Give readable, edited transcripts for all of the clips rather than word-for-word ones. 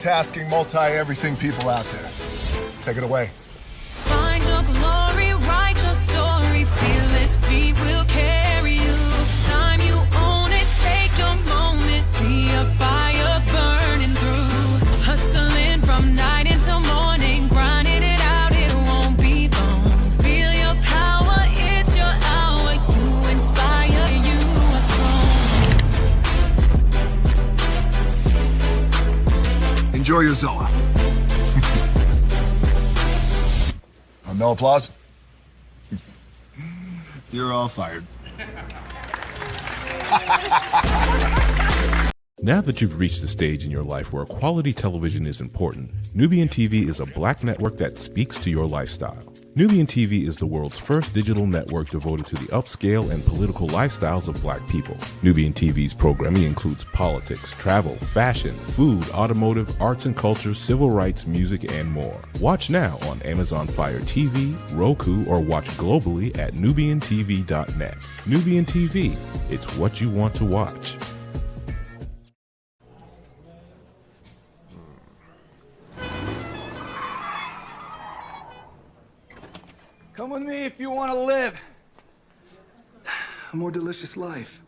Tasking multi-everything people out there. Take it away. Find your glory, write your story, fearless feet will carry you. Time you own it, take your moment, be a fire burning through. Hustling from night until morning, grinding it out, it won't be long. Feel your power, it's your hour, you inspire, you are strong. Enjoy your Zoa. No applause? You're all fired. Now that you've reached the stage in your life where quality television is important, Nubian TV is a black network that speaks to your lifestyle. Nubian TV is the world's first digital network devoted to the upscale and political lifestyles of black people. Nubian TV's programming includes politics, travel, fashion, food, automotive, arts and culture, civil rights, music, and more. Watch now on Amazon Fire TV, Roku, or watch globally at nubiantv.net. Nubian TV, it's what you want to watch. Come with me if you want to live a more delicious life.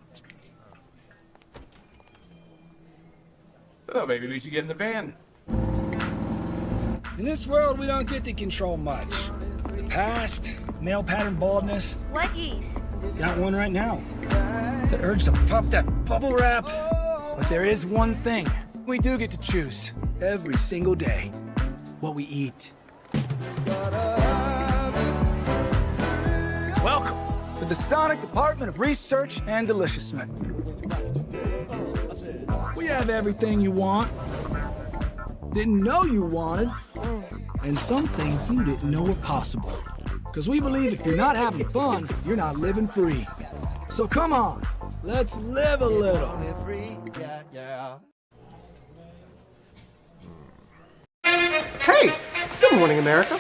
Oh, maybe we should get in the van. In this world, we don't get to control much. The past, male pattern baldness. Leggies. Got one right now. The urge to pop that bubble wrap. But there is one thing we do get to choose every single day: what we eat. Welcome to the Sonic Department of Research and Deliciousment. We have everything you want, didn't know you wanted, and some things you didn't know were possible. Because we believe if you're not having fun, you're not living free. So come on, let's live a little. Hey, good morning, America.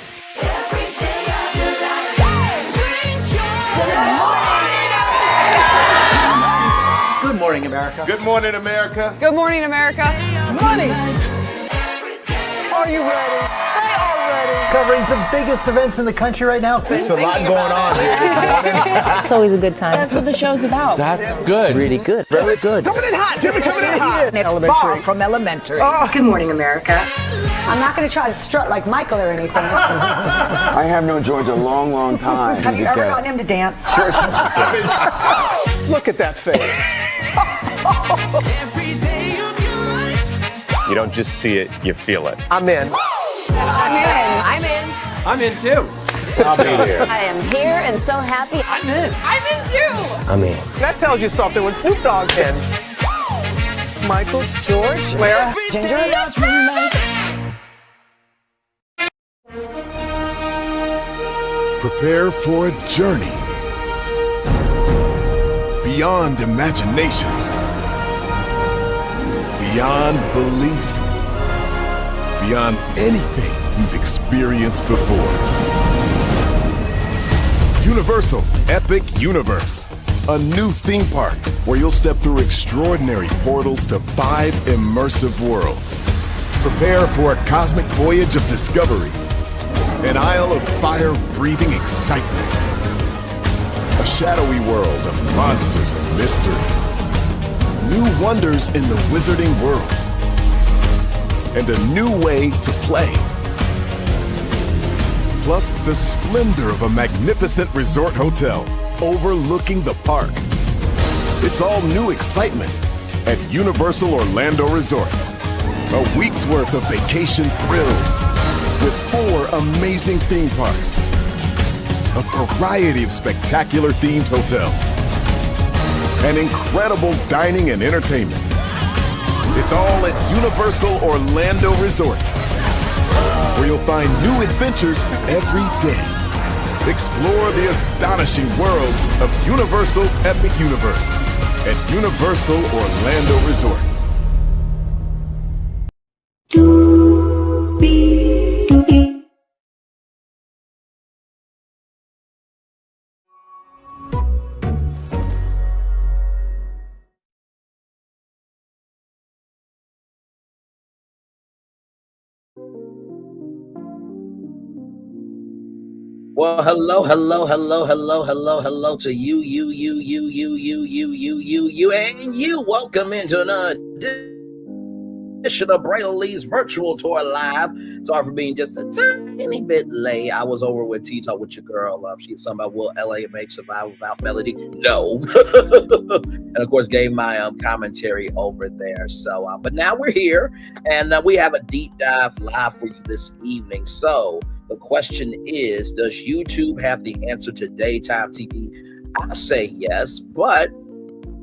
Good morning, America. Good morning, America. Good morning, America. Money! Are you ready? They are ready. Covering the biggest events in the country right now. There's a lot going on here this morning. It's always a good time. That's what the show's about. That's good. Really good. Very good. Coming in hot, Jimmy, coming in hot. It's far from elementary. Good morning, America. I'm not going to try to strut like Michael or anything. I have known George a long, long time. Have you ever gotten him to dance? Look at that face. You don't just see it, you feel it. I'm in. I'm in. I'm in. I'm in too. I'll be here. I am here and so happy. I'm in. I'm in too. I'm in. That tells you something when Snoop Dogg's in. Michael, George, Lara, Ginger. Prepare for a journey beyond imagination, beyond belief, beyond anything you've experienced before. Universal Epic Universe, a new theme park where you'll step through extraordinary portals to 5 immersive worlds. Prepare for a cosmic voyage of discovery, an isle of fire-breathing excitement, a shadowy world of monsters and mystery, new wonders in the wizarding world, and a new way to play. Plus the splendor of a magnificent resort hotel overlooking the park. It's all new excitement at Universal Orlando Resort. A week's worth of vacation thrills with 4 amazing theme parks, a variety of spectacular themed hotels, and incredible dining and entertainment. It's all at Universal Orlando Resort, where you'll find new adventures every day. Explore the astonishing worlds of Universal Epic Universe at Universal Orlando Resort. Well, hello to you, and you. Welcome into another edition of Braylon's virtual tour live. Sorry for being just a tiny bit late. I was over with T-Talk with your girl. She was talking about will LA make survive without Melody? No. And of course, gave my commentary over there. So, but now we're here, and we have a deep dive live for you this evening. So the question is, does YouTube have the answer to daytime TV? I say yes, but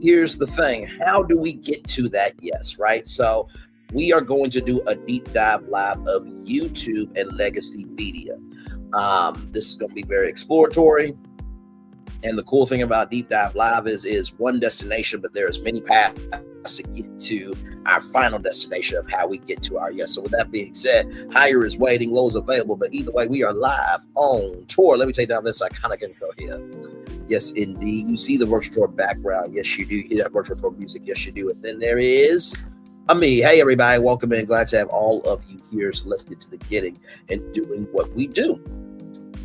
here's the thing. How do we get to that yes, right? So we are going to do a deep dive live of YouTube and legacy media. This is going to be very exploratory. And the cool thing about Deep Dive Live is one destination, but there's many paths to get to our final destination of how we get to our yes. So with that being said, higher is waiting, low is available, but either way, we are live on tour. Let me take down this iconic intro here. Yes, indeed. You see the virtual tour background. Yes, you do. You hear that virtual tour music. Yes, you do. And then there is me. Hey, everybody. Welcome in. Glad to have all of you here. So let's get to the getting and doing what we do.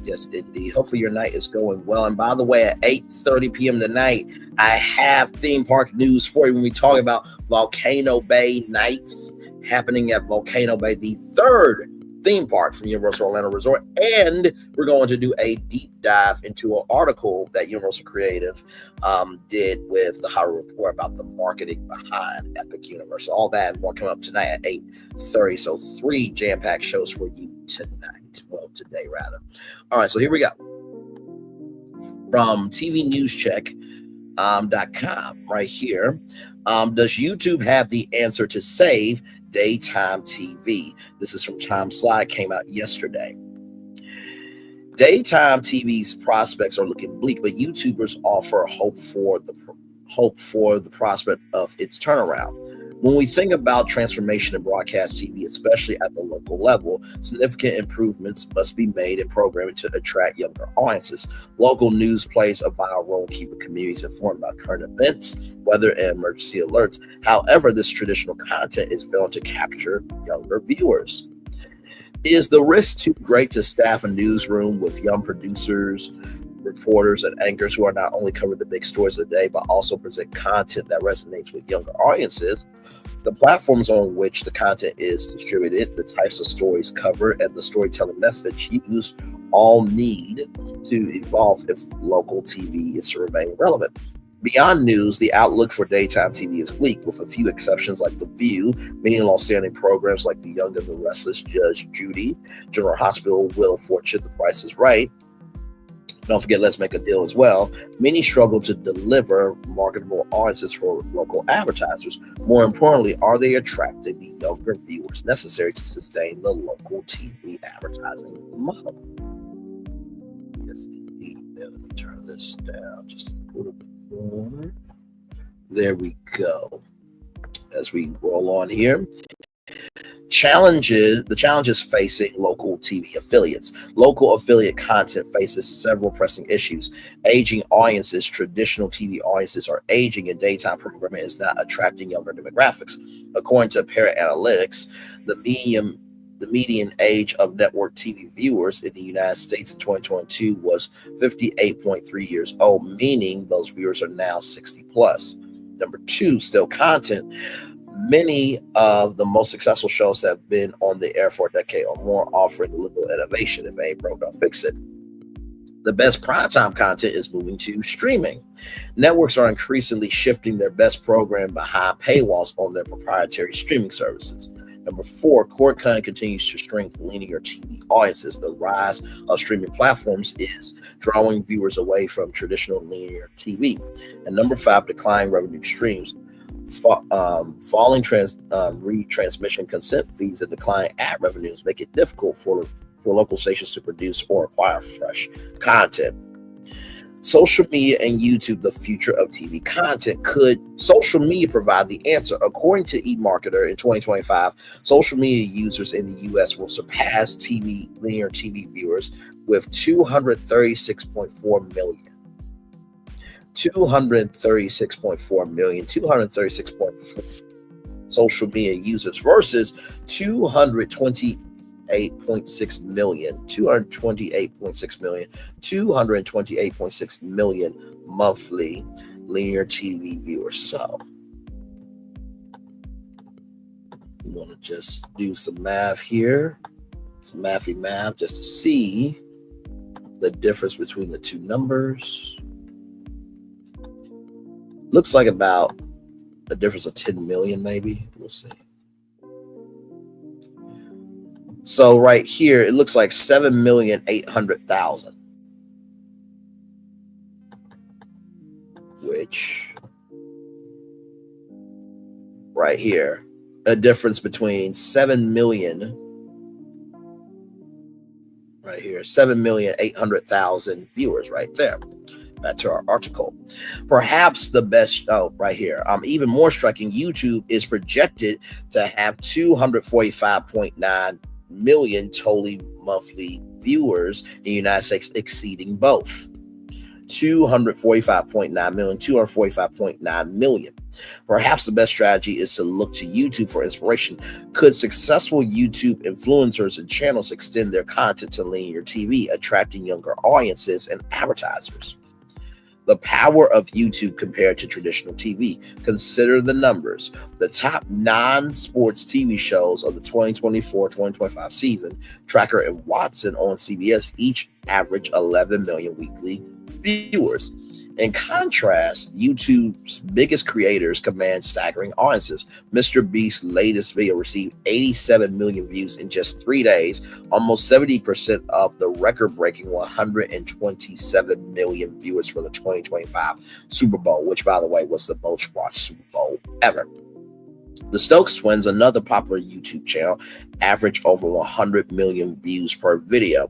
Yes, indeed. Hopefully your night is going well. And by the way, at 8:30 p.m. tonight, I have theme park news for you when we talk about Volcano Bay Nights happening at Volcano Bay, the third theme park from Universal Orlando Resort. And we're going to do a deep dive into an article that Universal Creative did with the Hollywood Report about the marketing behind Epic Universe. All that and more coming up tonight at 8:30. So 3 jam-packed shows for you tonight. Well, today rather. All right, so here we go. From tvnewscheck.com right here. Does YouTube have the answer to save daytime TV? This is from Time Slide, came out yesterday. Daytime TV's prospects are looking bleak, but YouTubers offer hope for the prospect of its turnaround. When we think about transformation in broadcast TV, especially at the local level, significant improvements must be made in programming to attract younger audiences. Local news plays a vital role in keeping communities informed about current events, weather, and emergency alerts. However, this traditional content is failing to capture younger viewers. Is the risk too great to staff a newsroom with young producers, reporters, and anchors who are not only covering the big stories of the day, but also present content that resonates with younger audiences? The platforms on which the content is distributed, the types of stories covered, and the storytelling methods used all need to evolve if local TV is to remain relevant. Beyond news, the outlook for daytime TV is bleak, with a few exceptions like The View, many long-standing programs like The Young and the Restless, Judge Judy, General Hospital, Wheel of Fortune, The Price is Right. Don't forget Let's Make a Deal as well. Many struggle to deliver marketable audiences for local advertisers. More importantly, are they attracting the younger viewers necessary to sustain the local TV advertising model? Yes, indeed. Let me turn this down just a little bit more. There we go. As we roll on here. The challenges facing local TV affiliates. Local affiliate content faces several pressing issues. Aging audiences, traditional TV audiences are aging, and daytime programming is not attracting younger demographics. According to Parrot Analytics, the median age of network TV viewers in the United States in 2022 was 58.3 years old, meaning those viewers are now 60 plus. Number 2, still content. Many of the most successful shows have been on the air for a decade or more, offering little innovation. If it ain't broke, don't fix it. The best primetime content is moving to streaming. Networks are increasingly shifting their best program behind paywalls on their proprietary streaming services. Number 4, cord content continues to shrink linear TV audiences. The rise of streaming platforms is drawing viewers away from traditional linear TV. And number 5, declining revenue streams. Falling retransmission consent fees and declining ad revenues make it difficult for local stations to produce or acquire fresh content. Social media and YouTube, the future of TV content. Could social media provide the answer? According to eMarketer, in 2025, social media users in the U.S. will surpass linear TV viewers with 236.4 million. 236.4 million, 236.4 social media users versus 220 228.6 million, 228.6 million monthly linear TV viewers. So we want to just do some math here, some mathy math, just to see the difference between the two numbers. Looks like about a difference of 10 million, maybe. We'll see. So right here, it looks like 7,800,000, which right here, a difference between 7 million, right here, 7,800,000 viewers right there. Back to our article. Perhaps the best, right here, even more striking, YouTube is projected to have 245.9 million total monthly viewers in the United States, exceeding both. 245.9 million, 245.9 million. Perhaps the best strategy is to look to YouTube for inspiration. Could successful YouTube influencers and channels extend their content to linear TV, attracting younger audiences and advertisers? The power of YouTube compared to traditional TV. Consider the numbers. The top non-sports TV shows of the 2024-2025 season, Tracker and Watson on CBS, each average 11 million weekly viewers. In contrast, YouTube's biggest creators command staggering audiences. Mr. Beast's latest video received 87 million views in just 3 days, almost 70% of the record-breaking 127 million viewers for the 2025 Super Bowl, which, by the way, was the most watched Super Bowl ever. The Stokes Twins, another popular YouTube channel, average over 100 million views per video,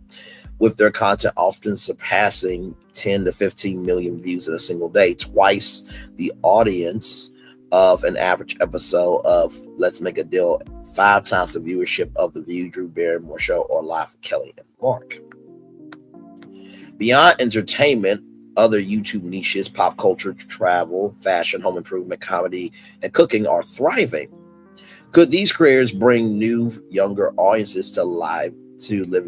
with their content often surpassing 10 to 15 million views in a single day, twice the audience of an average episode of Let's Make a Deal, 5 times the viewership of The View, Drew Barrymore Show, or Live with Kelly and Mark. Beyond entertainment, other YouTube niches, pop culture, travel, fashion, home improvement, comedy, and cooking are thriving. Could these creators bring new, younger audiences to living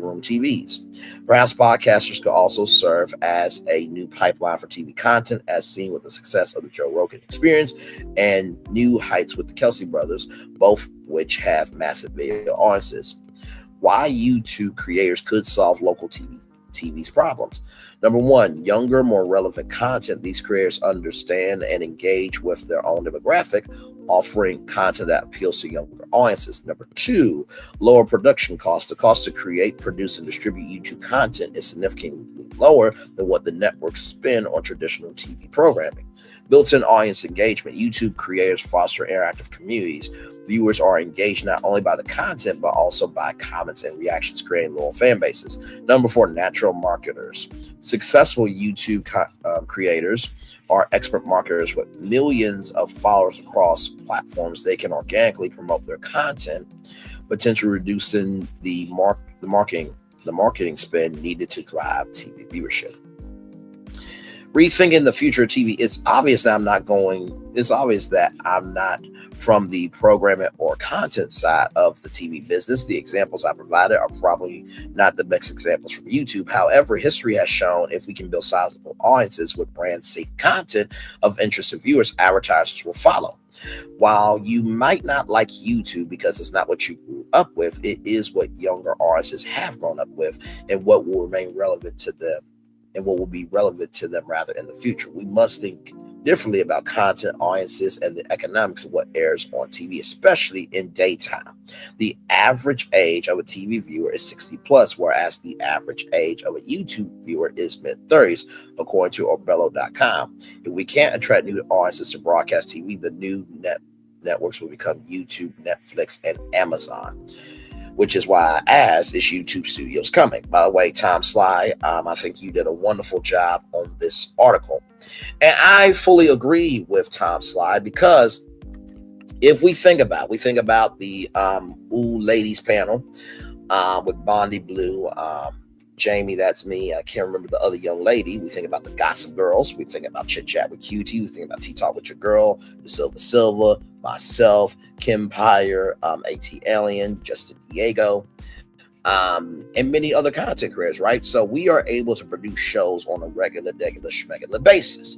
room TVs? Perhaps podcasters could also serve as a new pipeline for TV content, as seen with the success of the Joe Rogan Experience and New Heights with the Kelsey Brothers, both which have massive video audiences. Why YouTube creators could solve local TV's problems. Number one, younger, more relevant content. These creators understand and engage with their own demographic, offering content that appeals to younger audiences. Number two, lower production costs. The cost to create, produce, and distribute YouTube content is significantly lower than what the networks spend on traditional TV programming. Built-in audience engagement. YouTube creators foster interactive communities. Viewers are engaged not only by the content, but also by comments and reactions, creating loyal fan bases. Number four, natural marketers. Successful YouTube creators are expert marketers with millions of followers across platforms. They can organically promote their content, potentially reducing the marketing spend needed to drive TV viewership. Rethinking the future of TV. It's obvious that I'm not from the programming or content side of the TV business. The examples I provided are probably not the best examples from YouTube. However, history has shown if we can build sizable audiences with brand safe content of interest to viewers, advertisers will follow. While you might not like YouTube because it's not what you grew up with, it is what younger audiences have grown up with and what will remain relevant to them. And what will be relevant to them rather in the future. We must think differently about content, audiences, and the economics of what airs on TV, especially in daytime. The average age of a TV viewer is 60 plus, whereas the average age of a YouTube viewer is mid-30s, according to Orbello.com. If we can't attract new audiences to broadcast TV, the new networks will become YouTube, Netflix, and Amazon, which is why I asked, is YouTube Studios coming? By the way, Tom Sly, I think you did a wonderful job on this article. And I fully agree with Tom Sly, because if we think about the Ooh Ladies panel with Bondi Blue, Jamie, that's me. I can't remember the other young lady. We think about the Gossip Girls. We think about Chit Chat with QT. We think about Tea Talk with Your Girl, the Silva, myself, Kim Pyre, AT Alien, Justin Diego. and many other content creators, right? So we are able to produce shows on a regular schmegular basis.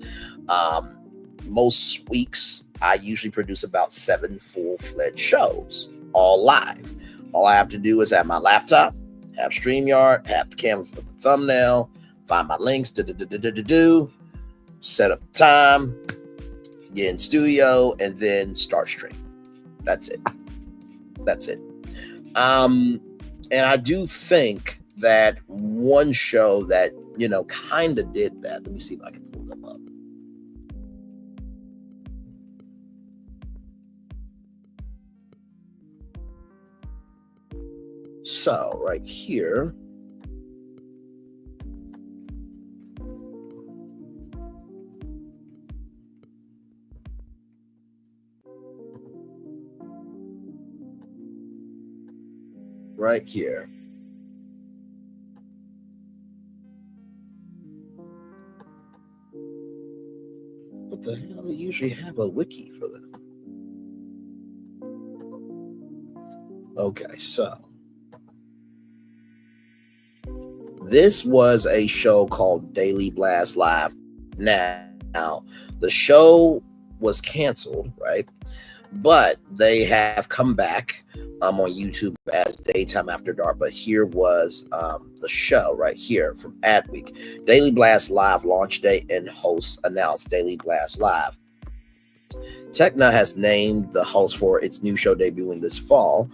Most weeks, I usually produce about 7 full-fledged shows, all live. All I have to do is have my laptop, have StreamYard, have the camera for the thumbnail, find my links, set up the time, get in studio, and then start stream. That's it. And I do think that one show that, kind of did that. Let me see if I can pull them up. So right here, what the hell? They usually have a wiki for them. Okay, so this was a show called Daily Blast Live. Now, the show was canceled, right? But they have come back on YouTube as Daytime After Dark. But here was the show right here from Adweek. Daily Blast Live launch date and hosts announced. Daily Blast Live. Tekna has named the host for its new show debuting this fall,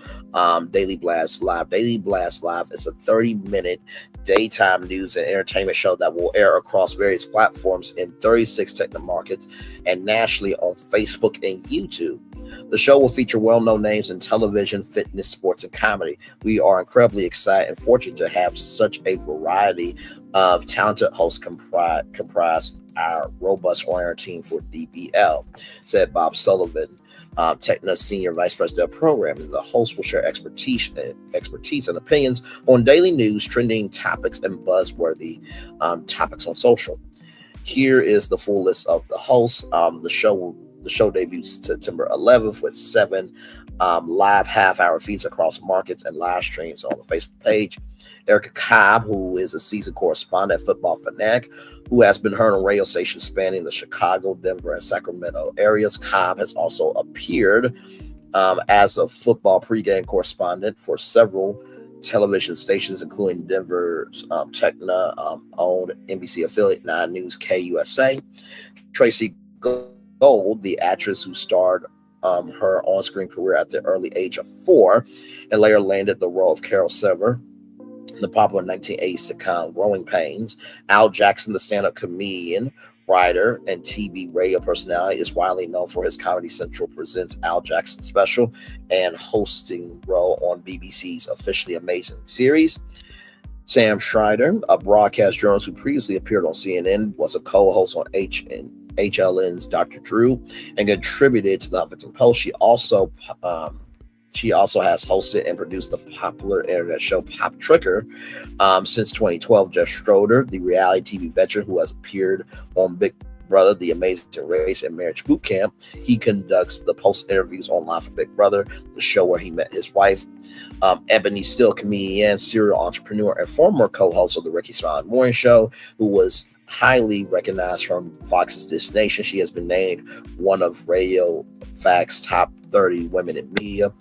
Daily Blast Live. Daily Blast Live is a 30-minute daytime news and entertainment show that will air across various platforms in 36 Tekna markets and nationally on Facebook and YouTube. The show will feature well-known names in television, fitness, sports, and comedy. We are incredibly excited and fortunate to have such a variety of talented hosts comprise our robust on-air team for DBL, said Bob Sullivan, Tekna's Senior Vice President of Programming. The host will share expertise and opinions on daily news, trending topics, and buzzworthy topics on social. Here is the full list of the hosts. The show debuts September 11th with 7 live half-hour feeds across markets and live streams on the Facebook page. Erica Cobb, who is a seasoned correspondent at Football Fanatic, who has been heard on radio stations spanning the Chicago, Denver, and Sacramento areas. Cobb has also appeared as a football pregame correspondent for several television stations, including Denver's Tekna-owned NBC affiliate 9 News KUSA. Tracy Gold, the actress who started her on-screen career at the early age of 4 and later landed the role of Carol Sever in the popular 1980s sitcom Growing Pains. Al Jackson, the stand-up comedian, writer, and TV radio personality, is widely known for his Comedy Central Presents Al Jackson special and hosting role on BBC's Officially Amazing series. Sam Schreider, a broadcast journalist who previously appeared on CNN, was a co-host on HLN's Dr. Drew and contributed to the Huffington Post. She also has hosted and produced the popular internet show Pop Tricker since 2012. Jeff Schroeder, the reality TV veteran who has appeared on Big Brother, The Amazing Race, and Marriage Boot Camp. He conducts the post interviews online for Big Brother, the show where he met his wife. Ebony Still, comedian, serial entrepreneur, and former co-host of the Ricky Smiley Morning Show, who was highly recognized from Fox's This Nation. She has been named one of Radio Fact's top 30 women in media.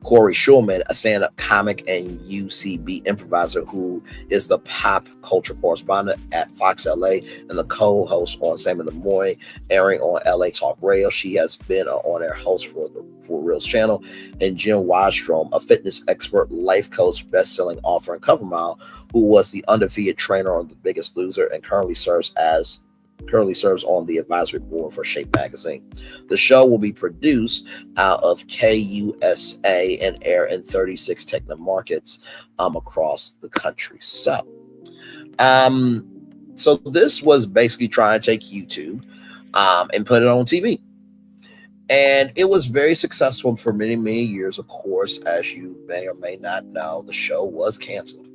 Corey Schulman, a stand-up comic and UCB improviser who is the pop culture correspondent at Fox LA and the co-host on Sam in the Morning, airing on LA Talk Radio. She has been an on-air host for the For Reals channel. And Jim Wildstrom, a fitness expert, life coach, best-selling author, and cover model, who was the undefeated trainer on The Biggest Loser and currently serves on the advisory board for Shape Magazine. The show will be produced out of KUSA and air in 36 Tekna markets across the country. So this was basically trying to take YouTube and put it on TV. And it was very successful for many, many years. Of course, as you may or may not know, the show was canceled.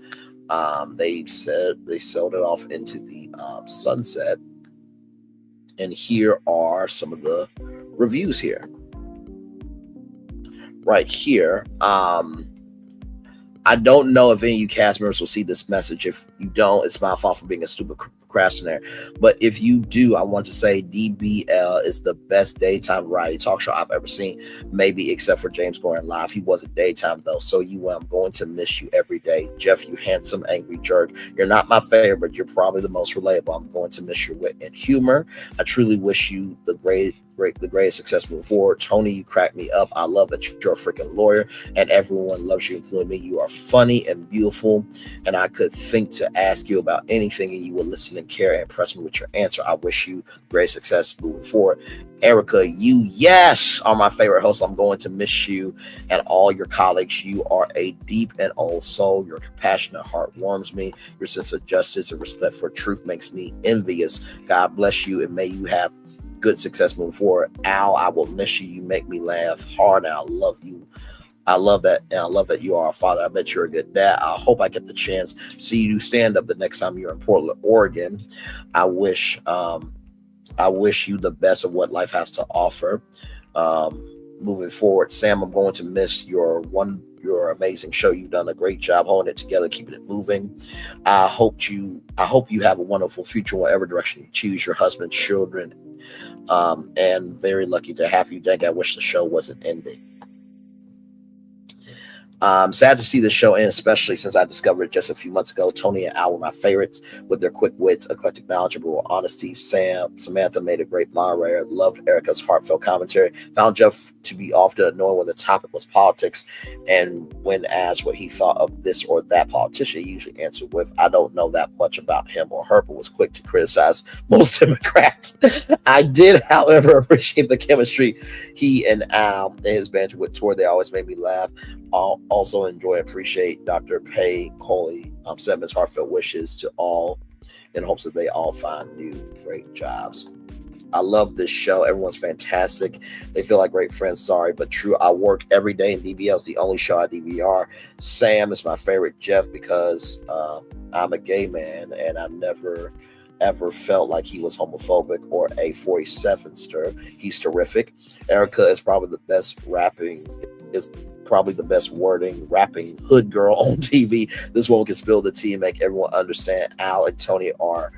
They sold it off into the sunset. And here are some of the reviews here. Right here, I don't know if any of you cast members will see this message. If you don't, it's my fault for being a stupid procrastinator. But if you do, I want to say DBL is the best daytime variety talk show I've ever seen, maybe except for James Gordon Live. He wasn't daytime though. So I'm going to miss you every day. Jeff, you handsome, angry jerk. You're not my favorite, but you're probably the most relatable. I'm going to miss your wit and humor. I truly wish you the greatest success moving forward. Tony, you crack me up. I love that you're a freaking lawyer and everyone loves you, including me. You are funny and beautiful, and I could think to ask you about anything and you will listen and care and impress me with your answer. I wish you great success moving forward. Erica, you, yes, are my favorite host. I'm going to miss you and all your colleagues. You are a deep and old soul. Your compassionate heart warms me. Your sense of justice and respect for truth makes me envious. God bless you, and may you have good success moving forward. Al, I will miss you. You make me laugh hard, and I love you. I love that, and I love that you are a father. I bet you're a good dad. I hope I get the chance to see you do stand up the next time you're in Portland, Oregon. I wish you the best of what life has to offer moving forward. Sam, I'm going to miss your amazing show. You've done a great job holding it together, keeping it moving. I hope you have a wonderful future, whatever direction you choose, your husband, children, and very lucky to have you. Dang, I wish the show wasn't ending. Sad to see the show end, especially since I discovered it just a few months ago. Tony and Al were my favorites with their quick wits, eclectic, knowledgeable honesty. Samantha made a great moderator. Loved Erica's heartfelt commentary. Found Jeff to be often annoying when the topic was politics, and when asked what he thought of this or that politician, he usually answered with, I don't know that much about him or her, but was quick to criticize most Democrats. I did, however, appreciate the chemistry he and Al and his banter with Tor. They always made me laugh. Also enjoy and appreciate Dr. Pay Coley sent his heartfelt wishes to all in hopes that they all find new great jobs. I love this show. Everyone's fantastic. They feel like great friends. Sorry, but true. I work every day, and DBL is the only show I DVR. Sam is my favorite. Jeff, because I'm a gay man, and I never ever felt like he was homophobic or a 47ster. He's terrific. Erica is probably the best rapping hood girl on TV. This woman can spill the tea and make everyone understand. Al and Tony are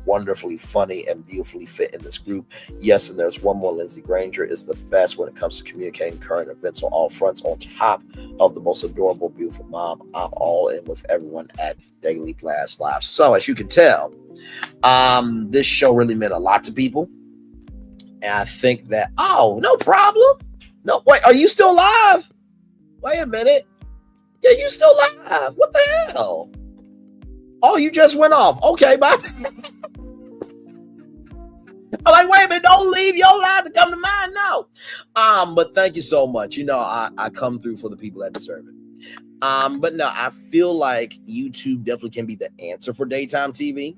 wonderfully funny and beautifully fit in this group. Yes, and there's one more. Lindsey Granger is the best when it comes to communicating current events on all fronts, on top of the most adorable, beautiful mom. I'm all in with everyone at Daily Blast Live. So as you can tell, this show really meant a lot to people. And I think that, no problem. No, wait, are you still live? Wait a minute. Yeah, you still live. What the hell? Oh, you just went off. Okay, bye. I'm like, wait a minute, don't leave your live to come to mine. No. But thank you so much. You know, I come through for the people that deserve it. But no, I feel like YouTube definitely can be the answer for daytime TV.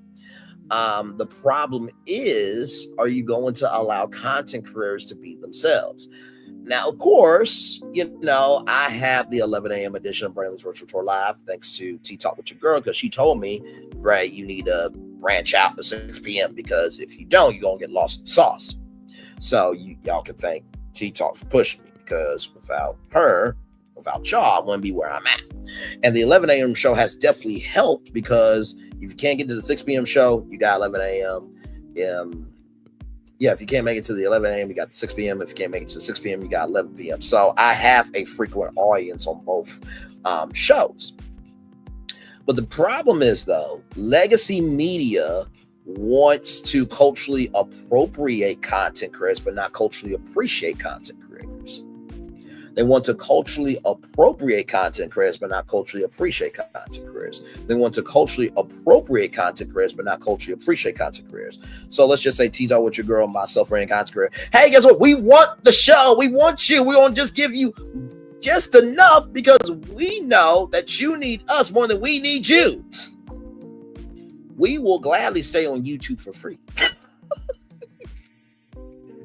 The problem is, are you going to allow content creators to be themselves? Now, of course, you know, I have the 11 a.m. edition of Braylon's Virtual Tour Live, thanks to Tea Talk with Your Girl, because she told me, Bray, you need to branch out to 6 p.m. because if you don't, you're going to get lost in the sauce. So y'all can thank Tea Talk for pushing me, because without her, without y'all, I wouldn't be where I'm at. And the 11 a.m. show has definitely helped, because if you can't get to the 6 p.m. show, you got 11 a.m. Yeah, if you can't make it to the 11 a.m., you got the 6 p.m. If you can't make it to 6 p.m., you got 11 p.m. So I have a frequent audience on both shows. But the problem is, though, legacy media wants to culturally appropriate content creators, but not culturally appreciate content creators. They want to culturally appropriate content creators, but not culturally appreciate content creators. They want to culturally appropriate content creators, but not culturally appreciate content creators. So let's just say T-Talk with Your Girl, myself, and content creator. Hey, guess what? We want the show. We want you. We won't just give you just enough, because we know that you need us more than we need you. We will gladly stay on YouTube for free.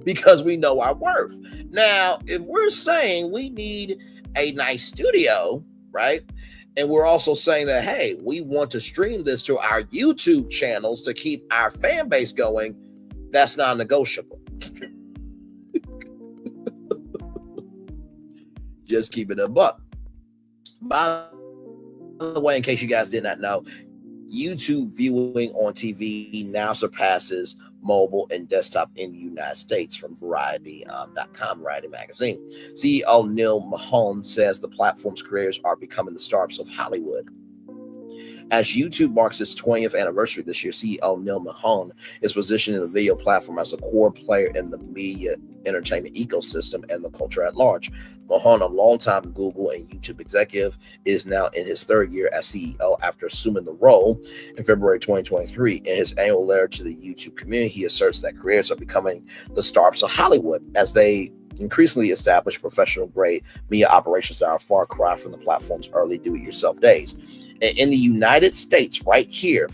Because we know our worth. Now, if we're saying we need a nice studio, right? And we're also saying that, hey, we want to stream this to our YouTube channels to keep our fan base going, that's non-negotiable. Just keep it a buck. Bottom the way, in case you guys did not know, YouTube viewing on TV now surpasses mobile and desktop in the United States, from Variety.com, Variety magazine. CEO Neil Mahone says the platform's creators are becoming the stars of Hollywood. As YouTube marks its 20th anniversary this year, CEO Neil Mahone is positioning the video platform as a core player in the media entertainment ecosystem and the culture at large. Mahone, a longtime Google and YouTube executive, is now in his third year as CEO after assuming the role in February 2023. In his annual letter to the YouTube community, he asserts that creators are becoming the stars of Hollywood as they increasingly establish professional-grade media operations that are a far cry from the platform's early do-it-yourself days. In the United States, right here,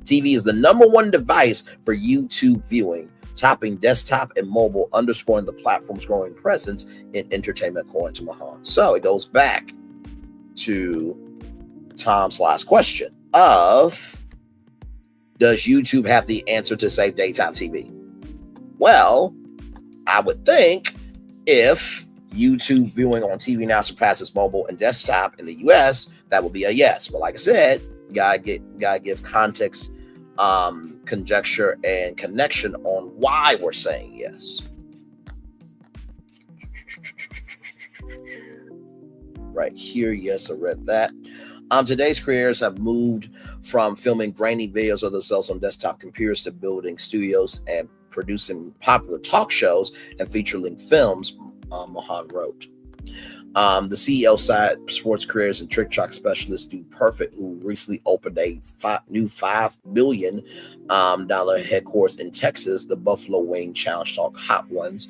TV is the #1 device for YouTube viewing, topping desktop and mobile, underscoring the platform's growing presence in entertainment, according to Mahone. So it goes back to Tom's last question of, does YouTube have the answer to save daytime TV? Well, I would think if YouTube viewing on TV now surpasses mobile and desktop in the US, that would be a yes. But like I said, gotta give context, conjecture, and connection on why we're saying yes. Right here, yes, I read that. Today's creators have moved from filming grainy videos of themselves on desktop computers to building studios and producing popular talk shows and feature-length films, Mahone wrote. The CEO side sports careers and trick shot specialist Do Perfect, who recently opened a new $5 billion headquarters in Texas, the Buffalo Wing Challenge Talk Hot Ones,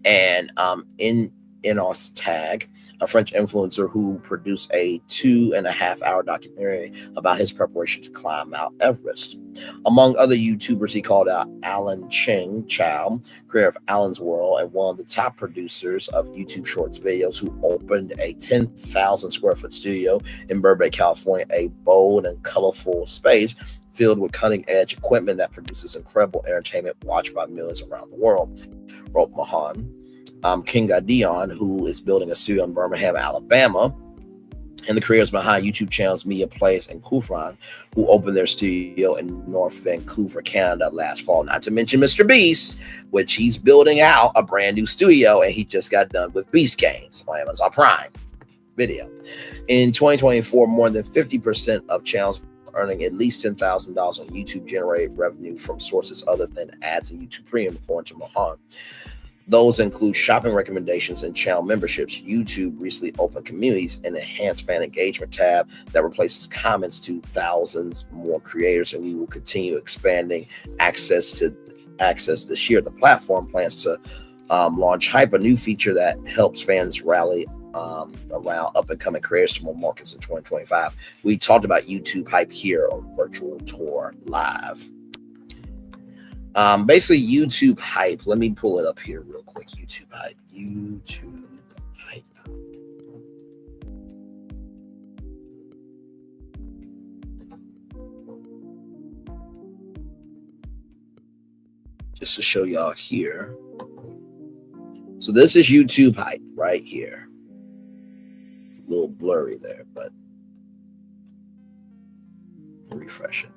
and in our tag, a French influencer who produced a 2.5-hour documentary about his preparation to climb Mount Everest. Among other YouTubers, he called out Alan Ching Chow, creator of Alan's World and one of the top producers of YouTube Shorts videos, who opened a 10,000 square foot studio in Burbank, California, a bold and colorful space filled with cutting-edge equipment that produces incredible entertainment watched by millions around the world, wrote Mahone. King Dion, who is building a studio in Birmingham, Alabama, and the creators behind YouTube channels Media Place and Kufran, who opened their studio in North Vancouver, Canada last fall. Not to mention Mr. Beast, which he's building out a brand new studio, and he just got done with Beast Games on Amazon Prime Video. In 2024, more than 50% of channels earning at least $10,000 on YouTube generated revenue from sources other than ads and YouTube Premium, according to Mahone. Those include shopping recommendations and channel memberships. YouTube recently opened communities and enhanced fan engagement tab that replaces comments to thousands more creators, and we will continue expanding access this year. The platform plans to launch Hype, a new feature that helps fans rally around up-and-coming creators to more markets in 2025. We talked about YouTube Hype here on Virtual Tour Live. Basically, YouTube Hype. Let me pull it up here real quick. YouTube Hype. YouTube Hype. Just to show y'all here. So this is YouTube Hype right here. A little blurry there, but refresh it.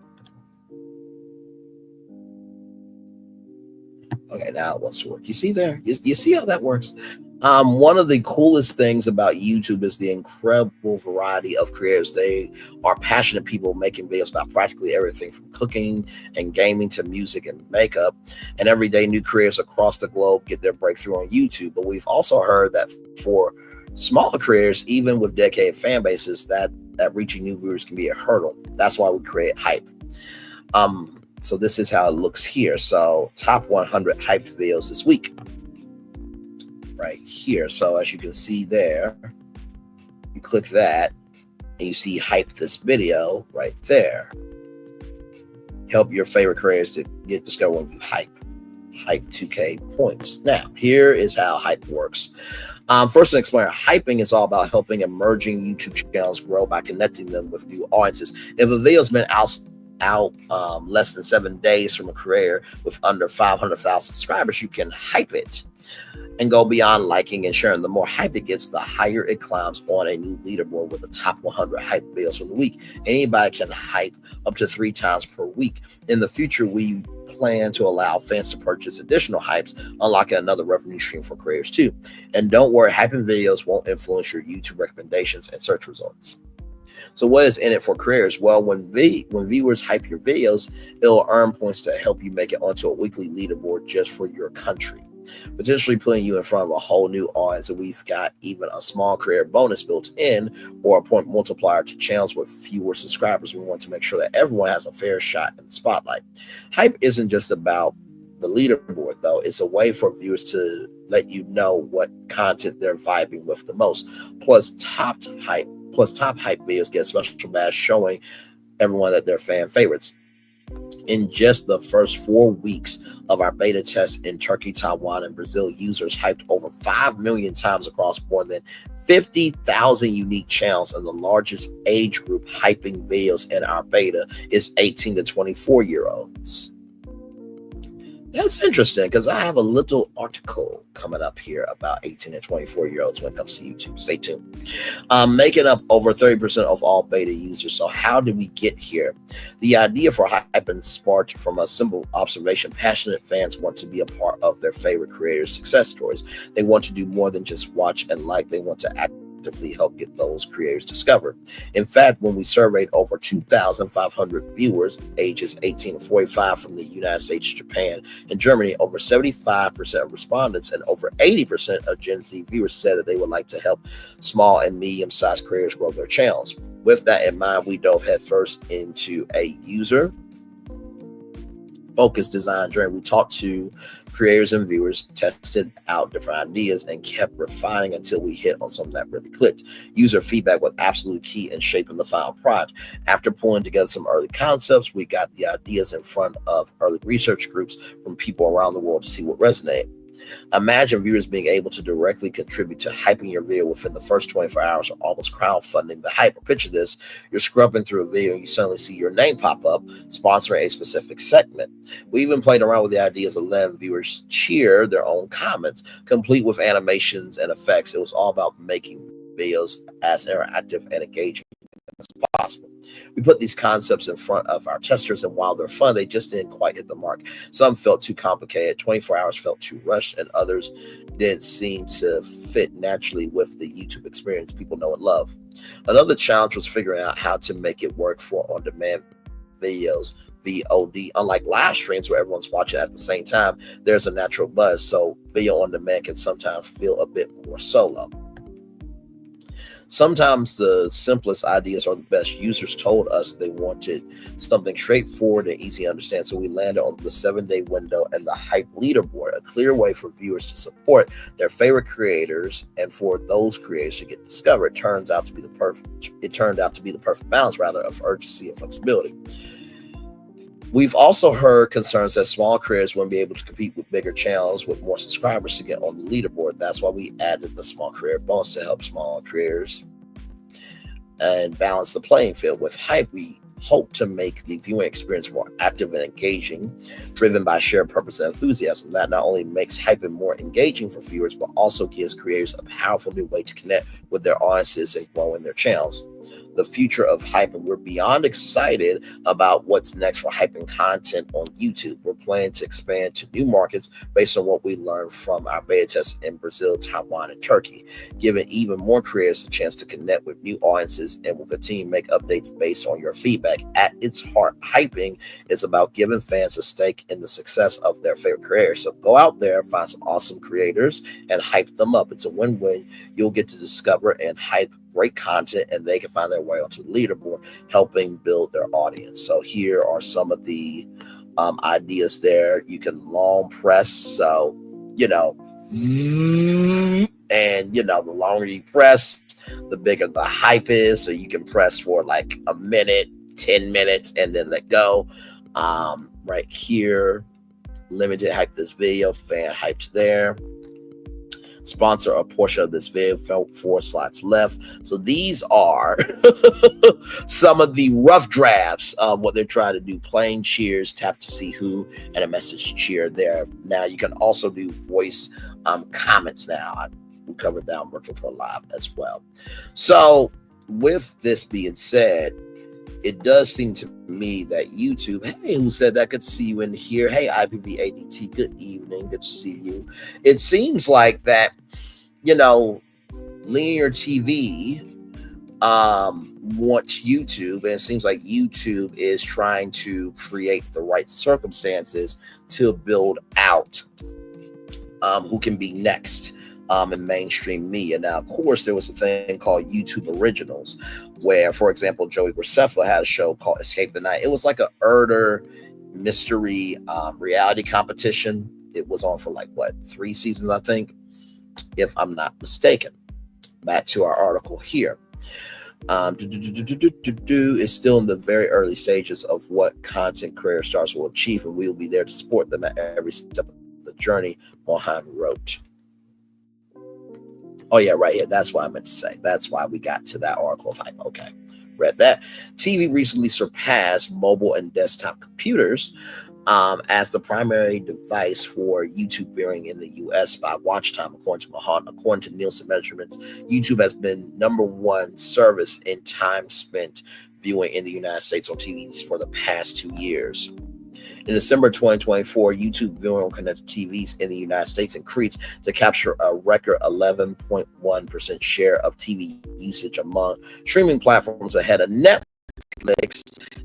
Okay, now it wants to work. You see there? You see how that works? One of the coolest things about YouTube is the incredible variety of creators. They are passionate people making videos about practically everything from cooking and gaming to music and makeup. And every day, new creators across the globe get their breakthrough on YouTube. But we've also heard that for smaller creators, even with dedicated fan bases, that reaching new viewers can be a hurdle. That's why we create Hype. So this is how it looks here. So top 100 hyped videos this week. Right here. So as you can see there, you click that and you see Hype this video right there. Help your favorite creators to get discovered when you hype 2K points. Now, here is how Hype works. First, to explain, hyping is all about helping emerging YouTube channels grow by connecting them with new audiences. If a video's been out less than 7 days from a creator with under 500,000 subscribers, you can hype it. and go beyond liking and sharing. The more hype it gets, the higher it climbs on a new leaderboard with the top 100 hype videos from the week. Anybody can hype up to 3 times per week. In the future, we plan to allow fans to purchase additional hypes, unlocking another revenue stream for creators too. And don't worry, hyping videos won't influence your YouTube recommendations and search results. So what is in it for creators? Well, when viewers hype your videos, it'll earn points to help you make it onto a weekly leaderboard just for your country, potentially putting you in front of a whole new audience. And we've got even a small creator bonus built in, or a point multiplier to channels with fewer subscribers. We want to make sure that everyone has a fair shot in the spotlight. Hype isn't just about the leaderboard, though. It's a way for viewers to let you know what content they're vibing with the most. Plus top hype videos get a special badge showing everyone that they're fan favorites. In just the first 4 weeks of our beta test in Turkey, Taiwan, and Brazil, users hyped over 5 million times across more than 50,000 unique channels, and the largest age group hyping videos in our beta is 18 to 24-year-olds. That's interesting, because I have a little article coming up here about 18 and 24-year-olds when it comes to YouTube. Stay tuned. Making up over 30% of all beta users. So how did we get here? The idea for hyping sparked from a simple observation. Passionate fans want to be a part of their favorite creators' success stories. They want to do more than just watch and like. They want to actively help get those creators discovered. In fact, when we surveyed over 2,500 viewers ages 18 to 45 from the United States, Japan, and Germany, over 75% of respondents and over 80% of Gen Z viewers said that they would like to help small and medium-sized creators grow their channels. With that in mind, we dove headfirst into a user-focused design journey. We talked to creators and viewers, tested out different ideas, and kept refining until we hit on something that really clicked. User feedback was absolutely key in shaping the final product. After pulling together some early concepts, we got the ideas in front of early research groups from people around the world to see what resonated. Imagine viewers being able to directly contribute to hyping your video within the first 24 hours, or almost crowdfunding the hype. Or picture this: you're scrubbing through a video and you suddenly see your name pop up, sponsoring a specific segment. We even played around with the ideas of letting viewers cheer their own comments, complete with animations and effects. It was all about making videos as interactive and engaging as possible. We put these concepts in front of our testers, and while they're fun, they just didn't quite hit the mark. Some felt too complicated, 24 hours felt too rushed, and others didn't seem to fit naturally with the YouTube experience people know and love. Another challenge was figuring out how to make it work for on-demand videos, VOD. Unlike live streams where everyone's watching at the same time, there's a natural buzz, so video on demand can sometimes feel a bit more solo. Sometimes the simplest ideas are the best. Users told us they wanted something straightforward and easy to understand, so we landed on the 7-day window and the hype leaderboard, a clear way for viewers to support their favorite creators and for those creators to get discovered. It turned out to be the perfect balance, rather, of urgency and flexibility. We've also heard concerns that small creators wouldn't be able to compete with bigger channels with more subscribers to get on the leaderboard. That's why we added the small creator bonus to help small creators and balance the playing field. With hype, we hope to make the viewing experience more active and engaging, driven by shared purpose and enthusiasm. That not only makes hyping more engaging for viewers, but also gives creators a powerful new way to connect with their audiences and grow in their channels. The future of hyping. We're beyond excited about what's next for hyping content on YouTube. We're planning to expand to new markets based on what we learned from our beta tests in Brazil, Taiwan, and Turkey, giving even more creators a chance to connect with new audiences, and we'll continue to make updates based on your feedback. At its heart, hyping is about giving fans a stake in the success of their favorite creators. So go out there, find some awesome creators, and hype them up. It's a win-win. You'll get to discover and hype great content, and they can find their way onto the leaderboard, helping build their audience. So here are some of the ideas there. You can long press, so and the longer you press, the bigger the hype is. So you can press for like a minute, 10 minutes, and then let go. Right here, limited hype this video, fan hyped there. Sponsor a portion of this video, 4 slots left. So these are some of the rough drafts of what they're trying to do. Playing cheers, tap to see who, and a message cheer there. Now you can also do voice comments now. We covered that on Virtual Tour Live as well. So with this being said, it does seem to me that YouTube, hey, who said that? Good to see you in here. Hey, IPV8DT, good evening. Good to see you. It seems like that, linear TV wants YouTube, and it seems like YouTube is trying to create the right circumstances to build out who can be next in mainstream media. Now, of course, there was a thing called YouTube Originals, where, for example, Joey Graceffa had a show called Escape the Night. It was like a Erder mystery reality competition. It was on for 3 seasons, I think, if I'm not mistaken. Back to our article here. Is still in the very early stages of what content creator stars will achieve, and we will be there to support them at every step of the journey, Mohan wrote. Oh yeah, right here. That's what I meant to say. That's why we got to that article of hype. Okay, read that. TV recently surpassed mobile and desktop computers as the primary device for YouTube viewing in the U.S. by watch time, according to Mohan. According to Nielsen measurements, YouTube has been #1 service in time spent viewing in the United States on TVs for the past 2 years. In December 2024, YouTube viewing on connected TVs in the United States increased to capture a record 11.1% share of TV usage among streaming platforms, ahead of Netflix,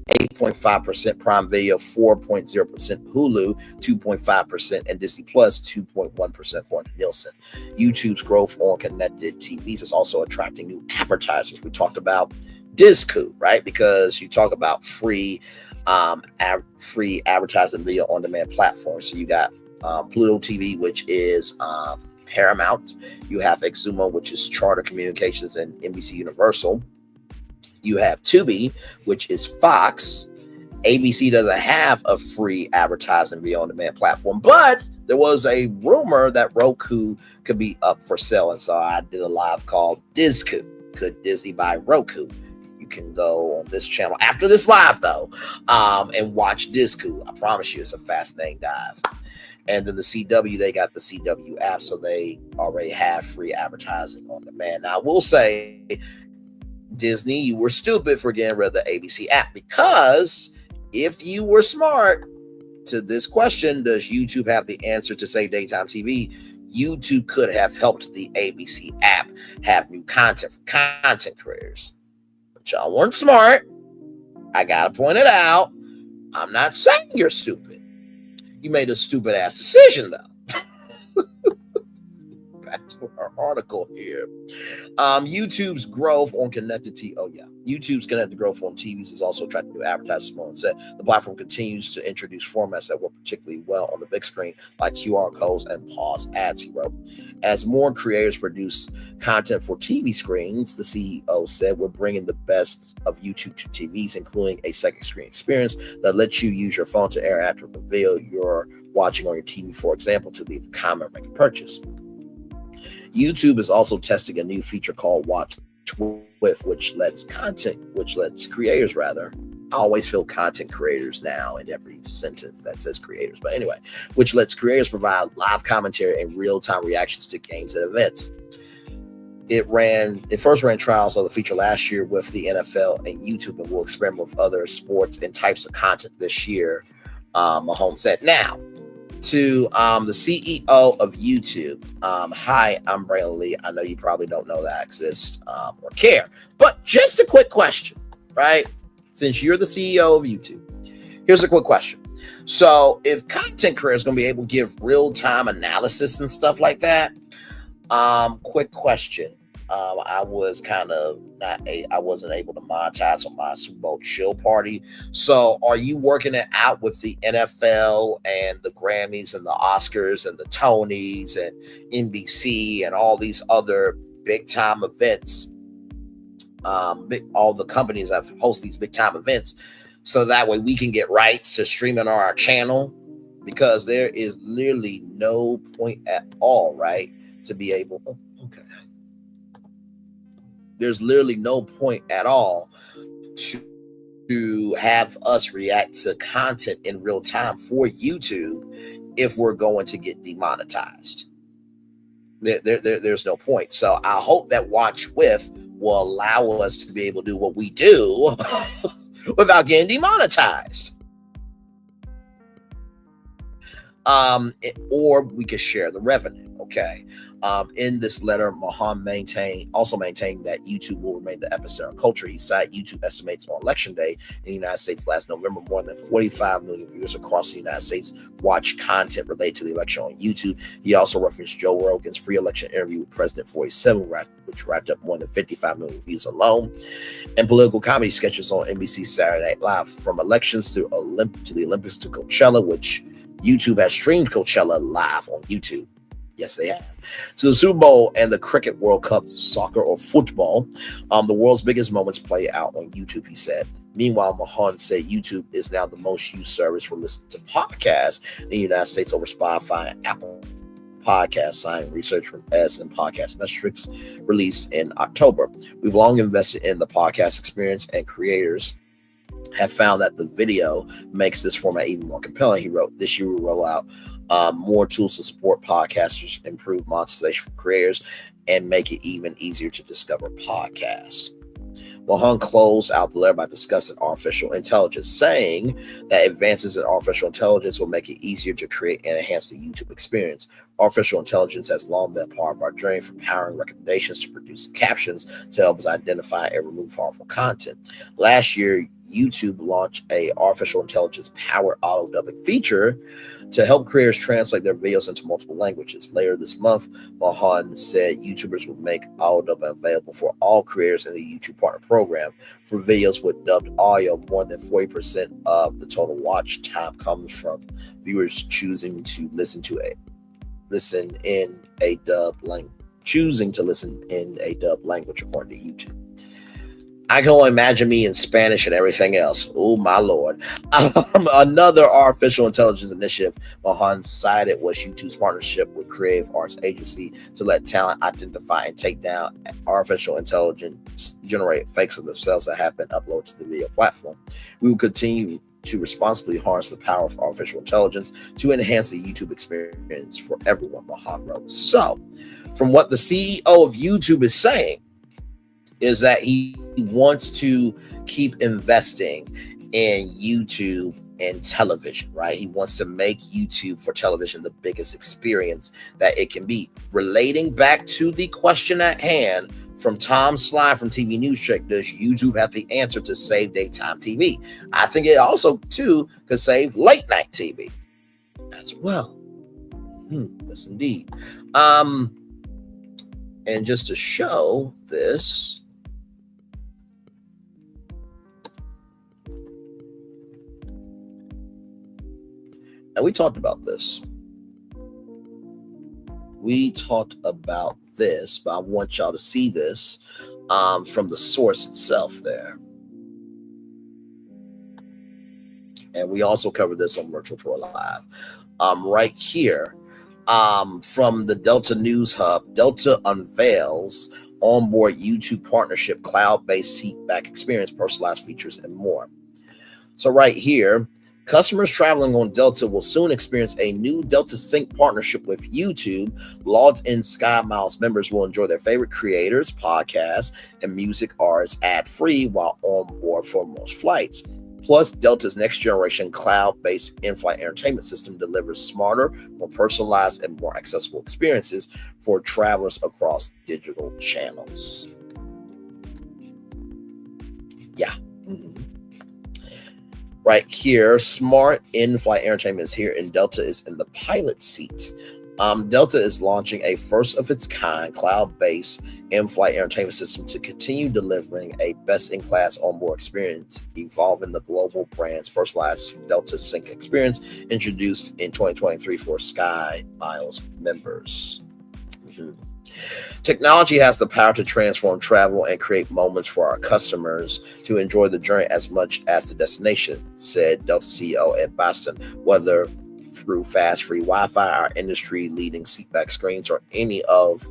8.5%, Prime Video, 4.0%, Hulu, 2.5%, and Disney Plus, 2.1%, according to Nielsen. YouTube's growth on connected TVs is also attracting new advertisers. We talked about Disco, right? Because you talk about free advertising video on demand platforms. So you got Pluto TV, which is Paramount. You have Exuma, which is Charter Communications and NBC Universal. You have Tubi, which is Fox. ABC doesn't have a free advertising video on demand platform, but there was a rumor that Roku could be up for sale, and so I did a live called Disco. Could Disney buy Roku? You can go on this channel after this live, though, and watch Disco. I promise you, it's a fascinating dive. And then the CW, they got the CW app, so they already have free advertising on demand. Now, I will say, Disney, you were stupid for getting rid of the ABC app, because if you were smart to this question, does YouTube have the answer to save daytime TV? YouTube could have helped the ABC app have new content for content creators. But y'all weren't smart. I gotta point it out. I'm not saying you're stupid. You made a stupid ass decision, though. Back to our article here. YouTube's growth on connected TV. Oh yeah, YouTube's connected growth on TVs is also attracting new advertisers. Mohan said the platform continues to introduce formats that work particularly well on the big screen, like QR codes and pause ads. He wrote, as more creators produce content for TV screens, the CEO said, we're bringing the best of YouTube to TVs, including a second screen experience that lets you use your phone to interact with the video you're watching on your TV, for example, to leave a comment or make a purchase. YouTube is also testing a new feature called Watch With, which lets creators, I always feel content creators now in every sentence that says creators, but anyway, which lets creators provide live commentary and real-time reactions to games and events. It first ran trials of the feature last year with the NFL and YouTube, and will experiment with other sports and types of content this year, Mahomes said. Now, to the CEO of YouTube. Hi, I'm Braylon Lee. I know you probably don't know that exists or care, but just a quick question, right? Since you're the CEO of YouTube, here's a quick question. So if content creators going to be able to give real-time analysis and stuff like that, quick question. I was I wasn't able to monetize on my Super Bowl chill party. So are you working it out with the NFL and the Grammys and the Oscars and the Tonys and NBC and all these other big time events? All the companies that host these big time events, so that way we can get rights to stream it on our channel, because there is literally no point at all, right, to be able. Okay. There's literally no point at all to have us react to content in real time for YouTube if we're going to get demonetized. there's no point. So I hope that Watch With will allow us to be able to do what we do without getting demonetized. Or we could share the revenue. Okay. In this letter, Mahan also maintained that YouTube will remain the epicenter of culture. He cited YouTube estimates on Election Day in the United States last November, more than 45 million viewers across the United States watched content related to the election on YouTube. He also referenced Joe Rogan's pre-election interview with President 47, which racked up more than 55 million views alone, and political comedy sketches on NBC Saturday Night Live. From elections to the Olympics to Coachella, which YouTube has streamed Coachella live on YouTube. Yes, they have. To the Super Bowl and the Cricket World Cup, soccer or football, the world's biggest moments play out on YouTube, he said. Meanwhile, Mahan said YouTube is now the most used service for listening to podcasts in the United States over Spotify and Apple Podcasts, citing research from S and Podcast Metrics released in October. We've long invested in the podcast experience, and creators have found that the video makes this format even more compelling. He wrote, this year we'll roll out more tools to support podcasters, improve monetization for creators, and make it even easier to discover podcasts. Mahan closed out the letter by discussing artificial intelligence, saying that advances in artificial intelligence will make it easier to create and enhance the YouTube experience. Artificial intelligence has long been part of our journey, from powering recommendations to producing captions to help us identify and remove harmful content. Last year, YouTube launched a artificial intelligence powered auto dubbing feature to help creators translate their videos into multiple languages. Later this month, Mahan said YouTubers will make auto dubbing available for all creators in the YouTube Partner Program. For videos with dubbed audio, more than 40% of the total watch time comes from viewers choosing to listen in a dubbed language, according to YouTube. I can only imagine me in Spanish and everything else. Oh, my Lord. Another artificial intelligence initiative Mahan cited was YouTube's partnership with creative arts agency to let talent identify and take down artificial intelligence generated fakes of themselves that have been uploaded to the video platform. We will continue to responsibly harness the power of artificial intelligence to enhance the YouTube experience for everyone, Mahan wrote. So, from what the CEO of YouTube is saying, is that he wants to keep investing in YouTube and television, right? He wants to make YouTube for television the biggest experience that it can be. Relating back to the question at hand from Tom Sly from TV News Check, does YouTube have the answer to save daytime TV? I think it also, too, could save late night TV as well. Yes, indeed. And just to show this, and we talked about this. But I want y'all to see this from the source itself there. And we also covered this on Virtual Tour Live. Right here, from the Delta News Hub, Delta unveils onboard YouTube partnership, cloud-based seatback experience, personalized features, and more. So right here, customers traveling on Delta will soon experience a new Delta Sync partnership with YouTube. Logged-in SkyMiles members will enjoy their favorite creators, podcasts, and music artists ad-free while on board for most flights. Plus, Delta's next-generation cloud-based in-flight entertainment system delivers smarter, more personalized, and more accessible experiences for travelers across digital channels. Yeah. Right here, smart in-flight entertainment is here, and Delta is in the pilot seat. Delta is launching a first-of-its-kind cloud-based in-flight entertainment system to continue delivering a best-in-class onboard experience, evolving the global brand's personalized Delta Sync experience, introduced in 2023 for SkyMiles members. Technology has the power to transform travel and create moments for our customers to enjoy the journey as much as the destination, said Delta CEO Ed Boston. Whether through fast free Wi-Fi, our industry-leading seatback screens, or any of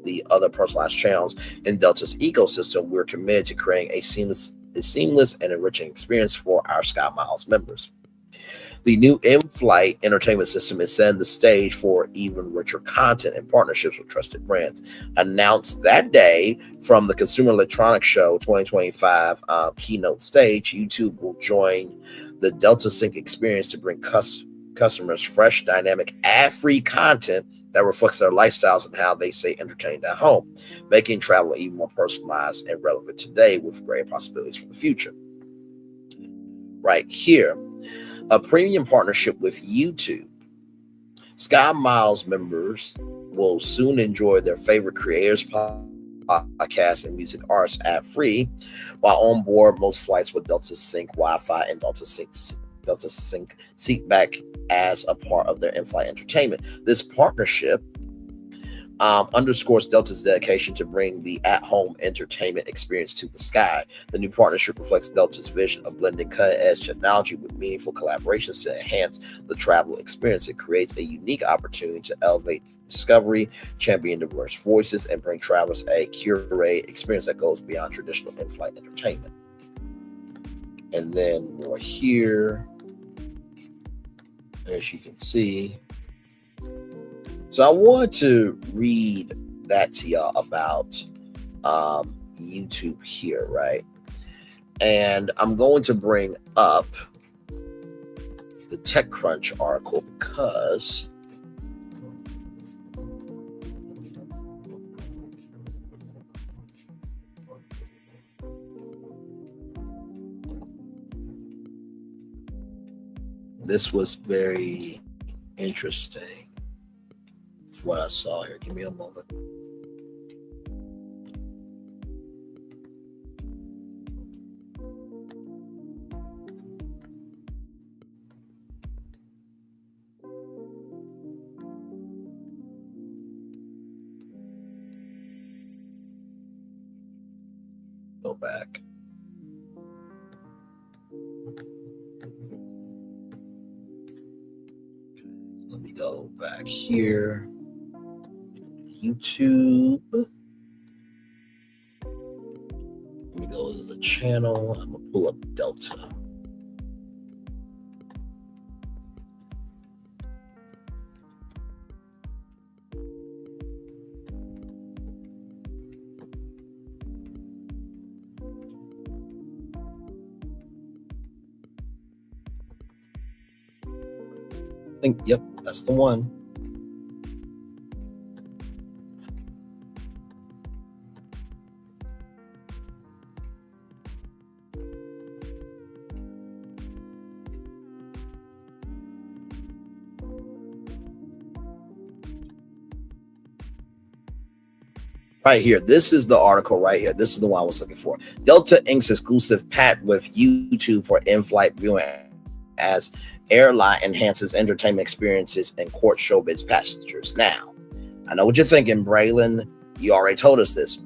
the other personalized channels in Delta's ecosystem, we're committed to creating a seamless and enriching experience for our SkyMiles members. The new in-flight entertainment system is setting the stage for even richer content and partnerships with trusted brands. Announced that day from the Consumer Electronics Show 2025 keynote stage, YouTube will join the Delta Sync experience to bring customers fresh, dynamic, ad-free content that reflects their lifestyles and how they stay entertained at home, making travel even more personalized and relevant today with great possibilities for the future. Right here, a premium partnership with YouTube. Sky Miles members will soon enjoy their favorite creators, podcasts, and music artists ad-free, while on board most flights with Delta Sync Wi-Fi and Delta Sync seat back as a part of their in-flight entertainment. This partnership underscores Delta's dedication to bring the at-home entertainment experience to the sky. The new partnership reflects Delta's vision of blending cutting-edge technology with meaningful collaborations to enhance the travel experience. It creates a unique opportunity to elevate discovery, champion diverse voices, and bring travelers a curated experience that goes beyond traditional in-flight entertainment. And then more here, as you can see. So I want to read that to y'all about YouTube here, right? And I'm going to bring up the TechCrunch article because this was very interesting. What I saw here. Give me a moment. Go back. Let me go back here. YouTube. Let me go to the channel. I'm gonna pull up Delta. I think, yep, that's the one. Right here. This is the article right here. This is the one I was looking for. Delta Inc.'s exclusive pact with YouTube for in-flight viewing as airline enhances entertainment experiences and court showbiz passengers. Now, I know what you're thinking, Braylon. You already told us this.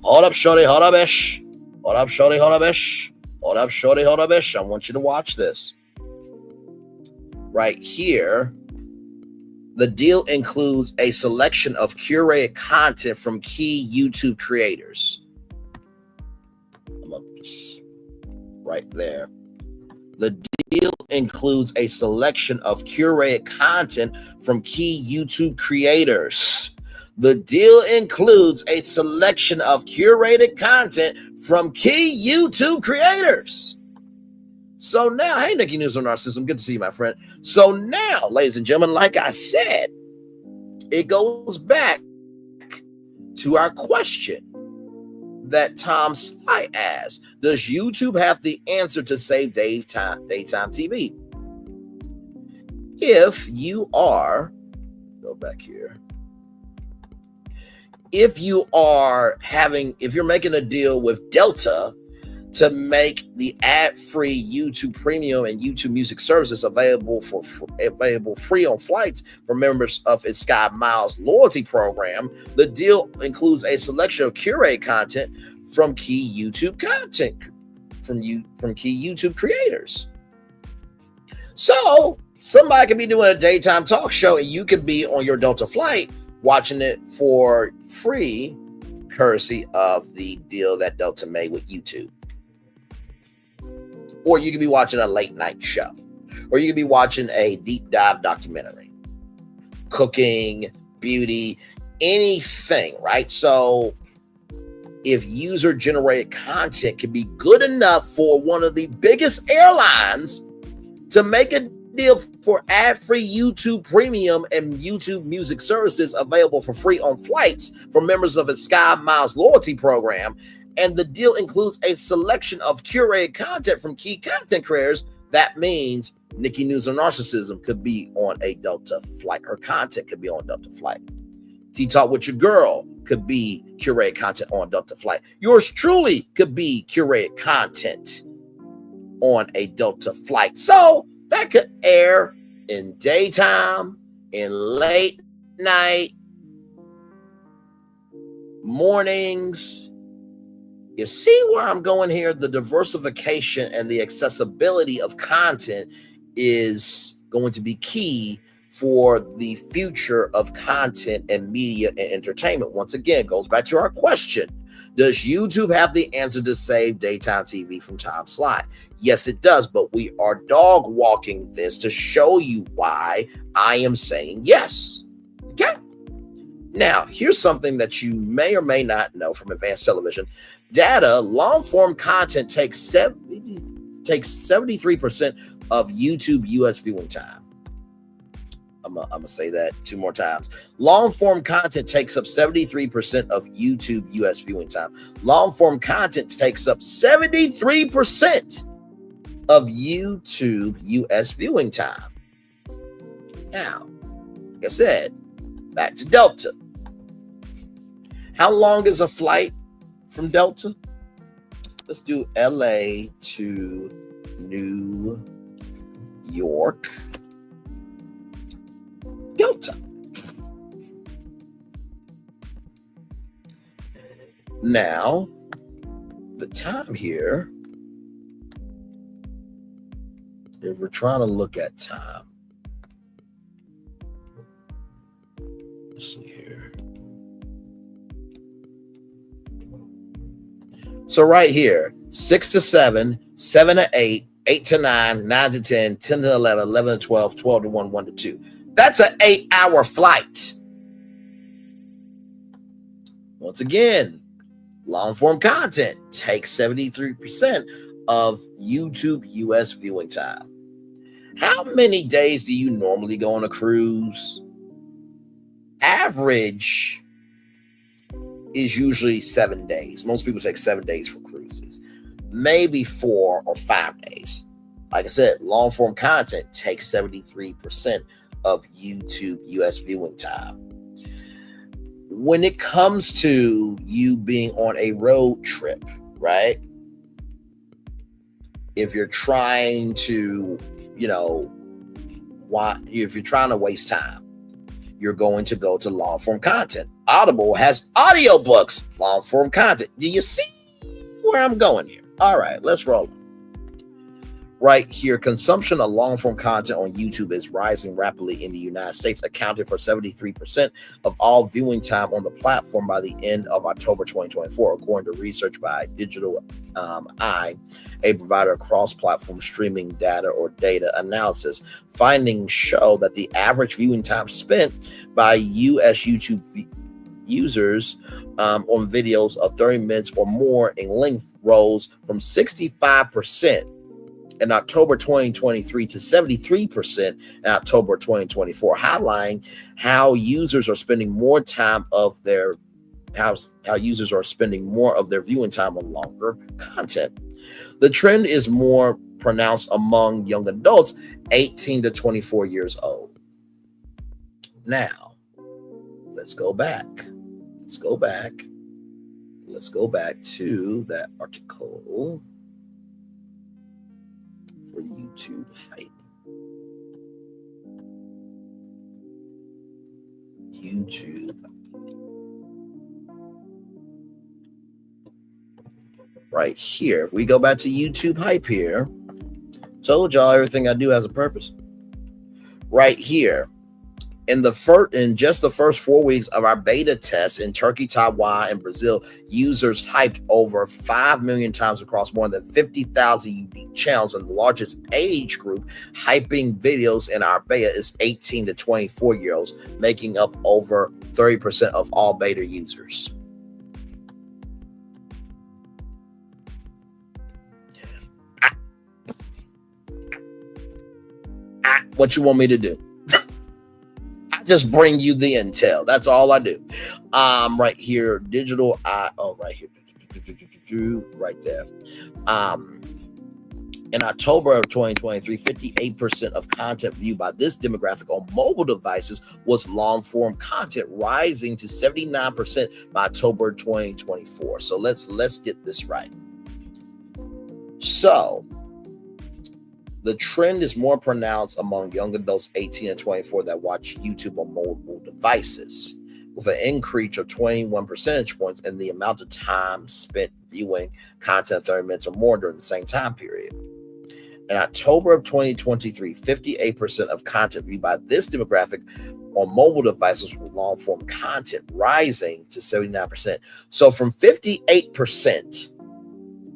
Hold up, shorty. Hold up, ish. Hold up, shorty. Hold up, ish. Hold up, shorty. Hold up, ish. I want you to watch this. Right here. The deal includes a selection of curated content from key YouTube creators. Right there. The deal includes a selection of curated content from key YouTube creators. The deal includes a selection of curated content from key YouTube creators. So now, hey, Nikki News on Narcissism. Good to see you, my friend. So now, ladies and gentlemen, like I said, it goes back to our question that Tom Sly asked. Does YouTube have the answer to save daytime TV? If you are, go back here. If you're making a deal with Delta to make the ad-free YouTube Premium and YouTube Music services available free on flights for members of its Sky Miles loyalty program, the deal includes a selection of curated content from key YouTube creators. So somebody could be doing a daytime talk show, and you could be on your Delta flight watching it for free, courtesy of the deal that Delta made with YouTube. Or you could be watching a late night show. or you could be watching a deep dive documentary, cooking, beauty, anything, right? So if user generated content can be good enough for one of the biggest airlines to make a deal for ad-free YouTube Premium and YouTube Music services available for free on flights for members of its Sky Miles loyalty program, and the deal includes a selection of curated content from key content creators, that means Nikki News or Narcissism could be on a Delta flight. Her content could be on a Delta flight. Tea Talk with Your Girl could be curated content on Delta flight. Yours truly could be curated content on a Delta flight. So that could air in daytime, in late night, mornings. You see where I'm going here? The diversification and the accessibility of content is going to be key for the future of content and media and entertainment. Once again, goes back to our question. Does YouTube have the answer to save daytime TV from time slot? Yes, it does, but we are dog walking this to show you why I am saying yes. Okay? Now, here's something that you may or may not know from advanced television. Data, long-form content takes 73% of YouTube US viewing time. I'm gonna say that 2 more times. Long-form content takes up 73% of YouTube US viewing time. Long-form content takes up 73% of YouTube US viewing time. Now, like I said, back to Delta. How long is a flight from Delta? Let's do LA to New York. Delta. Now, the time here, if we're trying to look at time, let's see here. So right here, 6 to 7, 7 to 8, 8 to 9, 9 to 10, 10 to 11, 11 to 12, 12 to 1, 1 to 2. That's an 8-hour flight. Once again, long-form content takes 73% of YouTube US viewing time. How many days do you normally go on a cruise? Average is usually 7 days. Most people take 7 days for cruises, maybe 4 or 5 days. Like I said, long-form content takes 73% of YouTube US viewing time. When it comes to you being on a road trip, right? If you're trying to, if you're trying to waste time, you're going to go to long-form content. Audible has audiobooks, long-form content. Do you see where I'm going here? All right, let's roll. Right here, consumption of long-form content on YouTube is rising rapidly in the United States, accounting for 73% of all viewing time on the platform by the end of October 2024, according to research by Digital Eye, a provider of cross-platform streaming data or data analysis. Findings show that the average viewing time spent by U.S. YouTube users on videos of 30 minutes or more in length rose from 65% in October 2023 to 73% in October 2024, highlighting how users are spending more time of their how users are spending more of their viewing time on longer content. The trend is more pronounced among young adults 18 to 24 years old. Now, let's go back. Let's go back to that article for YouTube hype. YouTube. Right here. If we go back to YouTube hype here, told y'all everything I do has a purpose. Right here, In just the first 4 weeks of our beta test in Turkey, Taiwan, and Brazil, users hyped over 5 million times across more than 50,000 unique channels. And the largest age group hyping videos in our beta is 18 to 24-year-olds, making up over 30% of all beta users. What you want me to do? Just bring you the intel. That's all I do. Right here, digital eye. Oh, right here, right there. In October of 2023, 58% of content viewed by this demographic on mobile devices was long-form content, rising to 79% by October 2024. So let's get this right. So the trend is more pronounced among young adults 18 and 24 that watch YouTube on mobile devices, with an increase of 21 percentage points in the amount of time spent viewing content 30 minutes or more during the same time period. In October of 2023, 58% of content viewed by this demographic on mobile devices was long-form content, rising to 79%. So from 58%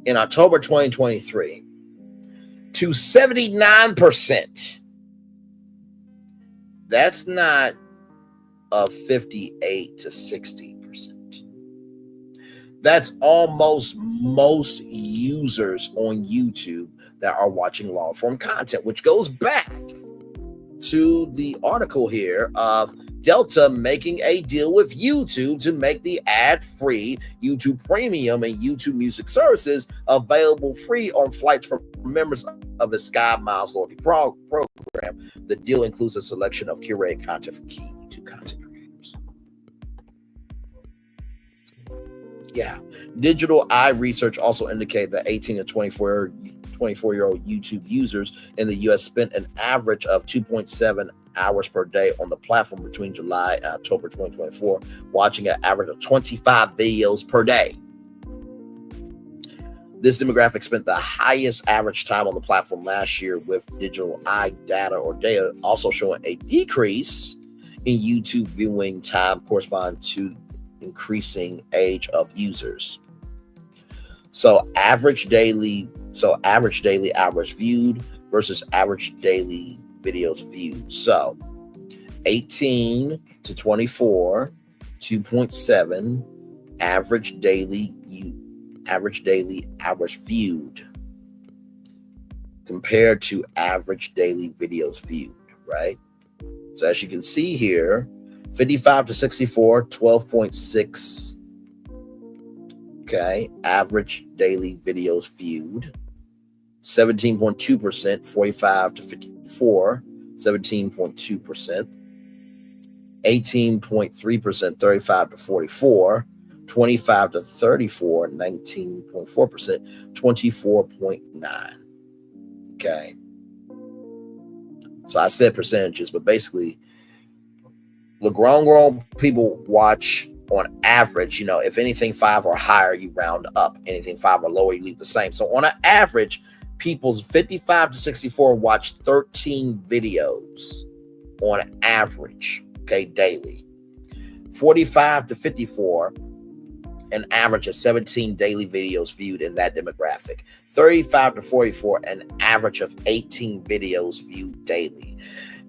in October 2023 to 79%. That's not a 58 to 60%. That's almost most users on YouTube that are watching long form content, which goes back to the article here of Delta making a deal with YouTube to make the ad-free YouTube Premium and YouTube Music services available free on flights for members of the Sky Miles loyalty program. The deal includes a selection of curated content from key YouTube content creators. Yeah. Digital Eye research also indicated that 18 to 24-year-old YouTube users in the U.S. spent an average of 2.7 hours per day on the platform between July and October 2024, watching an average of 25 videos per day. This demographic spent the highest average time on the platform last year, with digital eye data also showing a decrease in YouTube viewing time corresponding to increasing age of users. So average daily hours viewed versus average daily videos viewed. So 18 to 24, 2.7 average daily hours viewed compared to average daily videos viewed, right? So as you can see here, 55 to 64, 12.6. Okay, average daily videos viewed. 17.2%, 45 to 54, 17.2%. 18.3%, 35 to 44. 25 to 34, 19.4%, 24.9. Okay. So I said percentages, but basically the grown people watch on average, if anything 5 or higher, you round up. Anything 5 or lower, you leave the same. So on an average, people's 55 to 64 watch 13 videos on average, okay, daily. 45 to 54, an average of 17 daily videos viewed in that demographic. 35 to 44, an average of 18 videos viewed daily.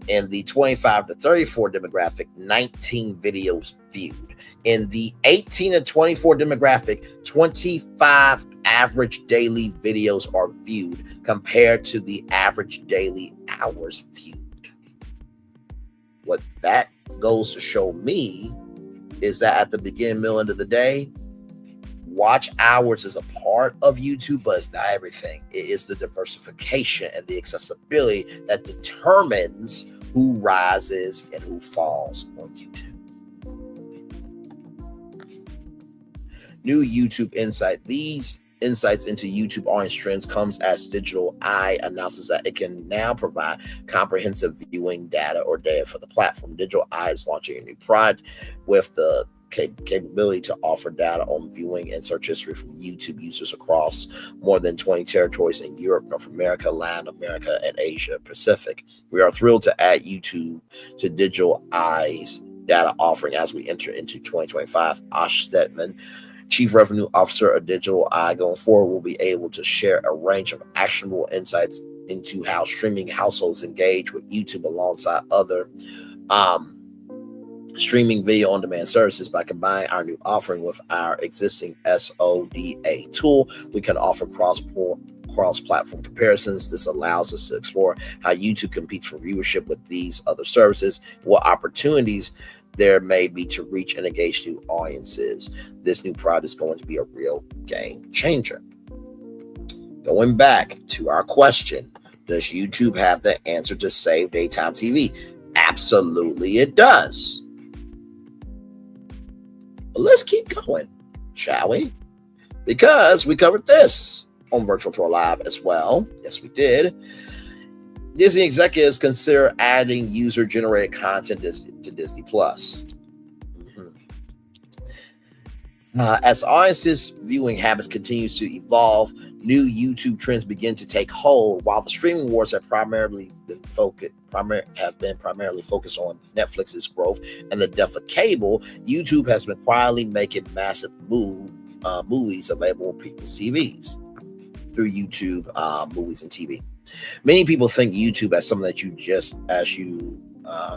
In the 25 to 34 demographic, 19 videos viewed. In the 18 to 24 demographic, 25 average daily videos are viewed compared to the average daily hours viewed. What that goes to show me is that at the beginning, middle, end of the day, watch hours is a part of YouTube, but it's not everything. It is the diversification and the accessibility that determines who rises and who falls on YouTube. New YouTube insight. These insights into YouTube audience trends comes as Digital Eye announces that it can now provide comprehensive viewing data for the platform. Digital Eye is launching a new product with the capability to offer data on viewing and search history from YouTube users across more than 20 territories in Europe, North America, Latin America, and Asia Pacific. We are thrilled to add YouTube to Digital Eye's data offering as we enter into 2025. Ash Stedman, Chief Revenue Officer of Digital Eye, going forward, will be able to share a range of actionable insights into how streaming households engage with YouTube alongside other streaming video on demand services. By combining our new offering with our existing SODA tool, we can offer cross-platform comparisons. This allows us to explore how YouTube competes for viewership with these other services, what opportunities there may be to reach and engage new audiences. This new product is going to be a real game changer. Going back to our question, does YouTube have the answer to save daytime TV? Absolutely it does. But let's keep going, shall we? Because we covered this on Virtual Tour Live as well. Yes, we did. Disney executives consider adding user-generated content to Disney+. As audiences' viewing habits continues to evolve, new YouTube trends begin to take hold. While the streaming wars have primarily focused on Netflix's growth and the death of cable, YouTube has been quietly making massive movies available on people's TVs through YouTube movies and TV. Many people think YouTube as something that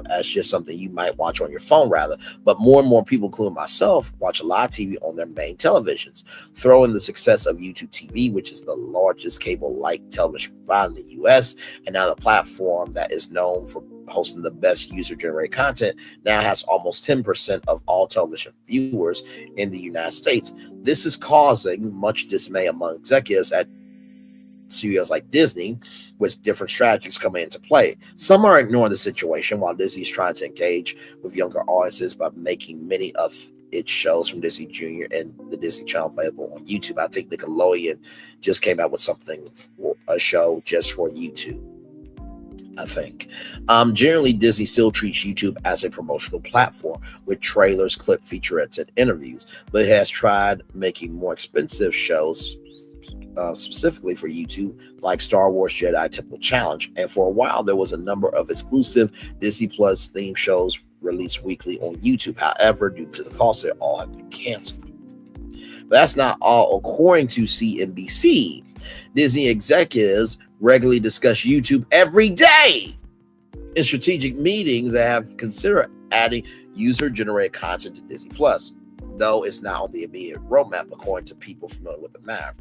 as just something you might watch on your phone, rather. But more and more people, including myself, watch a lot of TV on their main televisions. Throw in the success of YouTube TV, which is the largest cable-like television provider in the U.S., and now the platform that is known for hosting the best user-generated content now has almost 10% of all television viewers in the United States. This is causing much dismay among executives at studios like Disney, with different strategies coming into play. Some are ignoring the situation, while Disney is trying to engage with younger audiences by making many of its shows from Disney Junior and the Disney Channel available on YouTube. I think Nickelodeon just came out with a show just for YouTube, I think. Generally, Disney still treats YouTube as a promotional platform with trailers, clip featurettes, and interviews, but it has tried making more expensive shows specifically for YouTube, like Star Wars Jedi Temple Challenge. And for a while, there was a number of exclusive Disney Plus themed shows released weekly on YouTube. However, due to the cost, they all have been canceled. But that's not all. According to CNBC, Disney executives regularly discuss YouTube every day in strategic meetings that have considered adding user-generated content to Disney Plus, though it's not on the immediate roadmap, according to people familiar with the matter,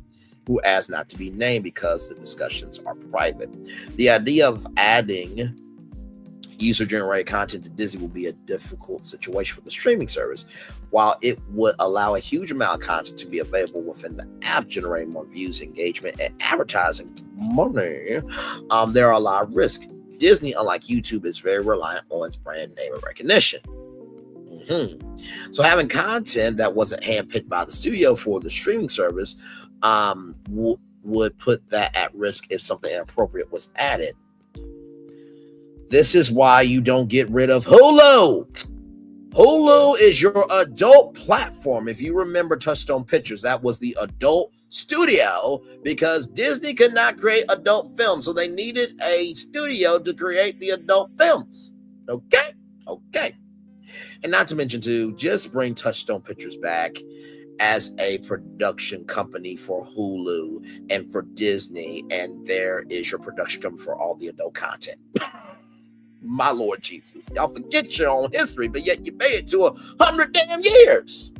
who asked not to be named because the discussions are private. The idea of adding user-generated content to Disney will be a difficult situation for the streaming service. While it would allow a huge amount of content to be available within the app, generating more views, engagement, and advertising money, there are a lot of risks. Disney, unlike YouTube, is very reliant on its brand name and recognition. So having content that wasn't handpicked by the studio for the streaming service would put that at risk if something inappropriate was added. This is why you don't get rid of Hulu. Hulu is your adult platform. If you remember Touchstone Pictures, that was the adult studio because Disney could not create adult films, so they needed a studio to create the adult films. Okay. And not to mention, too, just bring Touchstone Pictures back as a production company for Hulu and for Disney, and there is your production company for all the adult content. My Lord Jesus, y'all forget your own history, but yet you made it to 100 damn years.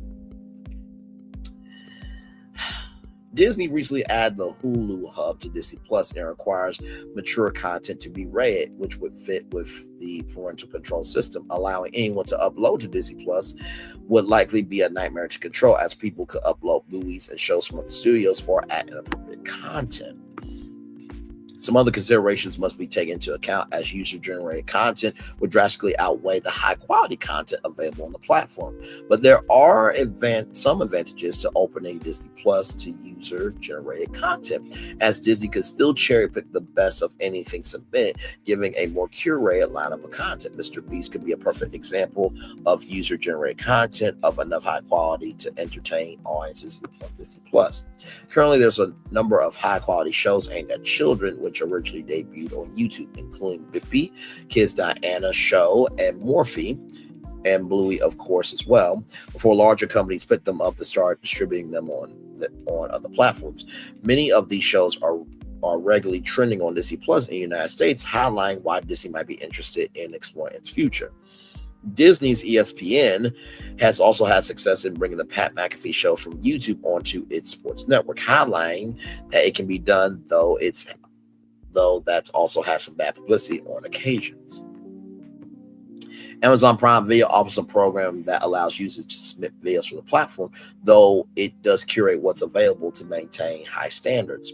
Disney recently added the Hulu hub to Disney Plus and requires mature content to be rated, which would fit with the parental control system. Allowing anyone to upload to Disney Plus would likely be a nightmare to control, as people could upload movies and shows from other studios or add inappropriate content. Some other considerations must be taken into account, as user-generated content would drastically outweigh the high-quality content available on the platform. But there are some advantages to opening Disney Plus to user-generated content, as Disney could still cherry-pick the best of anything submitted, giving a more curated lineup of content. Mr. Beast could be a perfect example of user-generated content of enough high quality to entertain audiences on Disney Plus. Currently, there's a number of high-quality shows aimed at children, which originally debuted on YouTube, including Bippy, Kids Diana Show, and Morphe, and Bluey, of course, as well, before larger companies picked them up and started distributing them on other platforms. Many of these shows are regularly trending on Disney Plus in the United States, highlighting why Disney might be interested in exploring its future. Disney's ESPN has also had success in bringing the Pat McAfee show from YouTube onto its sports network, highlighting that it can be done, though that's also has some bad publicity on occasions. Amazon Prime Video offers a program that allows users to submit videos from the platform, though it does curate what's available to maintain high standards.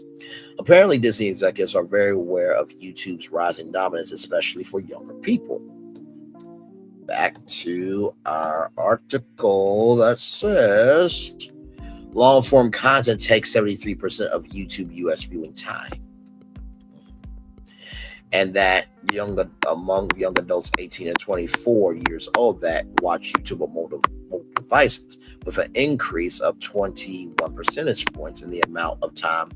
Apparently, Disney executives are very aware of YouTube's rising dominance, especially for younger people. Back to our article that says long-form content takes 73% of YouTube US viewing time, and that among young adults 18 and 24 years old that watch YouTube on mobile devices, with an increase of 21 percentage points in the amount of time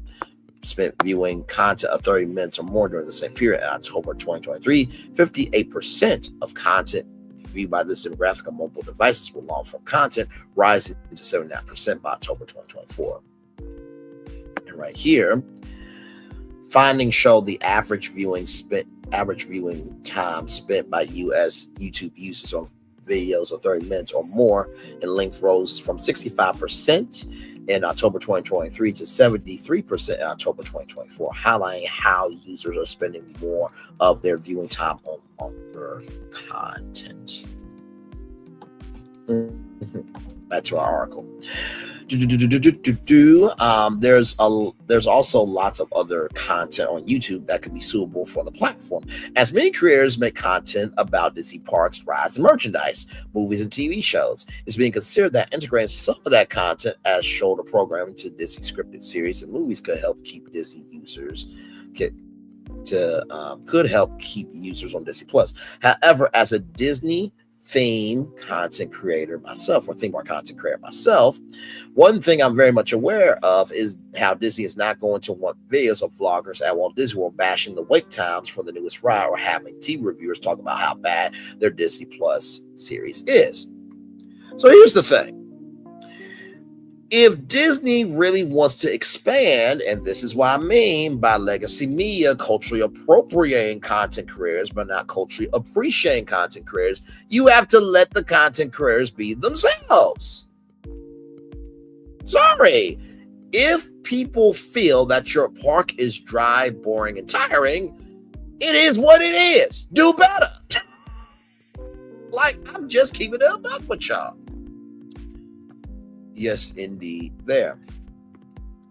spent viewing content of 30 minutes or more during the same period. In October 2023, 58% of content viewed by this demographic on mobile devices with long-form content, rising to 79% by October 2024. And right here, findings show the average viewing time spent by U.S. YouTube users on videos of 30 minutes or more in length rose from 65% in October 2023 to 73% in October 2024, highlighting how users are spending more of their viewing time on longer content. Back to our article. There's also lots of other content on YouTube that could be suitable for the platform, as many creators make content about Disney parks, rides, and merchandise, movies, and TV shows. It's being considered that integrating some of that content as shoulder programming to Disney scripted series and movies could help keep Disney users could help keep users on Disney Plus. However, as a Disney theme park content creator myself, one thing I'm very much aware of is how Disney is not going to want videos of vloggers at Walt Disney World bashing the wait times for the newest ride, or having TV reviewers talk about how bad their Disney Plus series is. So here's the thing. If Disney really wants to expand, and this is what I mean by legacy media culturally appropriating content creators but not culturally appreciating content creators, you have to let the content creators be themselves. Sorry. If people feel that your park is dry, boring, and tiring, it is what it is. Do better. Like, I'm just keeping it up with y'all. Yes, indeed. There.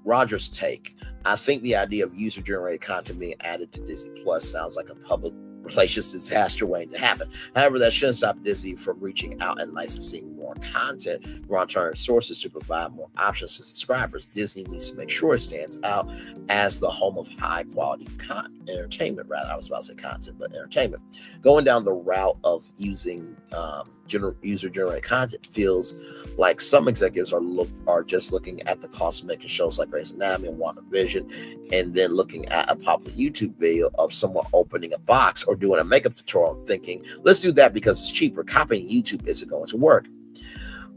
Roger's take. I think the idea of user-generated content being added to Disney Plus sounds like a public relations disaster waiting to happen. However, that shouldn't stop Disney from reaching out and licensing more content from alternative sources to provide more options to subscribers. Disney needs to make sure it stands out as the home of high-quality entertainment. Rather, I was about to say content, but entertainment. Going down the route of using user-generated content feels like some executives are just looking at the cost of making shows like Grey's Anatomy and WandaVision, and then looking at a popular YouTube video of someone opening a box or doing a makeup tutorial, thinking, let's do that because it's cheaper. Copying YouTube isn't going to work.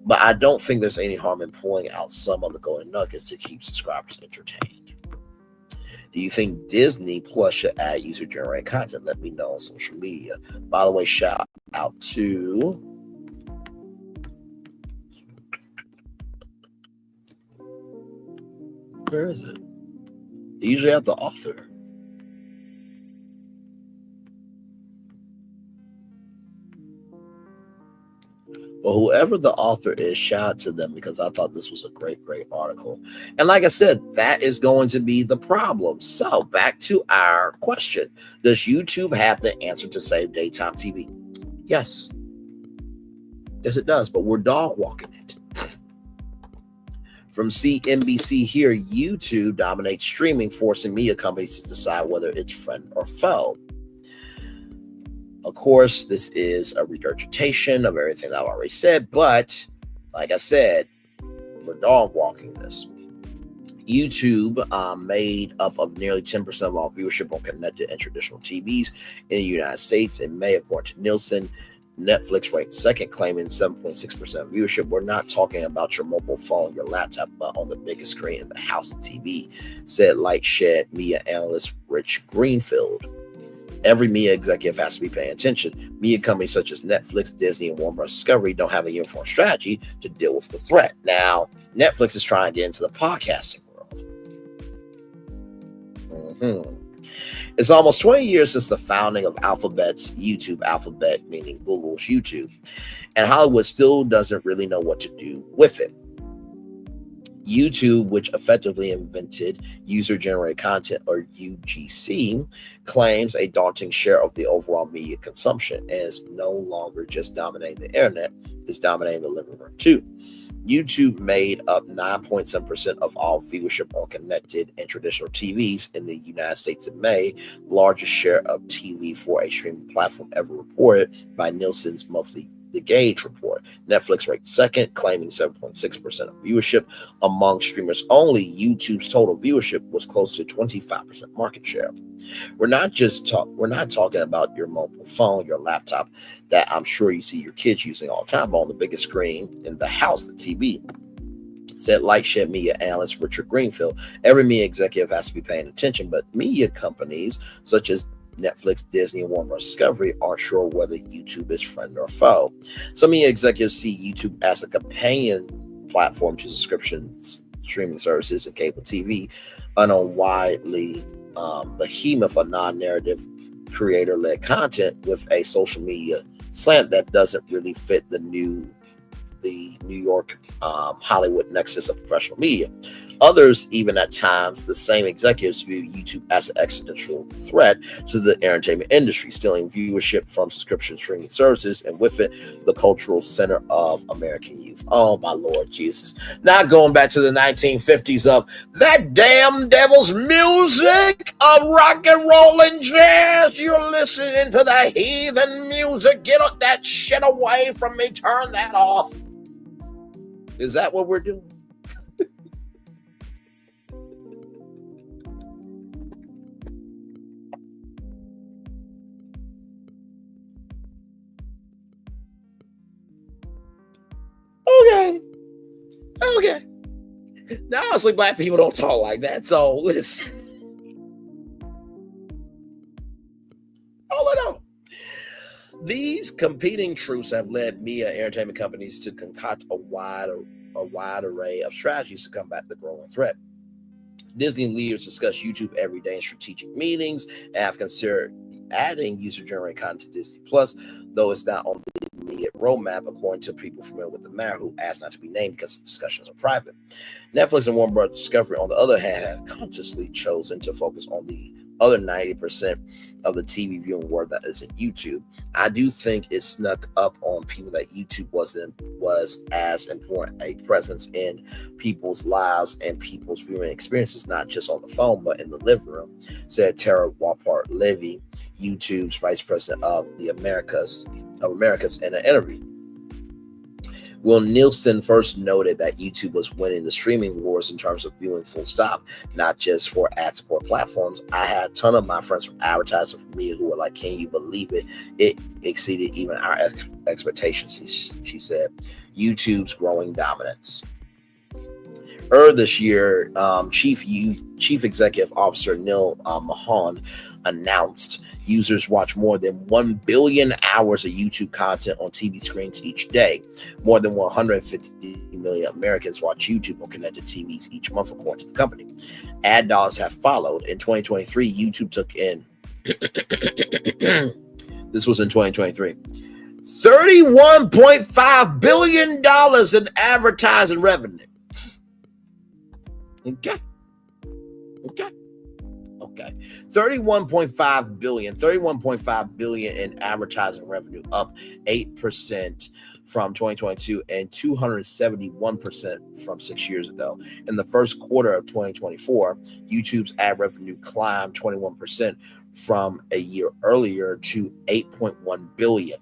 But I don't think there's any harm in pulling out some of the golden nuggets to keep subscribers entertained. Do you think Disney Plus should add user-generated content? Let me know on social media. By the way, shout out to where is it? They usually have the author. Well, whoever the author is, shout out to them, because I thought this was a great article. And like I said, that is going to be the problem. So back to our question. Does YouTube have the answer to save daytime TV? Yes. Yes, it does, but we're dog walking it. From CNBC here, YouTube dominates streaming, forcing media companies to decide whether it's friend or foe. Of course, this is a regurgitation of everything I've already said, but like I said, we're dog walking this. YouTube made up of nearly 10% of all viewership on connected and traditional TVs in the United States in May, according to Nielsen. Netflix ranked second, claiming 7.6% viewership. We're not talking about your mobile phone, your laptop, but on the biggest screen in the house, the TV, said Lightshed media analyst Rich Greenfield. Every media executive has to be paying attention. Media companies such as Netflix, Disney, and Warner Bros. Discovery don't have a uniform strategy to deal with the threat. Now, Netflix is trying to get into the podcasting world. It's almost 20 years since the founding of Alphabet's YouTube, Alphabet meaning Google's YouTube, and Hollywood still doesn't really know what to do with it. YouTube, which effectively invented user-generated content, or UGC, claims a daunting share of the overall media consumption and is no longer just dominating the internet, it's dominating the living room too. YouTube made up 9.7% of all viewership on connected and traditional TVs in the United States in May, largest share of TV for a streaming platform ever reported by Nielsen's monthly The Gauge report. Netflix ranked second, claiming 7.6% of viewership. Among streamers only, YouTube's total viewership was close to 25% market share. We're not talking about your mobile phone, your laptop, that I'm sure you see your kids using all the time, on the biggest screen in the house, the TV, said Lightshed media analyst Richard Greenfield. Every media executive has to be paying attention, but media companies such as Netflix, Disney, and Warner Bros. Discovery aren't sure whether YouTube is friend or foe. Some media executives see YouTube as a companion platform to subscriptions, streaming services, and cable TV, an unwidely behemoth of non-narrative creator-led content with a social media slant that doesn't really fit the New York Hollywood nexus of professional media. Others, even at times, the same executives view YouTube as an existential threat to the entertainment industry, stealing viewership from subscription streaming services, and with it, the cultural center of American youth. Oh, my Lord Jesus. Not going back to the 1950s of that damn devil's music of rock and roll and jazz. You're listening to the heathen music. Get that shit away from me. Turn that off. Is that what we're doing? Okay. Now, honestly, black people don't talk like that. So listen. All I know. These competing truths have led media entertainment companies to concoct a wide array of strategies to combat the growing threat. Disney leaders discuss YouTube every day in strategic meetings and have considered adding user-generated content to Disney+, though it's not on the immediate roadmap, according to people familiar with the matter who asked not to be named because the discussions are private. Netflix and Warner Bros. Discovery, on the other hand, have consciously chosen to focus on the other 90% of the TV viewing world that isn't YouTube. I do think it snuck up on people that YouTube was as important a presence in people's lives and people's viewing experiences, not just on the phone, but in the living room, said Tara Wapart-Levy, YouTube's vice president of the Americas, in an interview. Will Nielsen first noted that YouTube was winning the streaming wars in terms of viewing full stop, not just for ad support platforms. I had a ton of my friends from advertising for me who were like, can you believe it? It exceeded even our expectations, she said. YouTube's growing dominance. Earlier this year, Chief Executive Officer Neil Mahon announced users watch more than 1 billion hours of YouTube content on TV screens each day. More than 150 million Americans watch YouTube on connected TVs each month, according to the company. Ad dollars have followed. In 2023, YouTube took in this was in 2023. $31.5 billion in advertising revenue. Okay. 31.5 billion in advertising revenue, up 8% from 2022 and 271% from 6 years ago. In the first quarter of 2024, YouTube's ad revenue climbed 21% from a year earlier to 8.1 billion.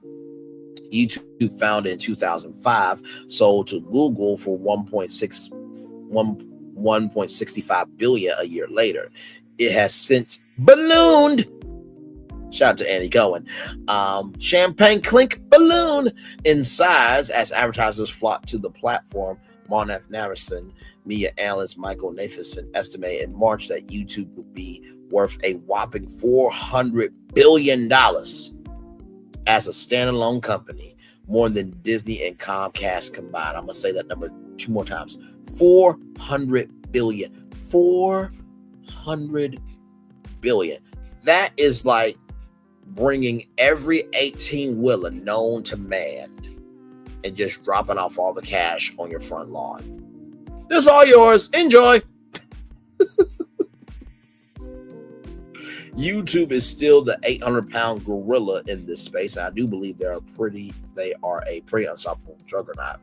YouTube, founded in 2005, sold to Google for 1.65 billion a year later. It has since ballooned. Shout out to Andy Cohen. Champagne clink balloon in size as advertisers flock to the platform. Monaf Naverson, media analyst Michael Nathanson estimated in March that YouTube would be worth a whopping $400 billion as a standalone company, more than Disney and Comcast combined. I'm going to say that number two more times. 400 billion. 400 billion. That is like bringing every 18-wheeler known to man and just dropping off all the cash on your front lawn. This is all yours. Enjoy. YouTube is still the 800-pound gorilla in this space. I do believe they are a pretty unstoppable juggernaut,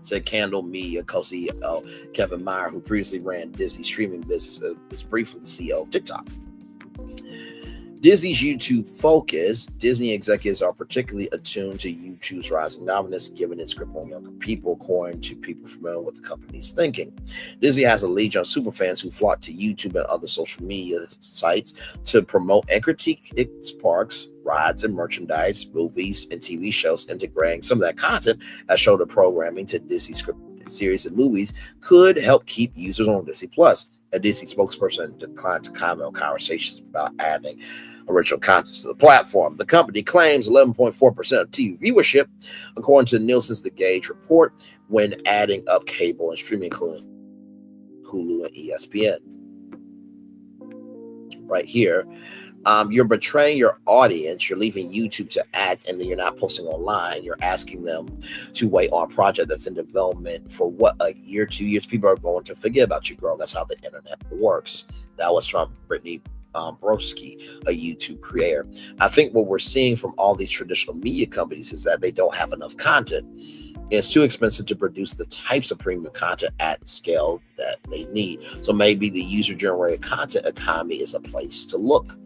said Candle Media co-CEO Kevin Meyer, who previously ran Disney's streaming business, was briefly the CEO of TikTok. Disney's YouTube focus. Disney executives are particularly attuned to YouTube's rising dominance, given its grip on younger people, according to people familiar with the company's thinking. Disney has a legion of superfans who flock to YouTube and other social media sites to promote and critique its parks, rides, and merchandise, movies, and TV shows. Integrating some of that content as shoulder programming to Disney scripted series and movies could help keep users on Disney+. A Disney spokesperson declined to comment on conversations about adding original content to the platform. The company claims 11.4% of TV viewership, according to Nielsen's The Gauge report, when adding up cable and streaming, including Hulu and ESPN. Right here, you're betraying your audience. You're leaving YouTube to act, and then you're not posting online. You're asking them to wait on a project that's in development for what, a year, 2 years. People are going to forget about you, girl. That's how the internet works. That was from Brittany Broski, a YouTube creator. I think what we're seeing from all these traditional media companies is that they don't have enough content. It's too expensive to produce the types of premium content at scale that they need. So maybe the user-generated content economy is a place to look,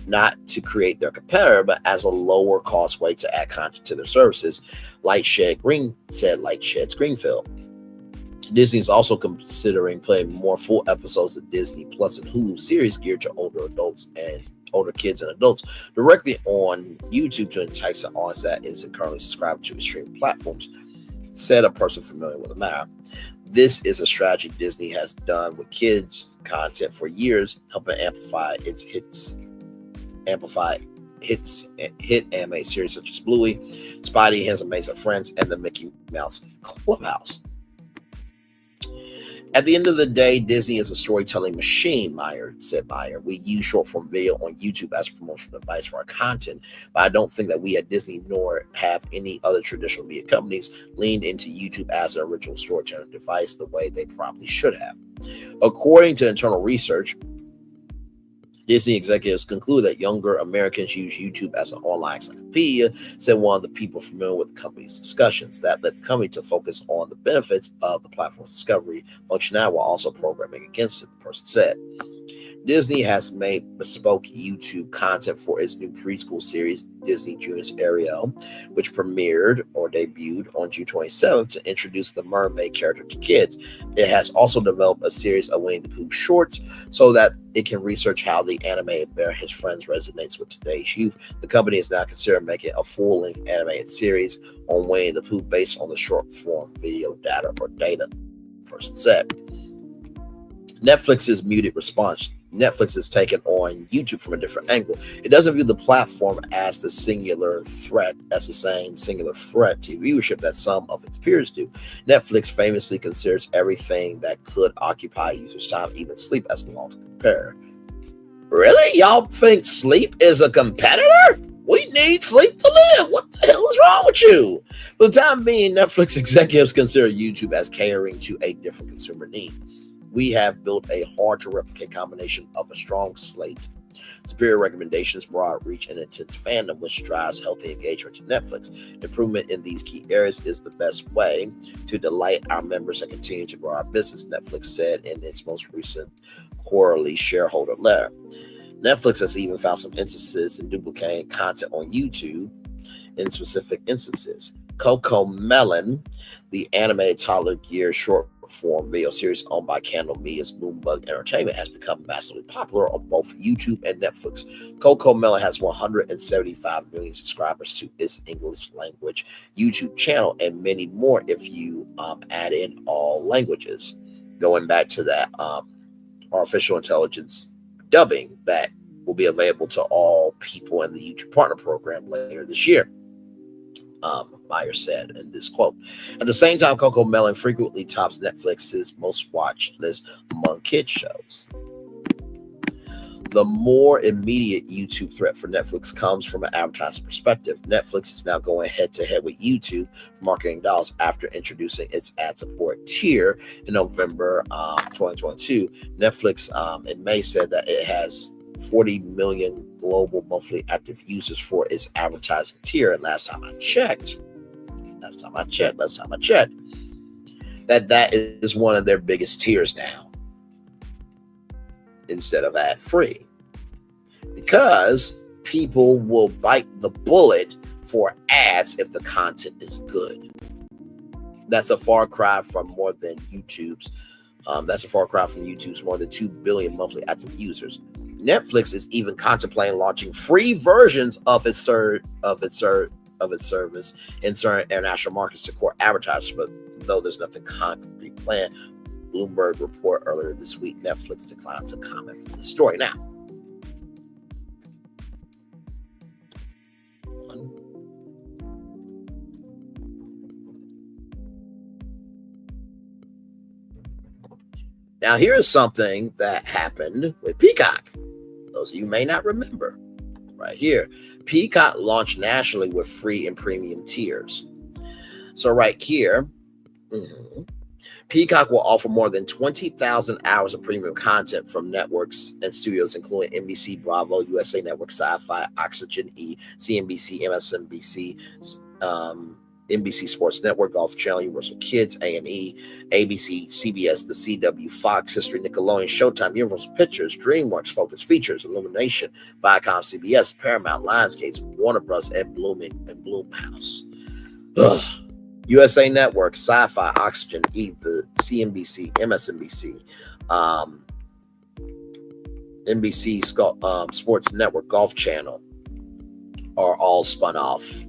not to create their competitor, but as a lower cost way to add content to their services. Lightshed Greenfield. Disney is also considering putting more full episodes of Disney Plus and Hulu series geared to older kids and adults directly on YouTube to entice an audience that isn't currently subscribed to its streaming platforms, said a person familiar with the matter. This is a strategy Disney has done with kids content for years, helping amplify hit anime series such as Bluey, Spidey, His Amazing Friends, and the Mickey Mouse Clubhouse. At the end of the day, Disney is a storytelling machine, said Meyer. We use short-form video on YouTube as a promotional device for our content, but I don't think that we at Disney, nor have any other traditional media companies, leaned into YouTube as an original storytelling device the way they probably should have. According to internal research, Disney executives conclude that younger Americans use YouTube as an online encyclopedia, said one of the people familiar with the company's discussions. That led the company to focus on the benefits of the platform's discovery functionality while also programming against it, the person said. Disney has made bespoke YouTube content for its new preschool series, Disney Junior's Ariel, which premiered or debuted on June 27th to introduce the mermaid character to kids. It has also developed a series of Winnie the Pooh shorts so that it can research how the animated bear His Friends resonates with today's youth. The company is now considering making a full-length animated series on Winnie the Pooh based on the short-form video data, the person said. Netflix's muted response. Netflix is taken on YouTube from a different angle. It doesn't view the platform as the same singular threat to viewership that some of its peers do. Netflix famously considers everything that could occupy users' time, even sleep, as a long competitor. Really? Y'all think sleep is a competitor? We need sleep to live. What the hell is wrong with you? For the time being, Netflix executives consider YouTube as catering to a different consumer need. We have built a hard-to-replicate combination of a strong slate, superior recommendations, broad reach, and intense fandom, which drives healthy engagement to Netflix. Improvement in these key areas is the best way to delight our members and continue to grow our business, Netflix said in its most recent quarterly shareholder letter. Netflix has even found some instances in duplicating content on YouTube in specific instances. Coco Melon, the animated toddler gear short form video series owned by Candle Media's Moonbug Entertainment, has become massively popular on both YouTube and Netflix. Coco Melon has 175 million subscribers to its English language YouTube channel and many more if you add in all languages. Going back to that artificial intelligence dubbing that will be available to all people in the YouTube Partner Program later this year. Meyer said in this quote. At the same time, Coco Melon frequently tops Netflix's most watched list among kids shows. The more immediate YouTube threat for Netflix comes from an advertising perspective. Netflix is now going head-to-head with YouTube for marketing dollars after introducing its ad support tier in November 2022. Netflix in May said that it has 40 million global monthly active users for its advertising tier. And last time I checked, that is one of their biggest tiers now, instead of ad-free, because people will bite the bullet for ads if the content is good. That's a far cry from more than YouTube's. That's a far cry from YouTube's more than 2 billion monthly active users. Netflix is even contemplating launching free versions of its service in certain international markets to core advertisers, but though there's nothing concrete planned, Bloomberg report earlier this week, Netflix declined to comment from the story. Now, here's something that happened with Peacock. Those of you may not remember. Right here, Peacock launched nationally with free and premium tiers. So right here, Peacock will offer more than 20,000 hours of premium content from networks and studios, including NBC, Bravo, USA Network, Sci-Fi, Oxygen E, CNBC, MSNBC, NBC Sports Network, Golf Channel, Universal Kids, A&E, ABC, CBS, The CW, Fox, History, Nickelodeon, Showtime, Universal Pictures, DreamWorks, Focus Features, Illumination, Viacom, CBS, Paramount, Lionsgate, Warner Bros., and Blumhouse. USA Network, Sci-Fi, Oxygen, E, the CNBC, MSNBC, NBC Sports Network, Golf Channel are all spun off.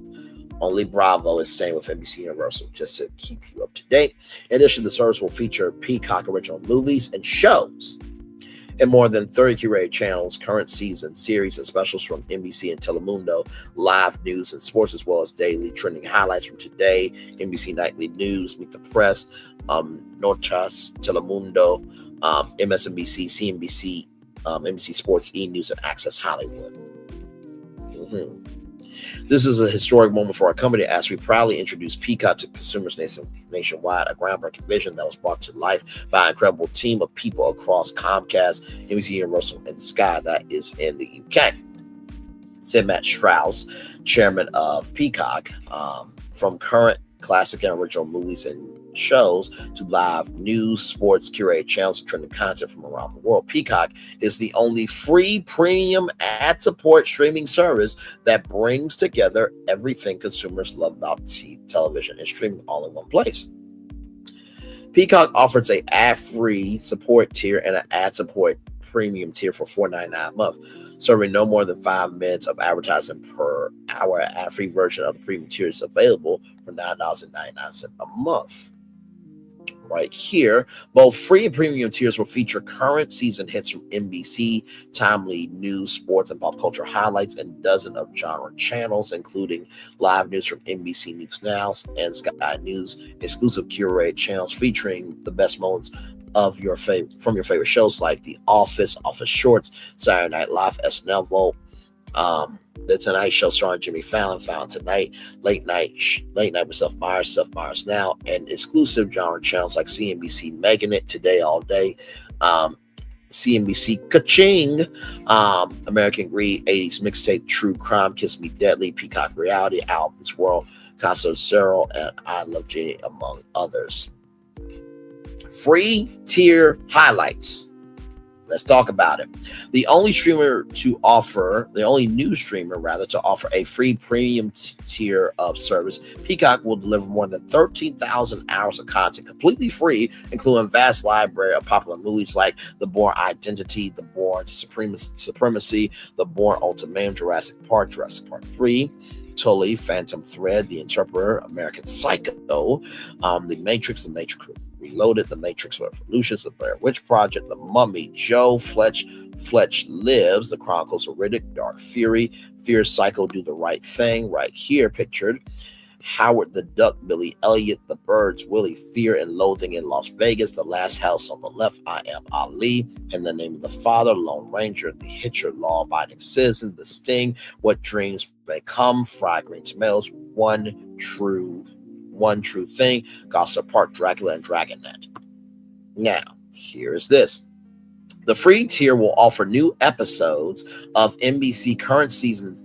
Only Bravo is staying with NBC Universal, just to keep you up to date. In addition, the service will feature Peacock original movies and shows and more than 30 curated channels, current season series and specials from NBC and Telemundo, live news and sports, as well as daily trending highlights from Today, NBC Nightly News, Meet the Press, Notas, Telemundo, MSNBC, CNBC, NBC Sports, E! News, and Access Hollywood. This is a historic moment for our company as we proudly introduce Peacock to consumers nationwide, a groundbreaking vision that was brought to life by an incredible team of people across Comcast, NBC Universal, and Sky that is in the UK, said Matt Strauss, chairman of Peacock. From current classic and original movies and shows to live news, sports, curated channels, and trending content from around the world, Peacock is the only free premium ad support streaming service that brings together everything consumers love about television and streaming all in one place. Peacock offers a ad-free support tier and an ad support premium tier for $4.99 a month, serving no more than 5 minutes of advertising per hour. An ad-free version of the premium tier is available for $9.99 a month. Right here, both free and premium tiers will feature current season hits from NBC, timely news, sports, and pop culture highlights, and dozens of genre channels, including live news from NBC News Now and Sky News, exclusive curated channels featuring the best moments of your favorite shows like The Office, Office Shorts, Saturday Night Live, SNL Vault, The Tonight Show starring Jimmy Fallon, Fallon Tonight, Late Night with Seth Meyers Now, and exclusive genre channels like CNBC Making It, Today All Day, CNBC Ka-Ching, American Greed, 80s Mixtape, True Crime, Kiss Me Deadly, Peacock Reality, Out of This World, Caso Cero, and I Love Jenny, among others. Free tier highlights. Let's talk about it. The only new streamer to offer a free premium tier of service, Peacock will deliver more than 13,000 hours of content completely free, including a vast library of popular movies like The Bourne Identity, The Bourne Supremacy, The Bourne Ultimatum, Jurassic Park 3, Tully, Phantom Thread, The Interpreter, American Psycho, The Matrix Reloaded, The Matrix Revolutions, The Blair Witch Project, The Mummy, Joe, Fletch Lives, The Chronicles of Riddick, Dark Fury, Fear Cycle, Do the Right Thing, right here pictured, Howard the Duck, Billy Elliot, The Birds, Willie, Fear and Loathing in Las Vegas, The Last House on the Left, I Am Ali, In the Name of the Father, Lone Ranger, The Hitcher, Law Abiding Citizen, The Sting, What Dreams May Come, Fried Green Tomatoes, One True Thing, Gossip Park, Dracula, and Dragonet. Now, here is this. The free tier will offer new episodes of NBC current season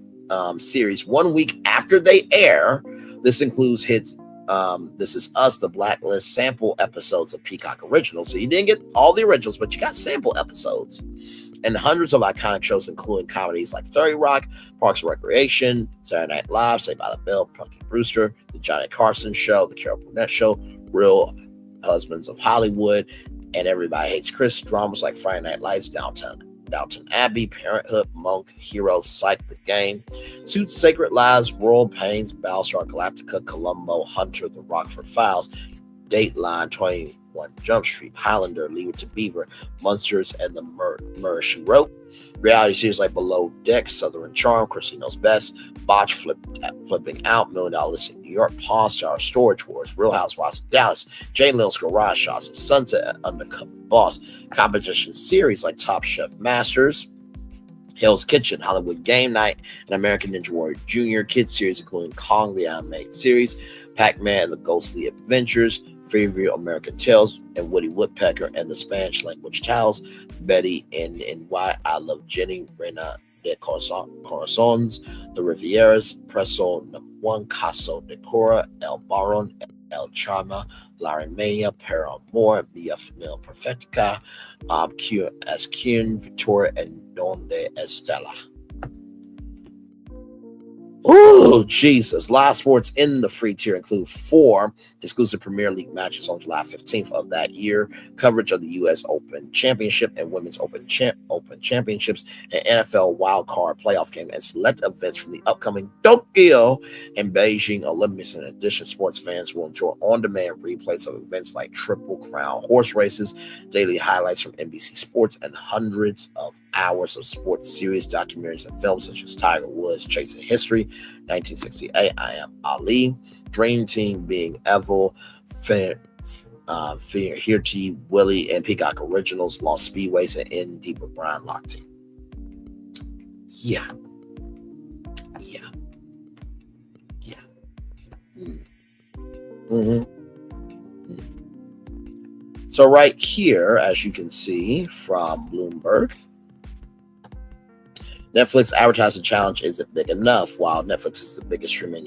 series 1 week after they air. This includes hits This Is Us, The Blacklist, sample episodes of Peacock Originals. So you didn't get all the originals, but you got sample episodes. And hundreds of iconic shows, including comedies like 30 Rock, Parks and Recreation, Saturday Night Live, Saved by the Bell, Punky Brewster, The Johnny Carson Show, The Carol Burnett Show, Real Husbands of Hollywood, and Everybody Hates Chris. Dramas like Friday Night Lights, Downton Abbey, Parenthood, Monk, Heroes, Psych, The Game, Suits, Sacred Lives, Royal Pains, Battlestar Galactica, Columbo, Hunter, The Rockford Files, Dateline, 21 Jump Street, Highlander, Leave It to Beaver, Monsters, and The Murder, She Wrote. Reality series like Below Deck, Southern Charm, Chrissy Knows Best, Botch, Flipping Out, $1 Million Listing New York, Pawn Star, Storage Wars, Real Housewives of Dallas, Jane Lil's Garage Shots, Sunset, Undercover Boss, competition series like Top Chef Masters, Hell's Kitchen, Hollywood Game Night, and American Ninja Warrior Jr. Kids series, including Kong the Animated Series, Pac-Man and the Ghostly Adventures, Freeview, American Tales, and Woody Woodpecker and the Spanish Language Tales, Betty and Why I Love Jenny, Reina de Corazones, The Rivieras, Preso No. 1, Caso de Cora, El Baron, El Charma, Larimania, Paramore, Mia Familia Perfectica, Q as Queen, Victoria, and Donde Estela. Oh, Jesus. Live sports in the free tier include 4 exclusive Premier League matches on July 15th of that year, coverage of the U.S. Open Championship and Women's Open Championships, an NFL wildcard playoff game, and select events from the upcoming Tokyo and Beijing Olympics. In addition, sports fans will enjoy on-demand replays of events like Triple Crown horse races, daily highlights from NBC Sports, and hundreds of hours of sports series, documentaries, and films such as Tiger Woods, Chasing History, 1968, I Am Ali, Dream Team, Being Evil, Here to You, Willie, and Peacock Originals, Lost Speedways, and In Deeper, Brian Lochte. Yeah. So right here, as you can see from Bloomberg, Netflix advertising challenge isn't big enough. While Netflix is the biggest streaming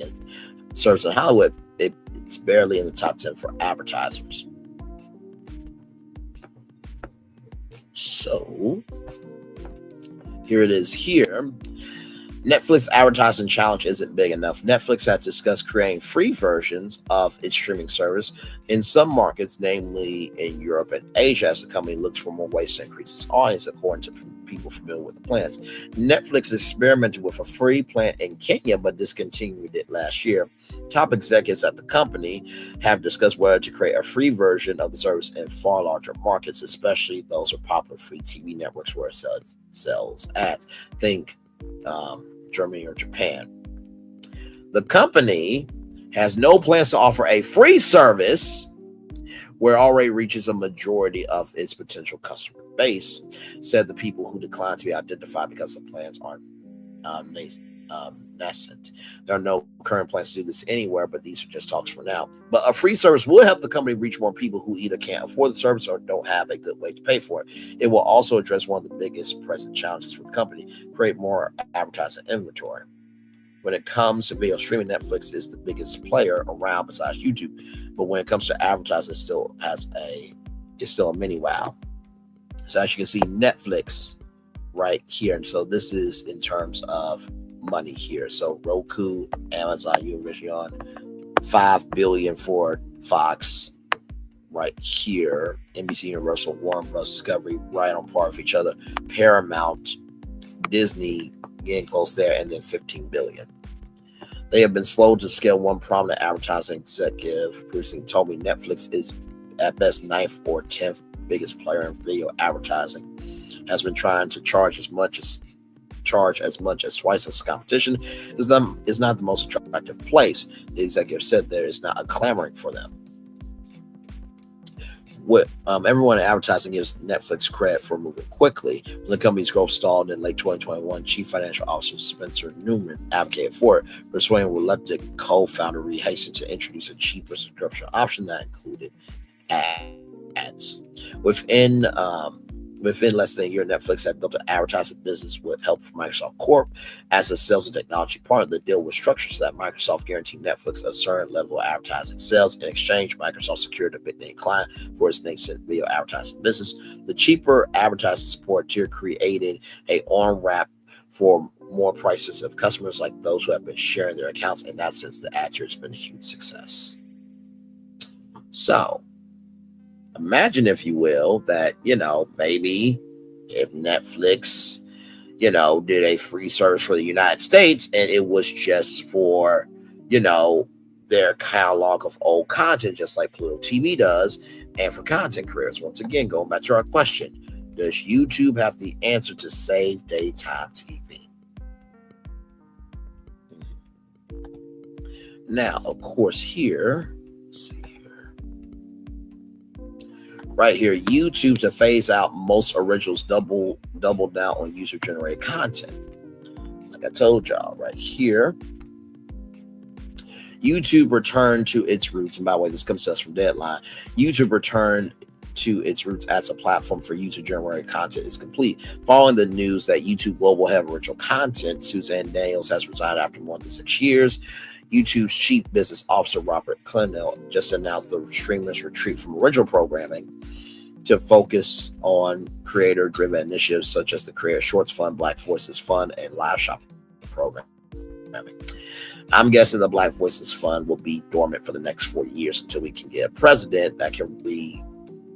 service in Hollywood, it's barely in the top 10 for advertisers. So here it is here. Netflix advertising challenge isn't big enough. Netflix has discussed creating free versions of its streaming service in some markets, namely in Europe and Asia, as the company looks for more ways to increase its audience, according to people familiar with the plans. Netflix experimented with a free plan in Kenya, but discontinued it last year. Top executives at the company have discussed whether to create a free version of the service in far larger markets, especially those are popular free TV networks where it sells ads. Think Germany or Japan. The company has no plans to offer a free service where it already reaches a majority of its potential customer base, said the people who declined to be identified because the plans aren't nascent. There are no current plans to do this anywhere, but these are just talks for now. But a free service will help the company reach more people who either can't afford the service or don't have a good way to pay for it. It will also address one of the biggest present challenges for the company: create more advertising inventory. When it comes to video streaming, Netflix is the biggest player around besides YouTube. But when it comes to advertising, it's still a mini wow. So as you can see, Netflix right here. And so this is in terms of money here. So Roku, Amazon, Univision, $5 billion for Fox right here. NBC, Universal, Warner Bros. Discovery right on par with each other. Paramount, Disney getting close there, and then $15 billion. They have been slow to scale. One prominent advertising executive previously told me Netflix is at best 9th or 10th biggest player in video advertising. Has been trying to charge as much as twice as competition is not the most attractive place. The executive said there is not a clamoring for them. Everyone in advertising gives Netflix credit for moving quickly. When the company's growth stalled in late 2021, Chief Financial Officer Spencer Newman advocated for it, persuading reluctant co-founder Reed Hastings to introduce a cheaper subscription option that included ads. Within less than a year, Netflix had built an advertising business with help from Microsoft Corp as a sales and technology partner. The deal was structured so that Microsoft guaranteed Netflix a certain level of advertising sales. In exchange, Microsoft secured a big name client for its nascent video advertising business. The cheaper advertising support tier created a on-ramp for more prices of customers like those who have been sharing their accounts. In that sense, the ad tier has been a huge success. So, imagine, if you will, that, maybe if Netflix, did a free service for the United States and it was just for, their catalog of old content, just like Pluto TV does, and for content creators. Once again, going back to our question, does YouTube have the answer to save daytime TV? Now, of course, here, right here, YouTube to phase out most originals, double down on user-generated content. Like I told y'all, right here, YouTube returned to its roots. And by the way, this comes to us from Deadline. YouTube returned to its roots as a platform for user-generated content is complete. Following the news that YouTube Global Head of Original Content, Suzanne Daniels, has resigned after more than 6 years, YouTube's Chief Business Officer Robert Clennell just announced the streamers retreat from original programming to focus on creator-driven initiatives such as the Creator Shorts Fund, Black Voices Fund, and Live Shopping programming. I'm guessing the Black Voices Fund will be dormant for the next 4 years until we can get a president that can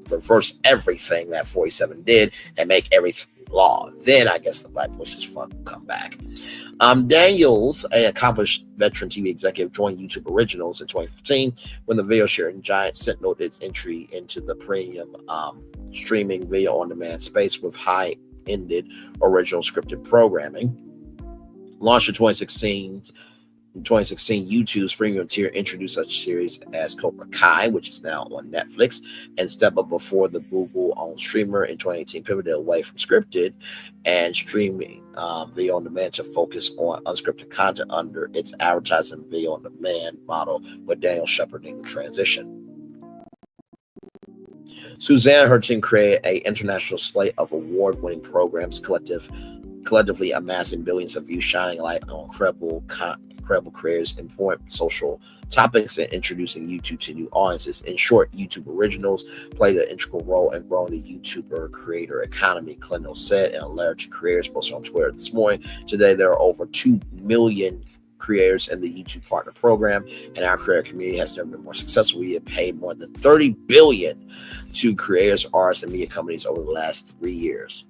reverse everything that 47 did and make everything law. Then I guess the Black Voices Fund will come back. Daniels, an accomplished veteran TV executive, joined YouTube Originals in 2015 when the video sharing giant signaled its entry into the premium streaming video on demand space with high-ended original scripted programming. Launched in 2016, YouTube's premium tier introduced such series as Cobra Kai, which is now on Netflix, and Step Up before the Google-owned streamer in 2018 pivoted away from scripted and streaming video on demand to focus on unscripted content under its advertising video on demand model, with Daniel shepherding the transition. Suzanne and her team created an international slate of award-winning programs, collectively amassing billions of views, shining light on incredible creators, important social topics, and introducing YouTube to new audiences. In short, YouTube Originals played an integral role in growing the YouTuber creator economy, Clennell said in a letter to creators posted on Twitter this morning. Today, there are over 2 million creators in the YouTube Partner Program, and our creator community has never been more successful. We have paid more than $30 billion to creators, artists, and media companies over the last 3 years.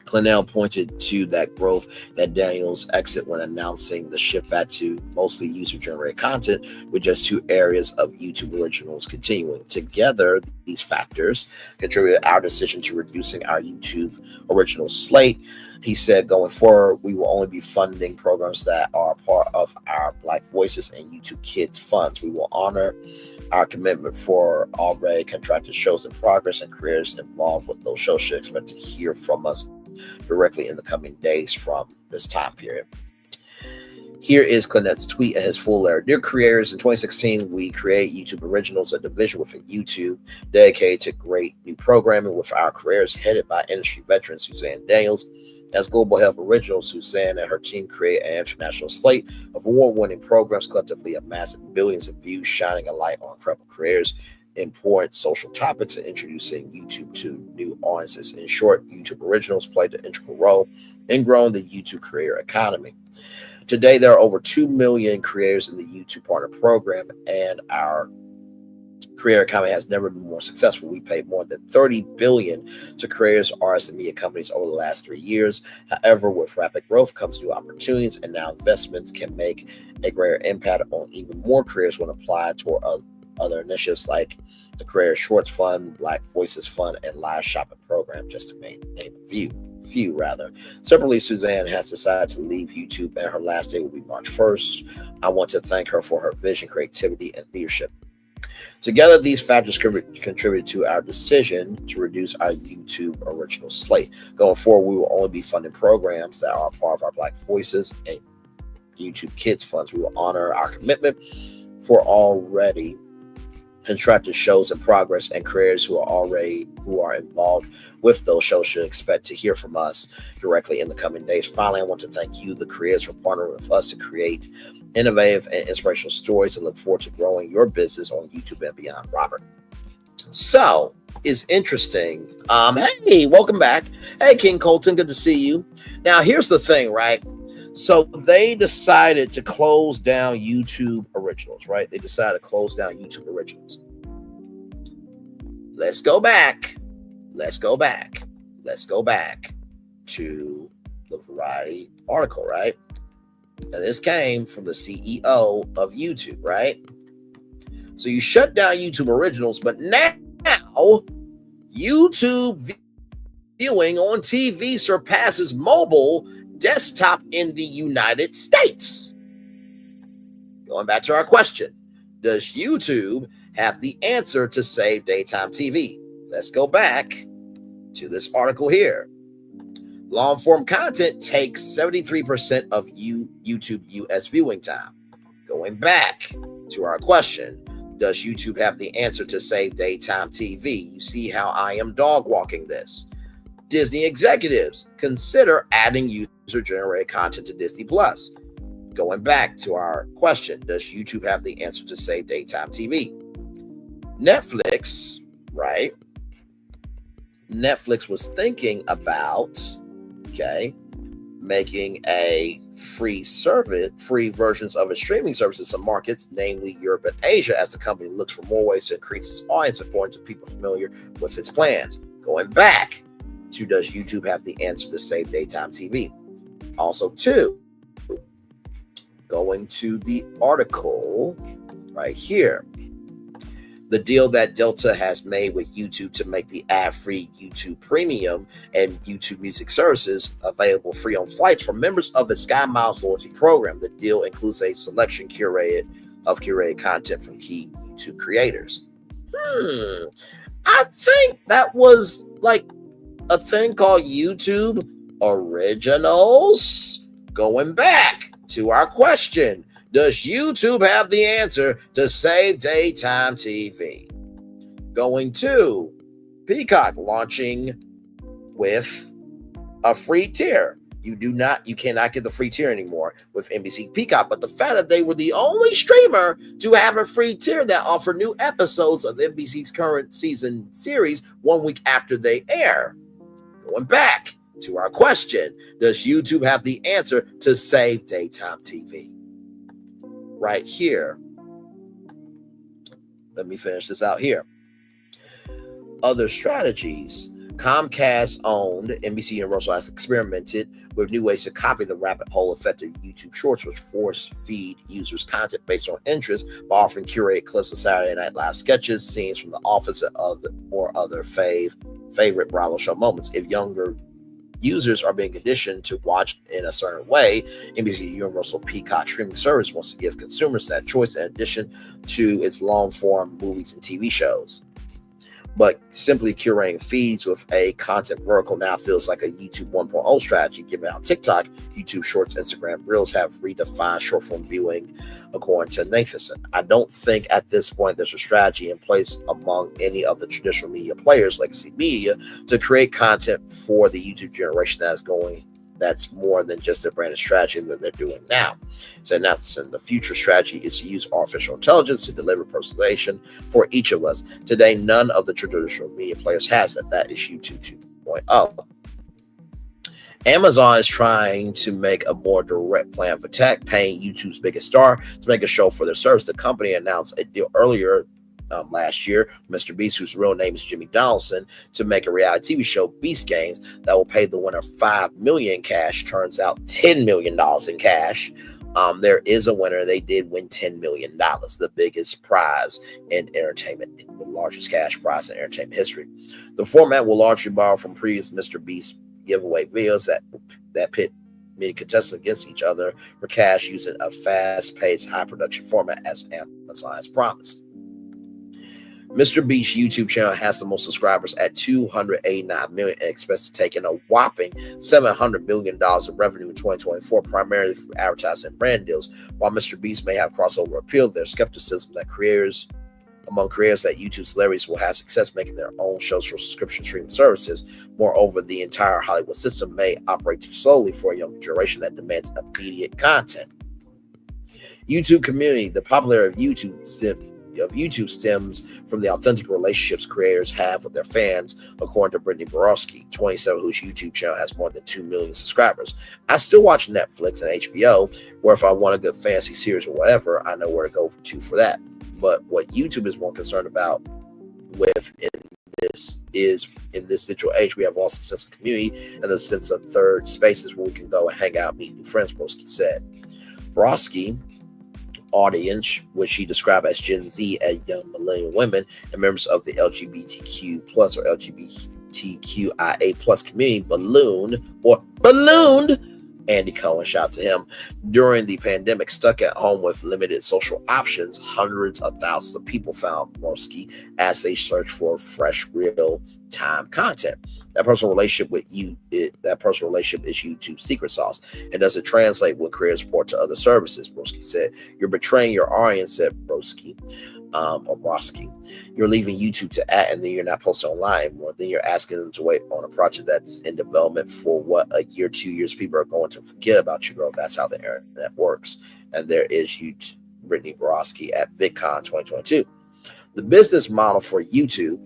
Clennell pointed to that growth that Daniels exit when announcing the shift back to mostly user-generated content, with just 2 areas of YouTube Originals continuing. Together, these factors contributed our decision to reducing our YouTube Original slate. He said, going forward, we will only be funding programs that are part of our Black Voices and YouTube Kids funds. We will honor our commitment for already contracted shows in progress, and creators involved with those shows should expect to hear from us directly in the coming days from this time period. Here is Clinette's tweet and his full letter. Dear creators, in 2016, we create YouTube Originals, a division within YouTube dedicated to great new programming with our creators headed by industry veteran Suzanne Daniels. As Global Health Originals, Suzanne and her team create an international slate of award-winning programs collectively amassing billions of views, shining a light on incredible creators, important social topics, and introducing YouTube to new audiences. In short, YouTube Originals played an integral role in growing the YouTube creator economy. Today, there are over 2 million creators in the YouTube Partner Program, and our creator economy has never been more successful. We paid more than $30 billion to creators, artists, and media companies over the last 3 years. However, with rapid growth comes new opportunities, and now investments can make a greater impact on even more creators when applied toward other initiatives like the Creator Shorts Fund, Black Voices Fund, and Live Shopping Program, just to name a few. Separately, Suzanne has decided to leave YouTube, and her last day will be March 1st. I want to thank her for her vision, creativity, and leadership. Together, these factors contribute to our decision to reduce our YouTube original slate. Going forward, we will only be funding programs that are part of our Black Voices and YouTube Kids funds. We will honor our commitment for already contracted shows in progress, and creators who are involved with those shows should expect to hear from us directly in the coming days. Finally, I want to thank you, the creators, for partnering with us to create innovative and inspirational stories, and look forward to growing your business on YouTube and beyond. Robert. So it's interesting. Hey, welcome back. Hey, King Colton, good to see you. Now, here's the thing, right? So they decided to close down YouTube Originals, right? They decided to close down YouTube Originals. Let's go back to the Variety article, right? And this came from the CEO of YouTube, right? So you shut down YouTube Originals, but now YouTube viewing on TV surpasses mobile desktop in the United States. Going back to our question, does YouTube have the answer to save daytime TV? Let's go back to this article here. Long-form content takes 73% of YouTube US viewing time. Going back to our question, does YouTube have the answer to save daytime TV? You see how I am dog walking this. Disney executives consider adding user-generated content to Disney+. Going back to our question, does YouTube have the answer to save daytime TV? Netflix, right? Netflix was thinking about, making a free versions of its streaming services in some markets, namely Europe and Asia, as the company looks for more ways to increase its audience according to people familiar with its plans. Going back to, does YouTube have the answer to save daytime TV? Also, two, going to the article right here. The deal that Delta has made with YouTube to make the ad-free YouTube Premium and YouTube Music services available free on flights for members of the Sky Miles loyalty program. The deal includes a selection curated content from key YouTube creators. I think that was like a thing called YouTube Originals. Going back to our question, does YouTube have the answer to save daytime TV? Going to Peacock launching with a free tier. You cannot get the free tier anymore with NBC Peacock, but the fact that they were the only streamer to have a free tier that offered new episodes of NBC's current season series 1 week after they air. Going back to our question, does YouTube have the answer to save daytime TV? Right here. Let me finish this out here. Other strategies. Comcast-owned NBC Universal has experimented with new ways to copy the rabbit hole effect of YouTube Shorts, which force-feed users content based on interest by offering curated clips of Saturday Night Live sketches, scenes from The Office, and other favorite Bravo show moments. If younger users are being conditioned to watch in a certain way, NBC Universal Peacock streaming service wants to give consumers that choice in addition to its long-form movies and TV shows. but simply curating feeds with a content vertical now feels like a YouTube 1.0 strategy, given how TikTok, YouTube Shorts, Instagram Reels have redefined short-form viewing, according to Nathanson. I don't think at this point there's a strategy in place among any of the traditional media players, legacy media, to create content for the YouTube generation that's more than just a branded strategy that they're doing now. Said Nathanson, the future strategy is to use artificial intelligence to deliver personalization for each of us. Today, none of the traditional media players has that. That is YouTube 2.0. Amazon is trying to make a more direct plan of attack, paying YouTube's biggest star to make a show for their service. The company announced a deal earlier last year, Mr. Beast, whose real name is Jimmy Donaldson, to make a reality TV show, Beast Games, that will pay the winner $5 million in cash. Turns out $10 million in cash. There is a winner. They did win $10 million, the biggest prize in entertainment, the largest cash prize in entertainment history. The format will largely borrow from previous Mr. Beast giveaway videos that pit many contestants against each other for cash using a fast-paced, high-production format, as Amazon has promised. Mr. Beast's YouTube channel has the most subscribers at 289 million and expects to take in a whopping $700 million of revenue in 2024, primarily through advertising and brand deals. While Mr. Beast may have crossover appeal, there's skepticism that among creators that YouTube celebrities will have success making their own shows for subscription streaming services. Moreover, the entire Hollywood system may operate too slowly for a younger generation that demands immediate content. YouTube community. The popularity of YouTube stems from the authentic relationships creators have with their fans, according to Brittany Borowski, 27, whose YouTube channel has more than 2 million subscribers. I still watch Netflix and HBO, where if I want a good fantasy series or whatever, I know where to go to for that. But what YouTube is more concerned about with in this digital age, we have lost a sense of community and the sense of third spaces where we can go and hang out, meet new friends, Borowski said. Borowski audience, which she described as Gen Z and young millennial women and members of the LGBTQ plus or LGBTQIA plus community, ballooned Andy Cohen, shout to him, during the pandemic. Stuck at home with limited social options, hundreds of thousands of people found Morski as they search for fresh, real-time content. That personal relationship is YouTube's secret sauce. And does it translate when creators report to other services? Broski said. You're betraying your audience, said Broski. You're leaving YouTube to act, and then you're not posting online anymore. Then you're asking them to wait on a project that's in development for what, a year, 2 years. People are going to forget about you, girl. That's how the internet works. And there is YouTube, Brittany Borowski at VidCon 2022. The business model for YouTube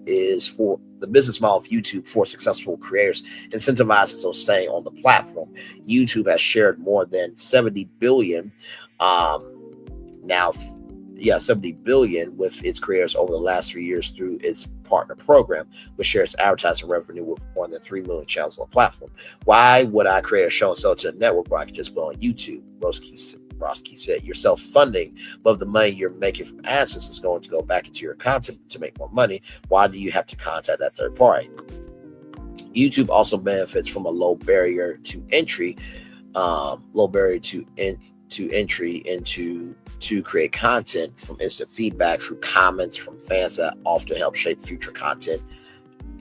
for successful creators incentivizes those staying on the platform. YouTube has shared more than 70 billion with its creators over the last 3 years through its partner program, which shares advertising revenue with more than 3 million channels on the platform. Why would I create a show and sell it to a network where I could just go on YouTube? Broski said, you're self-funding, but the money you're making from AdSense is going to go back into your content to make more money. Why do you have to contact that third party? YouTube also benefits from a low barrier to entry to create content, from instant feedback through comments from fans that often help shape future content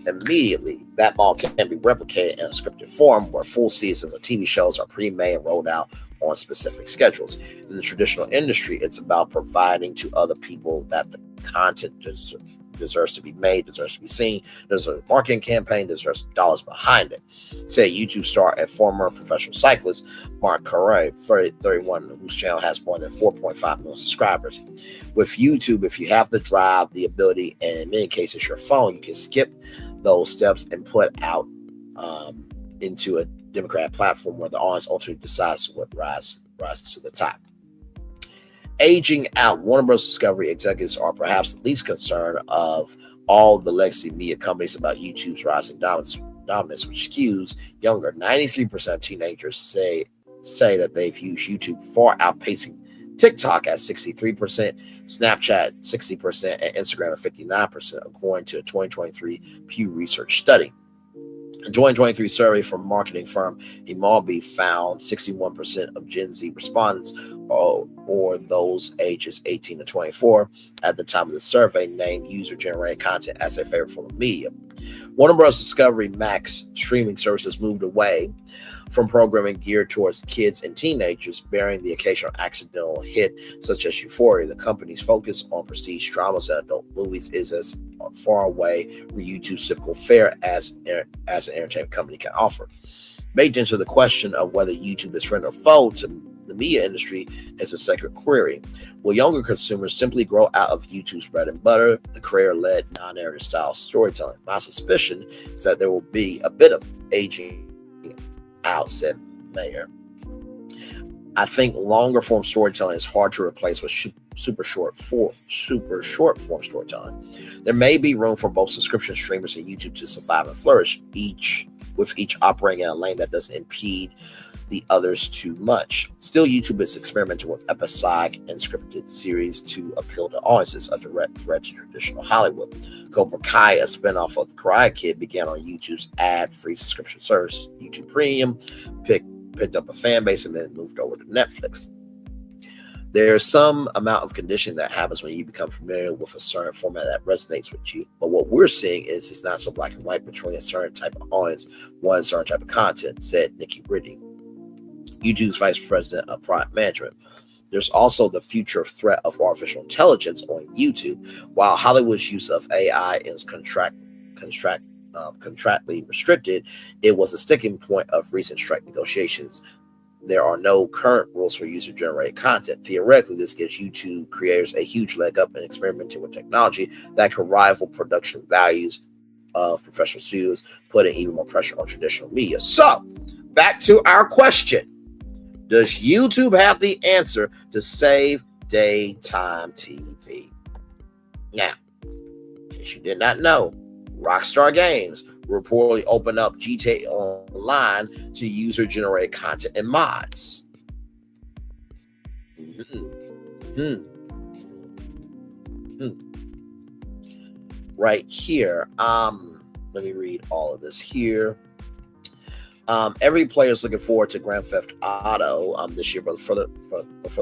immediately. That model can be replicated in a scripted form where full seasons of TV shows are pre-made and rolled out on specific schedules. In the traditional industry, it's about providing to other people that the content deserves to be made, deserves to be seen, deserves a marketing campaign, deserves dollars behind it. Say YouTube star and former professional cyclist Mark Correa, 31, whose channel has more than 4.5 million subscribers. With YouTube, if you have the drive, the ability, and in many cases your phone, you can skip those steps and put out into a democratic platform where the audience ultimately decides what rises to the top. Aging out. Warner Bros. Discovery executives are perhaps the least concerned of all the legacy media companies about YouTube's rising dominance, which skews younger. 93% of teenagers say that they've used YouTube, far outpacing TikTok at 63%, Snapchat 60%, and Instagram at 59%, according to a 2023 Pew Research study. A 2023 survey from marketing firm Emolby found 61% of Gen Z respondents, or those ages 18 to 24, at the time of the survey named user-generated content as their favorite form of media. Warner Bros. Discovery Max streaming services moved away from programming geared towards kids and teenagers, bearing the occasional accidental hit such as Euphoria. The company's focus on prestige dramas and adult movies is as far away from YouTube's typical fare as an entertainment company can offer. Baked into the question of whether YouTube is friend or foe to the media industry is a sacred query. Will younger consumers simply grow out of YouTube's bread and butter, the creator-led, non-narrative style storytelling? My suspicion is that there will be a bit of aging out, said Mayer. I think longer form storytelling is hard to replace with super short form storytelling. There may be room for both subscription streamers and YouTube to survive and flourish, each operating in a lane that doesn't impede the others too much. Still, YouTube is experimenting with episodic and scripted series to appeal to audiences, a direct threat to traditional Hollywood. Cobra Kai, a spinoff of The Karate Kid, began on YouTube's ad-free subscription service, YouTube Premium, picked up a fan base, and then moved over to Netflix. There's some amount of conditioning that happens when you become familiar with a certain format that resonates with you. But what we're seeing is it's not so black and white between a certain type of audience, one certain type of content, said Nikki Riddy, YouTube's vice president of product management. There's also the future threat of artificial intelligence on YouTube. While Hollywood's use of AI is contractually restricted, it was a sticking point of recent strike negotiations. There are no current rules for user-generated content. Theoretically, this gives YouTube creators a huge leg up in experimenting with technology that could rival production values of professional studios, putting even more pressure on traditional media. So, back to our question. Does YouTube have the answer to save daytime TV? Now, in case you did not know, Rockstar Games reportedly opened up GTA Online to user-generated content and mods. Right here. Let me read all of this here. Every player is looking forward to Grand Theft Auto this year, but for the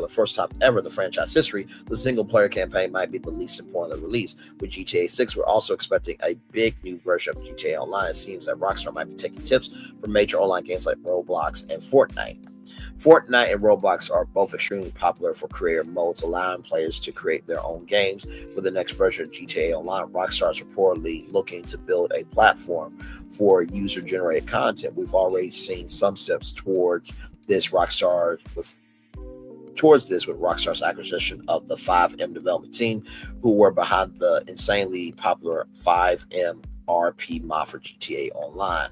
first time ever in the franchise history, the single-player campaign might be the least important of the release. With GTA 6, we're also expecting a big new version of GTA Online. It seems that Rockstar might be taking tips from major online games like Roblox and Fortnite. Fortnite and Roblox are both extremely popular for creator modes, allowing players to create their own games. With the next version of GTA Online, Rockstar is reportedly looking to build a platform for user-generated content. We've already seen some steps towards this with Rockstar's acquisition of the 5M development team, who were behind the insanely popular 5M RP mod for GTA Online.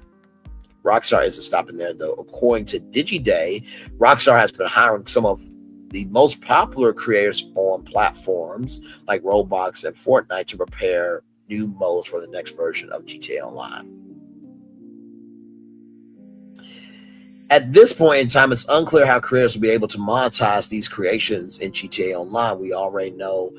Rockstar isn't stopping there, though. According to DigiDay, Rockstar has been hiring some of the most popular creators on platforms like Roblox and Fortnite to prepare new modes for the next version of GTA Online. At this point in time, it's unclear how creators will be able to monetize these creations in GTA Online. We already know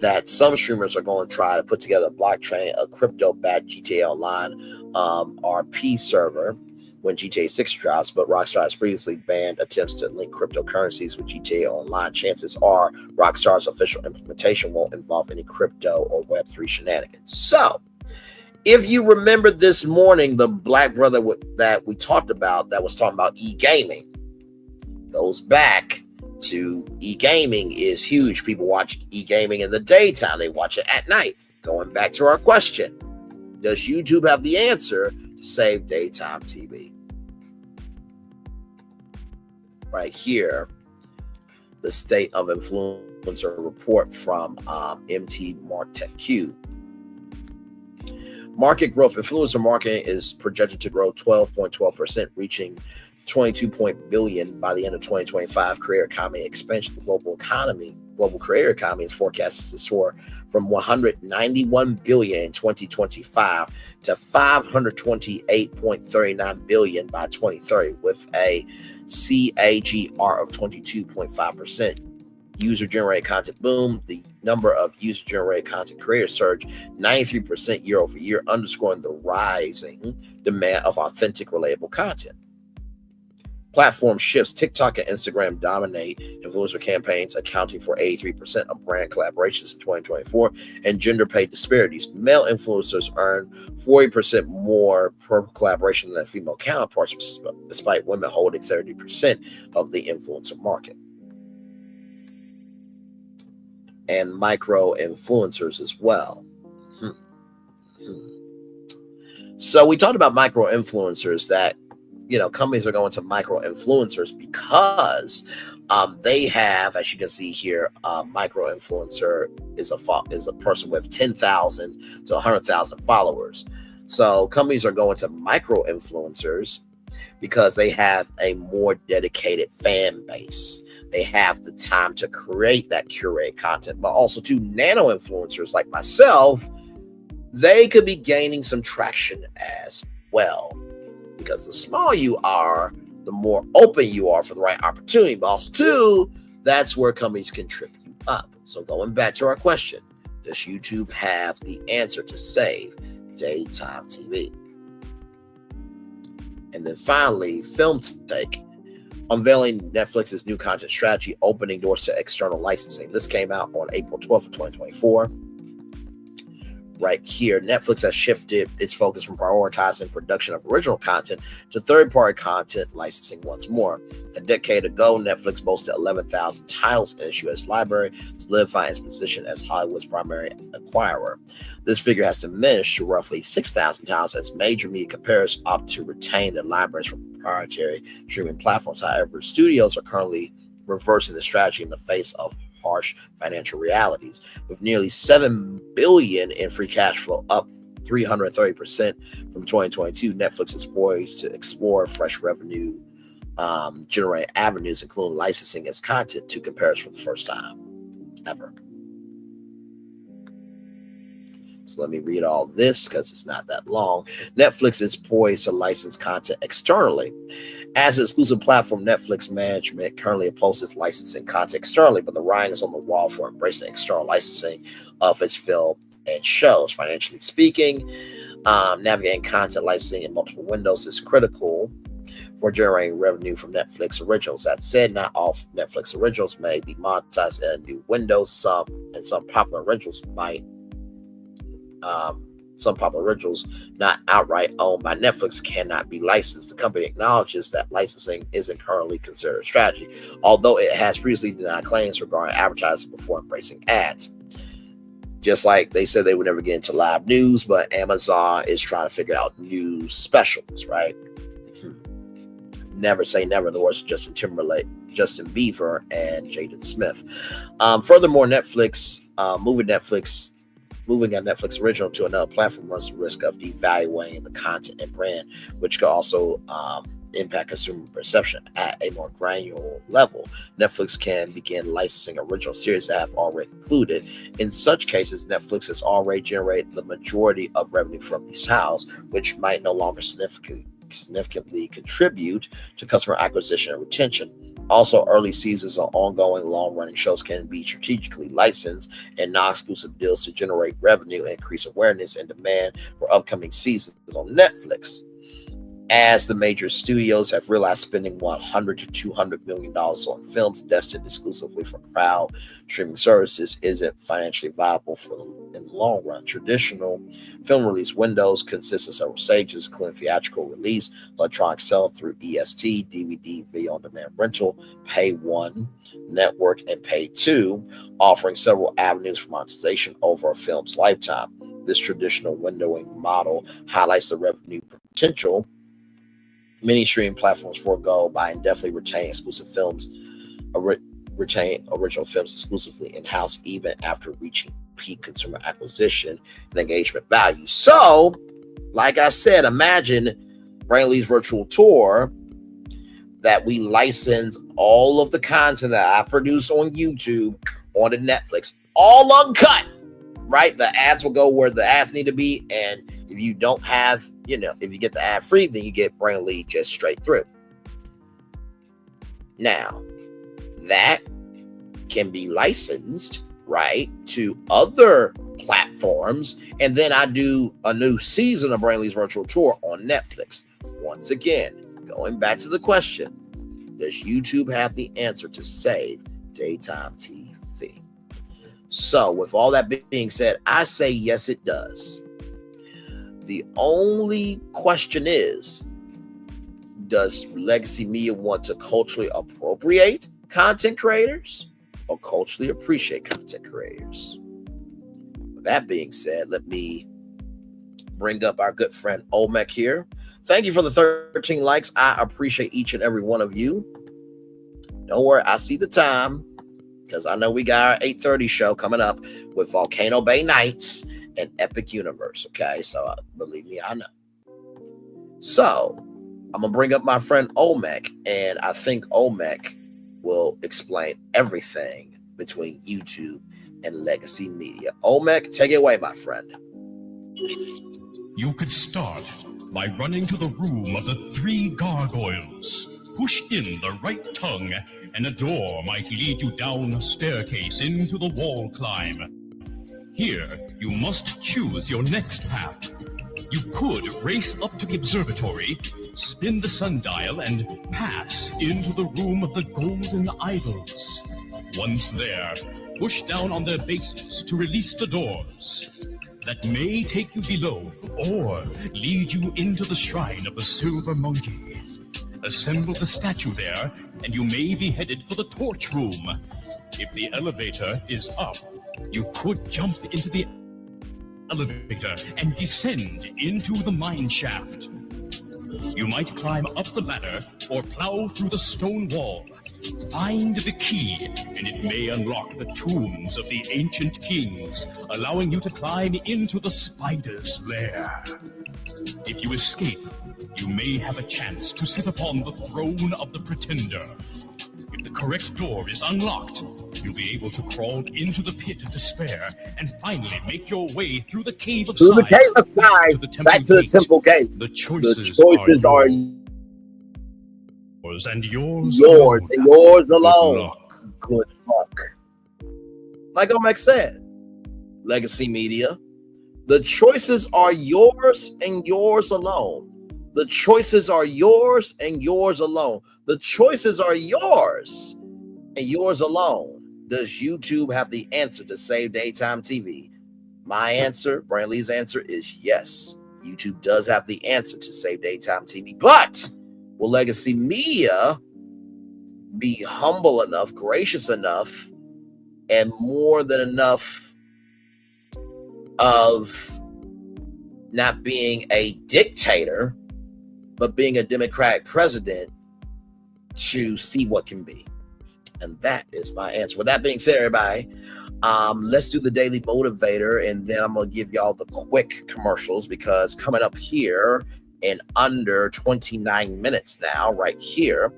that some streamers are going to try to put together a blockchain, a crypto-backed GTA Online RP server when GTA 6 drops, but Rockstar has previously banned attempts to link cryptocurrencies with GTA Online. Chances are Rockstar's official implementation won't involve any crypto or Web3 shenanigans. So, if you remember this morning, the black brother that we talked about that was talking about e-gaming goes back to e-gaming is huge. People watch e-gaming in the daytime. They watch it at night. Going back to our question, does YouTube have the answer to save daytime TV? Right here, the State of Influencer report from MT Martech Q. Market growth. Influencer marketing is projected to grow 12.12%, reaching $22 billion by the end of 2025. Creator economy expansion. The global creator economy is forecasted to soar from $191 billion in 2025 to $528.39 billion by 2030, with a CAGR of 22.5%. user-generated content boom. The number of user-generated content creators surged 93% year over year, underscoring the rising demand of authentic, relatable content. Platform shifts. TikTok and Instagram dominate influencer campaigns, accounting for 83% of brand collaborations in 2024, and gender pay disparities. Male influencers earn 40% more per collaboration than female counterparts, despite women holding 30% of the influencer market. And micro influencers as well. So we talked about micro influencers, that companies are going to micro influencers because they have, as you can see here, micro influencer is a person with 10,000 to 100,000 followers. So companies are going to micro influencers because they have a more dedicated fan base. They have the time to create that curated content, but also to nano influencers like myself, they could be gaining some traction as well. Because the smaller you are, the more open you are for the right opportunity. But also, too, that's where companies can trip you up. So going back to our question, does YouTube have the answer to save daytime TV? And then finally, Film Take, unveiling Netflix's new content strategy, opening doors to external licensing. This came out on April 12th of 2024. Right here, Netflix has shifted its focus from prioritizing production of original content to third-party content licensing once more. A decade ago, Netflix boasted 11,000 titles in its U.S. library, solidifying its position as Hollywood's primary acquirer. This figure has diminished to roughly 6,000 titles as major media competitors opt to retain their libraries for proprietary streaming platforms. However, studios are currently reversing the strategy in the face of harsh financial realities. With nearly $7 billion in free cash flow, up 330% from 2022, Netflix is poised to explore fresh revenue generating avenues, including licensing its content to competitors for the first time ever. So let me read all this because it's not that long. Netflix is poised to license content externally. As an exclusive platform, Netflix management currently opposes licensing content externally, but the writing is on the wall for embracing external licensing of its film and shows. Financially speaking, navigating content licensing in multiple windows is critical for generating revenue from Netflix originals. That said, not all Netflix originals may be monetized in new windows. Some popular originals not outright owned by Netflix cannot be licensed. The company acknowledges that licensing isn't currently considered a strategy, although it has previously denied claims regarding advertising before embracing ads. Just like they said they would never get into live news, but Amazon is trying to figure out news specials, right? Never say never, in the words of Justin Timberlake, Justin Bieber, and Jaden Smith. Furthermore, moving a Netflix original to another platform runs the risk of devaluing the content and brand, which could also impact consumer perception at a more granular level. Netflix can begin licensing original series that have already concluded. In such cases, Netflix has already generated the majority of revenue from these titles, which might no longer significantly contribute to customer acquisition and retention. Also, early seasons of ongoing long-running shows can be strategically licensed and non-exclusive deals to generate revenue, increase awareness and demand for upcoming seasons on Netflix. As the major studios have realized, spending $100 to $200 million on films destined exclusively for crowd streaming services isn't financially viable in the long run. Traditional film release windows consist of several stages, including theatrical release, electronic sale through EST, DVD, video on demand rental, pay one, network, and pay two, offering several avenues for monetization over a film's lifetime. This traditional windowing model highlights the revenue potential many streaming platforms forego by indefinitely retaining original films exclusively in-house, even after reaching peak consumer acquisition and engagement value. So, like I said, imagine Braylon's virtual tour that we license all of the content that I produce on YouTube onto Netflix, all uncut, right? The ads will go where the ads need to be, and if you don't have, if you get the ad free, then you get Braylon just straight through. Now, that can be licensed, right, to other platforms. And then I do a new season of Braylon's Virtual Tour on Netflix. Once again, going back to the question, does YouTube have the answer to save daytime TV? So with all that being said, I say yes, it does. The only question is, does legacy media want to culturally appropriate content creators or culturally appreciate content creators? With that being said, let me bring up our good friend Olmec here. Thank you for the 13 likes. I appreciate each and every one of you. Don't worry, I see the time, because I know we got our 8:30 show coming up with Volcano Bay Nights and Epic Universe. Okay, so believe me, I know. So I'm gonna bring up my friend Olmec, and I think Olmec will explain everything between YouTube and legacy media. Olmec, take it away, my friend. You could start by running to the room of the 3 gargoyles. Push in the right tongue, and a door might lead you down a staircase into the wall climb. Here, you must choose your next path. You could race up to the observatory, spin the sundial, and pass into the room of the golden idols. Once there, push down on their bases to release the doors. That may take you below, or lead you into the shrine of the silver monkey. Assemble the statue there, and you may be headed for the torch room. If the elevator is up, you could jump into the elevator and descend into the mine shaft. You might climb up the ladder or plow through the stone wall. Find the key, and it may unlock the tombs of the ancient kings, allowing you to climb into the spider's lair. If you escape, you may have a chance to sit upon the throne of the pretender. If the correct door is unlocked, you'll be able to crawl into the pit of despair and finally make your way through the cave of sides. Back to the temple gate. The choices are yours and yours alone. Good luck. Like Olmec said, legacy media, the choices are yours and yours alone. The choices are yours and yours alone. The choices are yours and yours alone. Does YouTube have the answer to save daytime TV? My answer, Brantley's answer, is yes. YouTube does have the answer to save daytime TV. But will legacy media be humble enough, gracious enough, and more than enough of not being a dictator, but being a Democratic president to see what can be? And that is my answer. With that being said, everybody, let's do the daily motivator, and then I'm going to give y'all the quick commercials, because coming up here in under 29 minutes now, right here,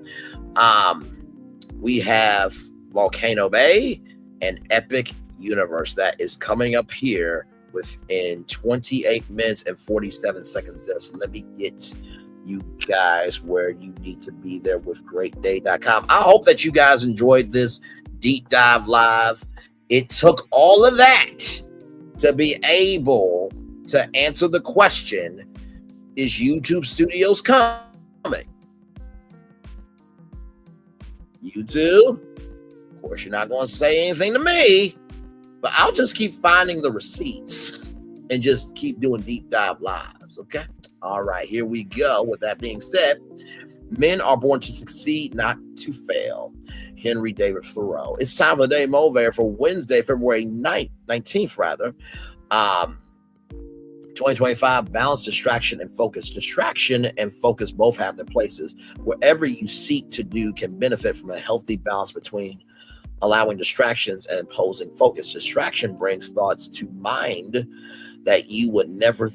we have Volcano Bay and Epic Universe. That is coming up here within 28 minutes and 47 seconds there. So let me get you guys where you need to be there with greatday.com. I hope that you guys enjoyed this deep dive live. It took all of that to be able to answer the question, is YouTube Studios coming? YouTube, of course, you're not going to say anything to me, but I'll just keep finding the receipts and just keep doing deep dive lives, okay? All right, here we go. With that being said, men are born to succeed, not to fail. Henry David Thoreau. It's time for the Daily Motivator for Wednesday, February 19th, 2025. Balance, distraction, and focus. Distraction and focus both have their places. Whatever you seek to do can benefit from a healthy balance between allowing distractions and imposing focus. Distraction brings thoughts to mind that you would never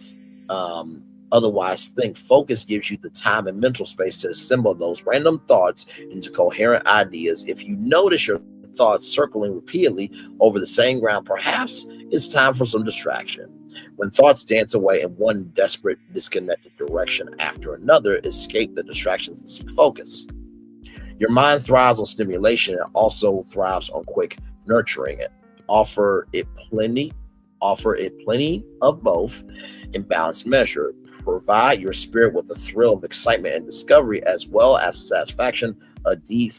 otherwise think. Focus gives you the time and mental space to assemble those random thoughts into coherent ideas. If you notice your thoughts circling repeatedly over the same ground, perhaps it's time for some distraction. When thoughts dance away in one desperate, disconnected direction after another, escape the distractions and seek focus. Your mind thrives on stimulation and also thrives on quick nurturing it. Offer it plenty of both in balanced measure. Provide your spirit with a thrill of excitement and discovery, as well as satisfaction, a deep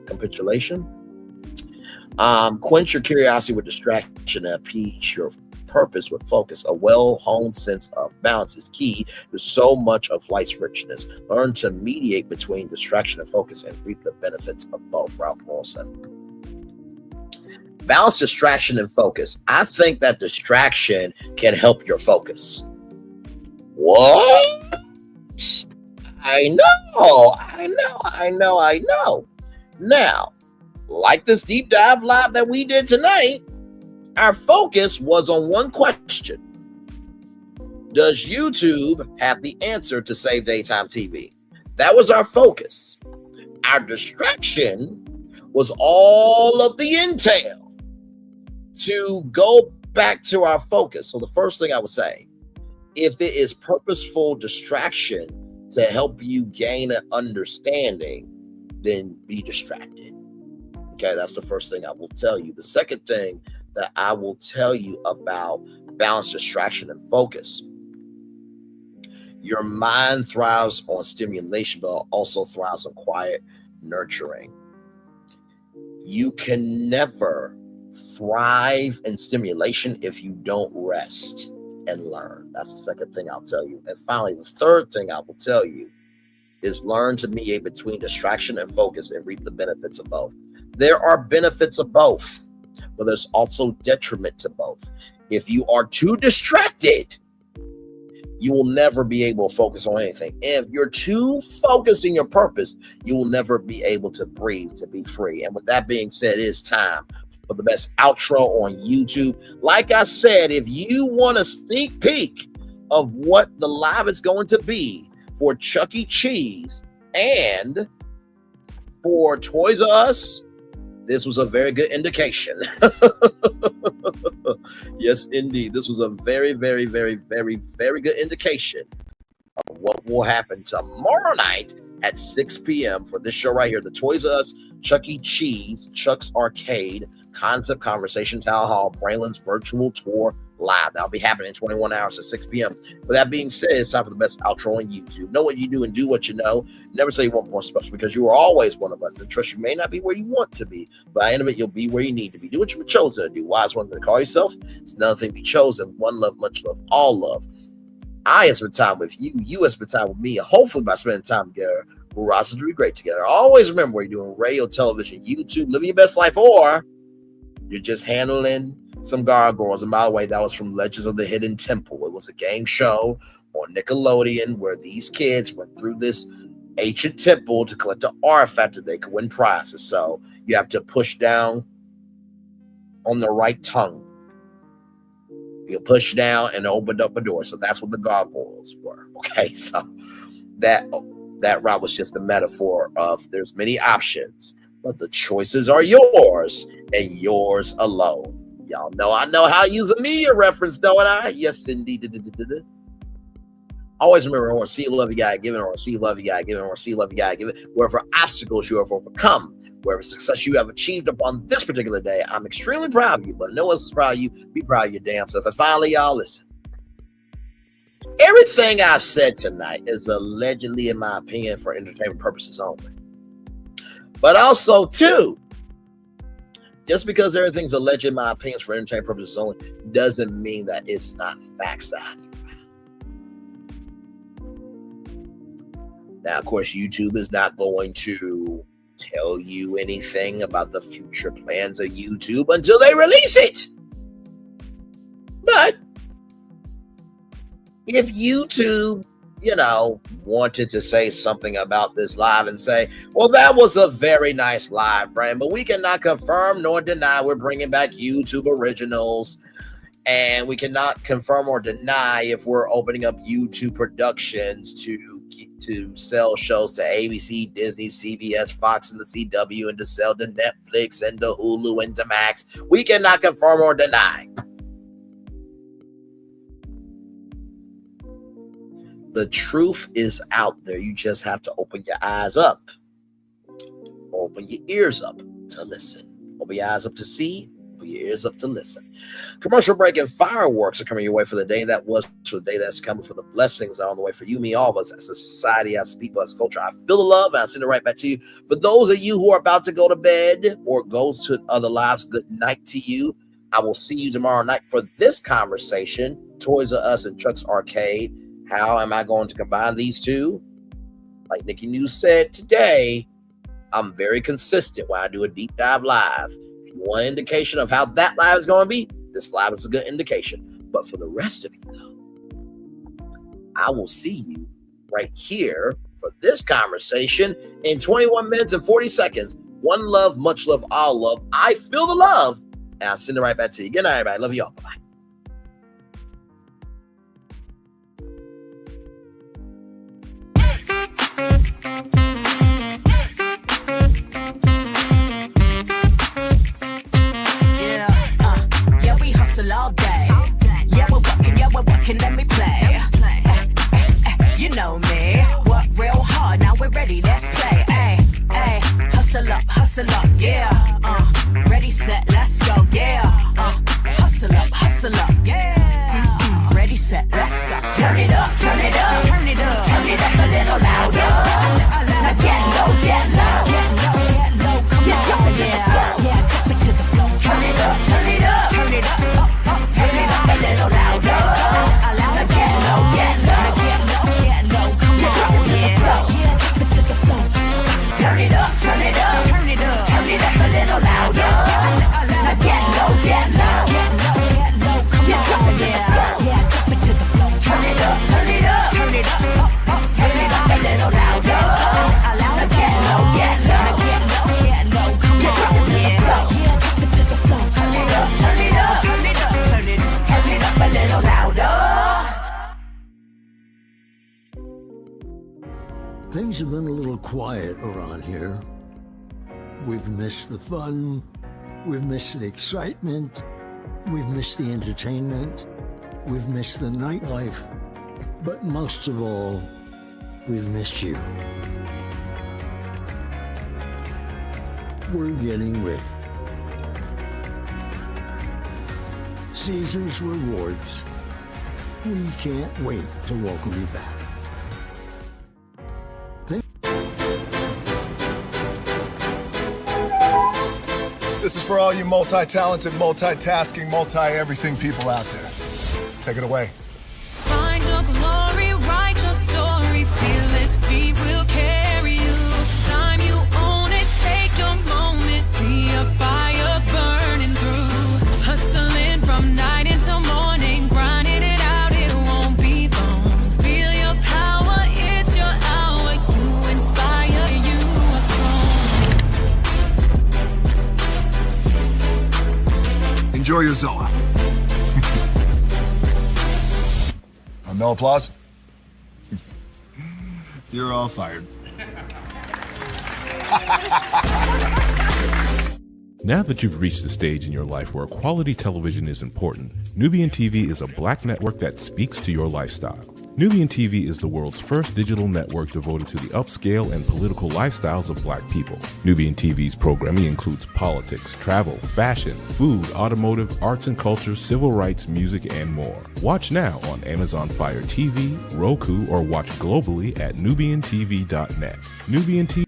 capitulation. Quench your curiosity with distraction and appease your purpose with focus. A well-honed sense of balance is key to so much of life's richness. Learn to mediate between distraction and focus and reap the benefits of both. Ralph Morrison. Balance distraction and focus. I think that distraction can help your focus. What? I know. Now, like this deep dive live that we did tonight, our focus was on one question. Does YouTube have the answer to save daytime TV? That was our focus. Our distraction was all of the intel to go back to our focus. So the first thing I would say, if it is purposeful distraction to help you gain an understanding, then be distracted. Okay, that's the first thing I will tell you. The second thing that I will tell you about balance, distraction, and focus. Your mind thrives on stimulation, but also thrives on quiet nurturing. You can never thrive in stimulation if you don't rest and learn. That's the second thing I'll tell you. And finally, the third thing I will tell you is learn to mediate between distraction and focus and reap the benefits of both. There are benefits of both, but there's also detriment to both. If you are too distracted, you will never be able to focus on anything. If you're too focused in your purpose, you will never be able to breathe, to be free. And with that being said, it's time for the best outro on YouTube. Like I said, if you want a sneak peek of what the live is going to be for Chuck E. Cheese and for Toys R Us, this was a very good indication. Yes, indeed. This was a very, very, very, very, very good indication of what will happen tomorrow night at 6 p.m. for this show right here, the Toys R Us, Chuck E. Cheese, Chuck's Arcade, Concept Conversation Town Hall, Braylon's Virtual Tour Live. That'll be happening in 21 hours at 6 p.m. With that being said, it's time for the best outro on YouTube. Know what you do and do what you know. Never say you want more special, because you are always one of us. And trust, you may not be where you want to be, but by the end of it, you'll be where you need to be. Do what you were chosen to do. Why is one thing to call yourself? It's another thing to be chosen. One love, much love, all love. I have spent time with you. You have spent time with me. And hopefully by spending time together, we'll rise to be great together. Always remember, where you're doing radio, television, YouTube, living your best life, or you're just handling some gargoyles. And by the way, that was from Legends of the Hidden Temple. It was a game show on Nickelodeon where these kids went through this ancient temple to collect an artifact that they could win prizes. So you have to push down on the right tongue. You push down and opened up a door. So that's what the gargoyles were. Okay, so that route was just a metaphor of there's many options, but the choices are yours and yours alone. Y'all know I know how to use a media reference, don't I? Yes, indeed. Always remember, I want to see you love you, guy, give it, or see you love you, guy, give it, or see you love you, guy, give it. Wherever obstacles you have overcome, wherever success you have achieved upon this particular day, I'm extremely proud of you, but no one else is proud of you. Be proud of your damn self. And finally, y'all, listen. Everything I've said tonight is allegedly, in my opinion, for entertainment purposes only. But also, too, just because everything's alleged, in my opinion, for entertainment purposes only, doesn't mean that it's not facts that I threw out. Now, of course, YouTube is not going to tell you anything about the future plans of YouTube until they release it. But if YouTube, wanted to say something about this live and say, well, that was a very nice live, Brian, but we cannot confirm nor deny we're bringing back YouTube originals. And we cannot confirm or deny if we're opening up YouTube productions to sell shows to ABC, Disney, CBS, Fox, and the CW, and to sell to Netflix and to Hulu and to Max. We cannot confirm or deny. The truth is out there. You just have to open your eyes up. open your ears up to listen. Open your eyes up to see, open your ears up to listen. Commercial break and fireworks are coming your way for the day that was, for the day that's coming, for the blessings are on the way for you, me, all of us, as a society, as a people, as a culture. I feel the love, and I send it right back to you. For those of you who are about to go to bed or go to other lives, good night to you. I will see you tomorrow night for this conversation, Toys R Us and Chuck's Arcade. How am I going to combine these two? Like Nikki News said today, I'm very consistent when I do a deep dive live. If you want an indication of how that live is going to be, this live is a good indication. But for the rest of you, though, I will see you right here for this conversation in 21 minutes and 40 seconds. One love, much love, all love. I feel the love, and I'll send it right back to you. Good night, everybody. Love you all. Bye. All day. Yeah, we're working, let me play. You know me, work real hard, now we're ready, let's play. Hustle up, yeah. Ready, set, let's go, yeah. Hustle up, yeah. Ready, set, let's go. Turn it up, turn it up, turn it up, turn it up a little louder. Now get low, come on, drop it to the floor, yeah, drop it to the floor. Turn it up, turn it up, turn it up. Turn it up a little louder. Now get low, come on, drop it to the floor. Yeah, drop it to the floor. Turn it up, turn it up, turn it up, turn it up a little louder. Now get low, come on, drop it to the floor. Yeah, drop it to the floor. Turn it up, turn it up, turn it up, turn it up a little louder. Now get low, come on, drop it to the floor. Yeah, drop it to the floor. Turn it up, turn it up, turn it up, turn it up a little louder. Things have been a little quiet around here. We've missed the fun, we've missed the excitement, we've missed the entertainment, we've missed the nightlife, but most of all, we've missed you. We're getting ready. Caesar's Rewards. We can't wait to welcome you back. This is for all you multi-talented, multitasking, multi-everything people out there. Take it away. Find your glory, write your story, fearless feet will carry you. Time you own it, take your moment, be a fire burning through. Hustling from night until morning, grinding it out, it won't be long. Feel your power, it's your hour, you inspire, you are strong. Enjoy your Zoa. No applause? You're all fired. Now that you've reached the stage in your life where quality television is important, Nubian TV is a black network that speaks to your lifestyle. Nubian TV is the world's first digital network devoted to the upscale and political lifestyles of black people. Nubian TV's programming includes politics, travel, fashion, food, automotive, arts and culture, civil rights, music, and more. Watch now on Amazon Fire TV, Roku, or watch globally at nubiantv.net. Nubian TV.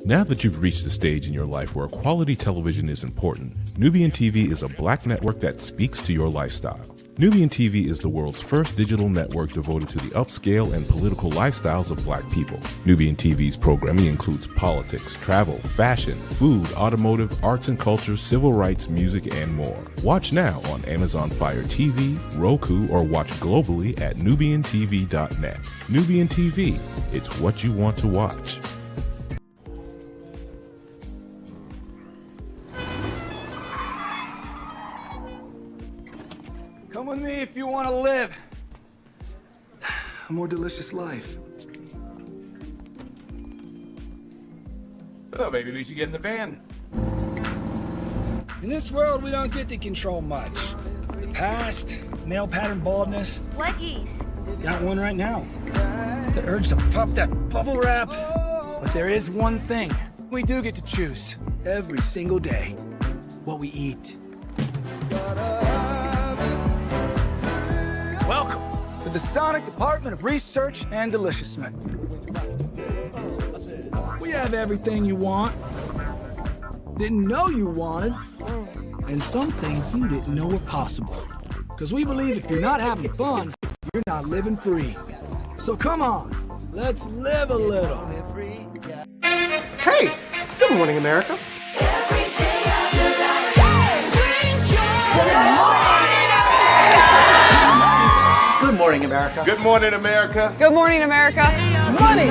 Now that you've reached the stage in your life where quality television is important, Nubian TV is a black network that speaks to your lifestyle. Nubian TV is the world's first digital network devoted to the upscale and political lifestyles of black people. Nubian TV's programming includes politics, travel, fashion, food, automotive, arts and culture, civil rights, music, and more. Watch now on Amazon Fire TV, Roku, or watch globally at nubiantv.net. Nubian TV, it's what you want to watch. Come with me if you want to live a more delicious life. Oh, maybe we should get in the van. In this world, we don't get to control much. The past, nail pattern baldness. Leggies. Got one right now. the urge to pop that bubble wrap. But there is one thing we do get to choose every single day: what we eat. Welcome to the Sonic Department of Research and Deliciousment. We have everything you want, didn't know you wanted, and some things you didn't know were possible. Because we believe if you're not having fun, you're not living free. So come on, let's live a little. Hey, good morning, America. Good morning, America. Good morning, America. Good morning, America. Money!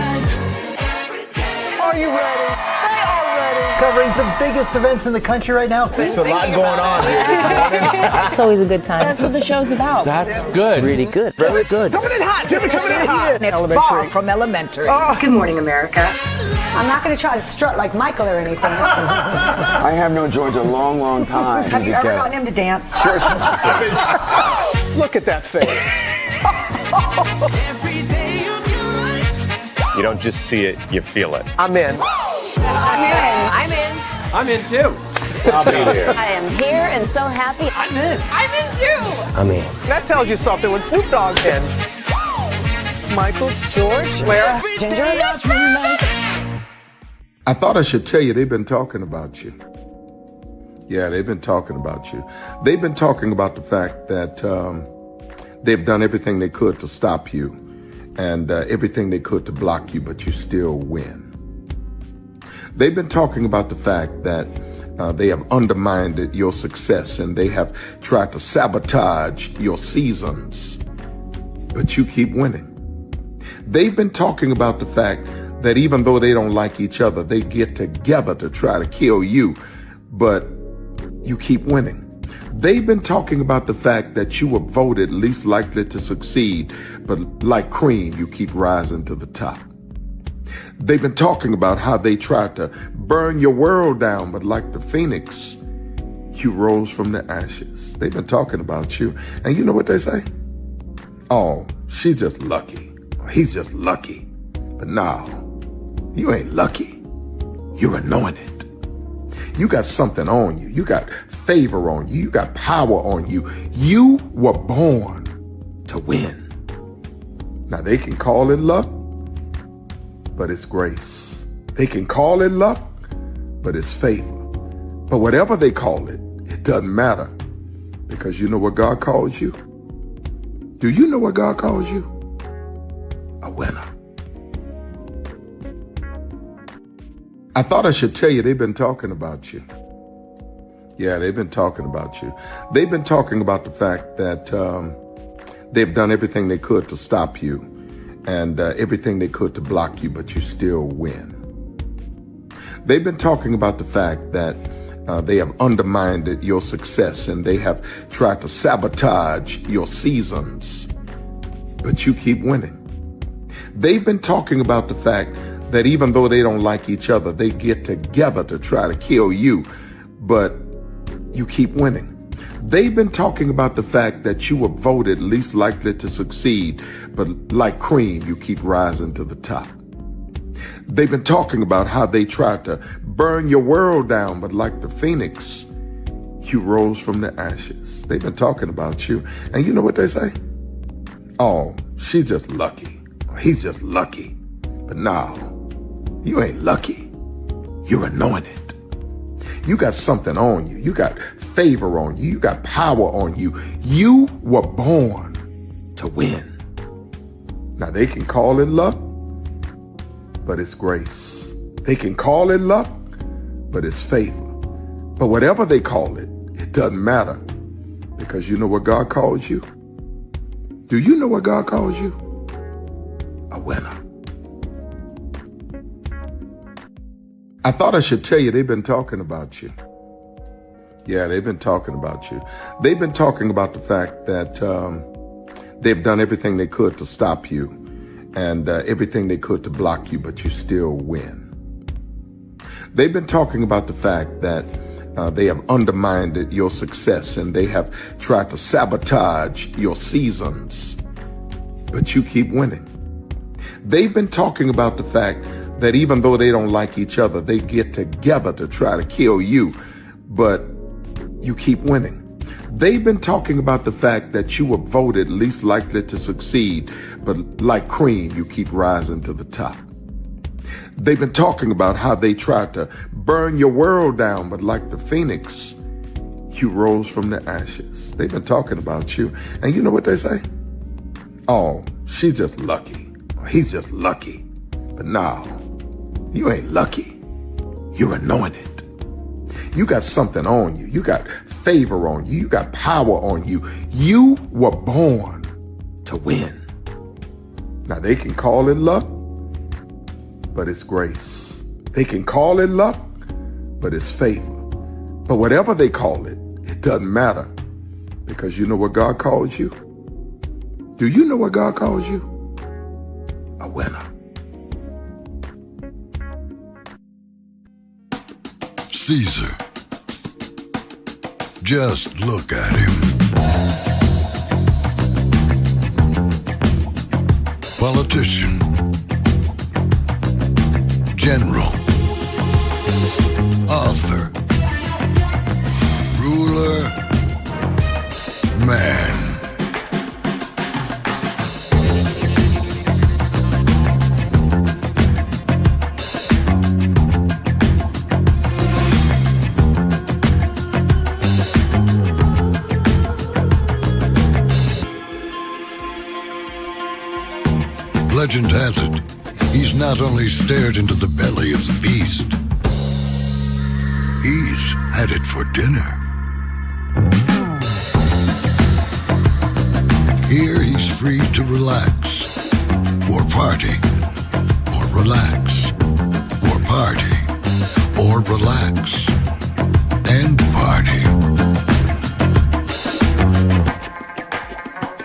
Are you ready? They are ready. Covering the biggest events in the country right now. There's a lot going on here this morning. It's always a good time. That's what the show's about. That's good. Really good. Very good. Coming in hot, Jimmy, coming in hot. It's far from elementary. Good morning, America. I'm not going to try to strut like Michael or anything. I have known George a long, long time. Have you ever gotten him to dance? Look at that face. You don't just see it, you feel it. I'm in. I'm in. I'm in too. I'll be there. I am here and so happy. I'm in. I'm in too. I'm in. That tells you something when Snoop Dogg's in. Michael, George, where? Ginger. I thought I should tell you they've been talking about you. Yeah, they've been talking about you. They've been talking about the fact that they've done everything they could to stop you and everything they could to block you, but you still win. They've been talking about the fact that they have undermined your success and they have tried to sabotage your seasons, but you keep winning. They've been talking about the fact that even though they don't like each other, they get together to try to kill you, but you keep winning. They've been talking about the fact that you were voted least likely to succeed, but like cream, you keep rising to the top. They've been talking about how they tried to burn your world down, but like the phoenix, you rose from the ashes. They've been talking about you. And you know what they say? Oh, she's just lucky. He's just lucky. But no, you ain't lucky. You're anointed. You got something on you. You got favor on you. You got power on you. You were born to win. Now they can call it luck, but it's grace. They can call it luck, but it's favor. But whatever they call it, it doesn't matter, because you know what God calls you? Do you know what God calls you? A winner. I thought I should tell you they've been talking about you. Yeah, they've been talking about you. They've been talking about the fact that they've done everything they could to stop you and everything they could to block you, but you still win. They've been talking about the fact that they have undermined your success and they have tried to sabotage your seasons, but you keep winning. They've been talking about the fact that even though they don't like each other, they get together to try to kill you, but you keep winning. They've been talking about the fact that you were voted least likely to succeed, but like cream, you keep rising to the top. They've been talking about how they tried to burn your world down, but like the phoenix, you rose from the ashes. They've been talking about you. And you know what they say? Oh, she's just lucky. He's just lucky. But no, you ain't lucky. You're anointed. You got something on you. You got favor on you. You got power on you. You were born to win. Now they can call it luck, but it's grace. They can call it luck, but it's favor. But whatever they call it, it doesn't matter, because you know what God calls you? Do you know what God calls you? A winner. I thought I should tell you they've been talking about you. Yeah, they've been talking about you. They've been talking about the fact that they've done everything they could to stop you and everything they could to block you, but you still win. They've been talking about the fact that they have undermined your success and they have tried to sabotage your seasons, but you keep winning. They've been talking about the fact that even though they don't like each other, they get together to try to kill you, but you keep winning. They've been talking about the fact that you were voted least likely to succeed, but like cream, you keep rising to the top. They've been talking about how they tried to burn your world down, but like the phoenix, you rose from the ashes. They've been talking about you. And you know what they say? Oh, she's just lucky. He's just lucky. But no, you ain't lucky. You're anointed. You got something on you. You got favor on you. You got power on you. You were born to win. Now they can call it luck, but it's grace. They can call it luck, but it's favor. But whatever they call it, it doesn't matter, because you know what God calls you? Do you know what God calls you? A winner. Caesar. Just look at him. Politician. General. Author. Ruler. Man. Legend has it, he's not only stared into the belly of the beast, he's had it for dinner. Here he's free to relax, or party, or relax, or party, or relax, and party.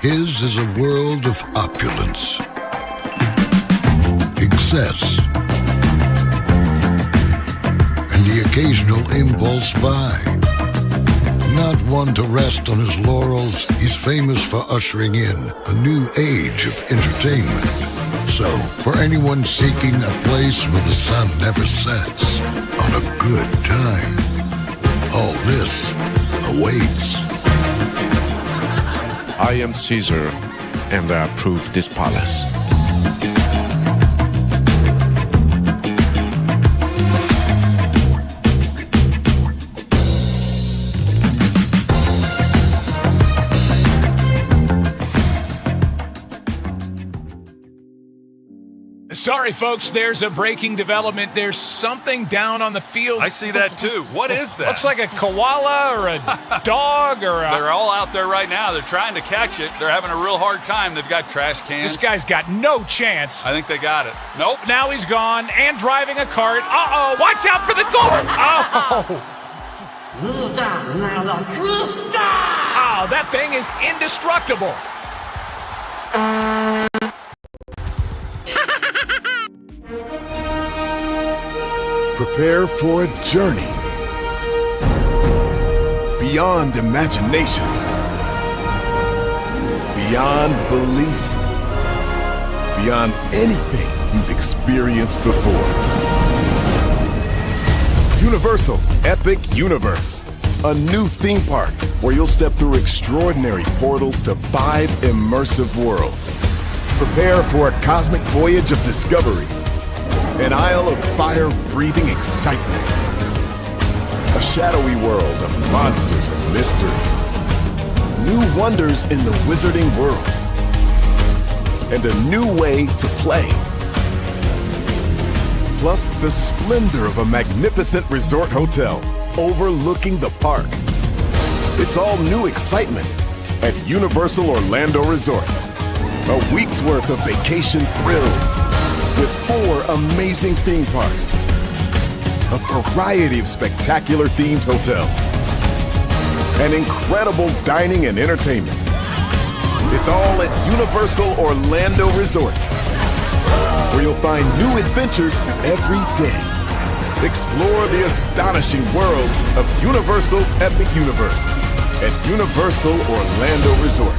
His is a world of opulence, excess, and the occasional impulse buy. Not one to rest on his laurels, he's famous for ushering in a new age of entertainment. So, for anyone seeking a place where the sun never sets on a good time, all this awaits. I am Caesar, and I approve this palace. Sorry, folks, there's a breaking development. There's something down on the field. I see that too. What is that? Looks like a koala or a dog or a... They're all out there right now. They're trying to catch it. They're having a real hard time. They've got trash cans. This guy's got no chance. I think they got it. Nope. Now he's gone and driving a cart. Uh-oh, watch out for the goal. Oh. Oh, that thing is indestructible. Prepare for a journey beyond imagination, beyond belief, beyond anything you've experienced before. Universal Epic Universe, a new theme park where you'll step through extraordinary portals to 5 immersive worlds. Prepare for a cosmic voyage of discovery, an isle of fire-breathing excitement, a shadowy world of monsters and mystery, new wonders in the wizarding world, and a new way to play. Plus the splendor of a magnificent resort hotel overlooking the park. It's all new excitement at Universal Orlando Resort. A week's worth of vacation thrills, with 4 amazing theme parks, a variety of spectacular themed hotels, and incredible dining and entertainment. It's all at Universal Orlando Resort, where you'll find new adventures every day. Explore the astonishing worlds of Universal Epic Universe at Universal Orlando Resort.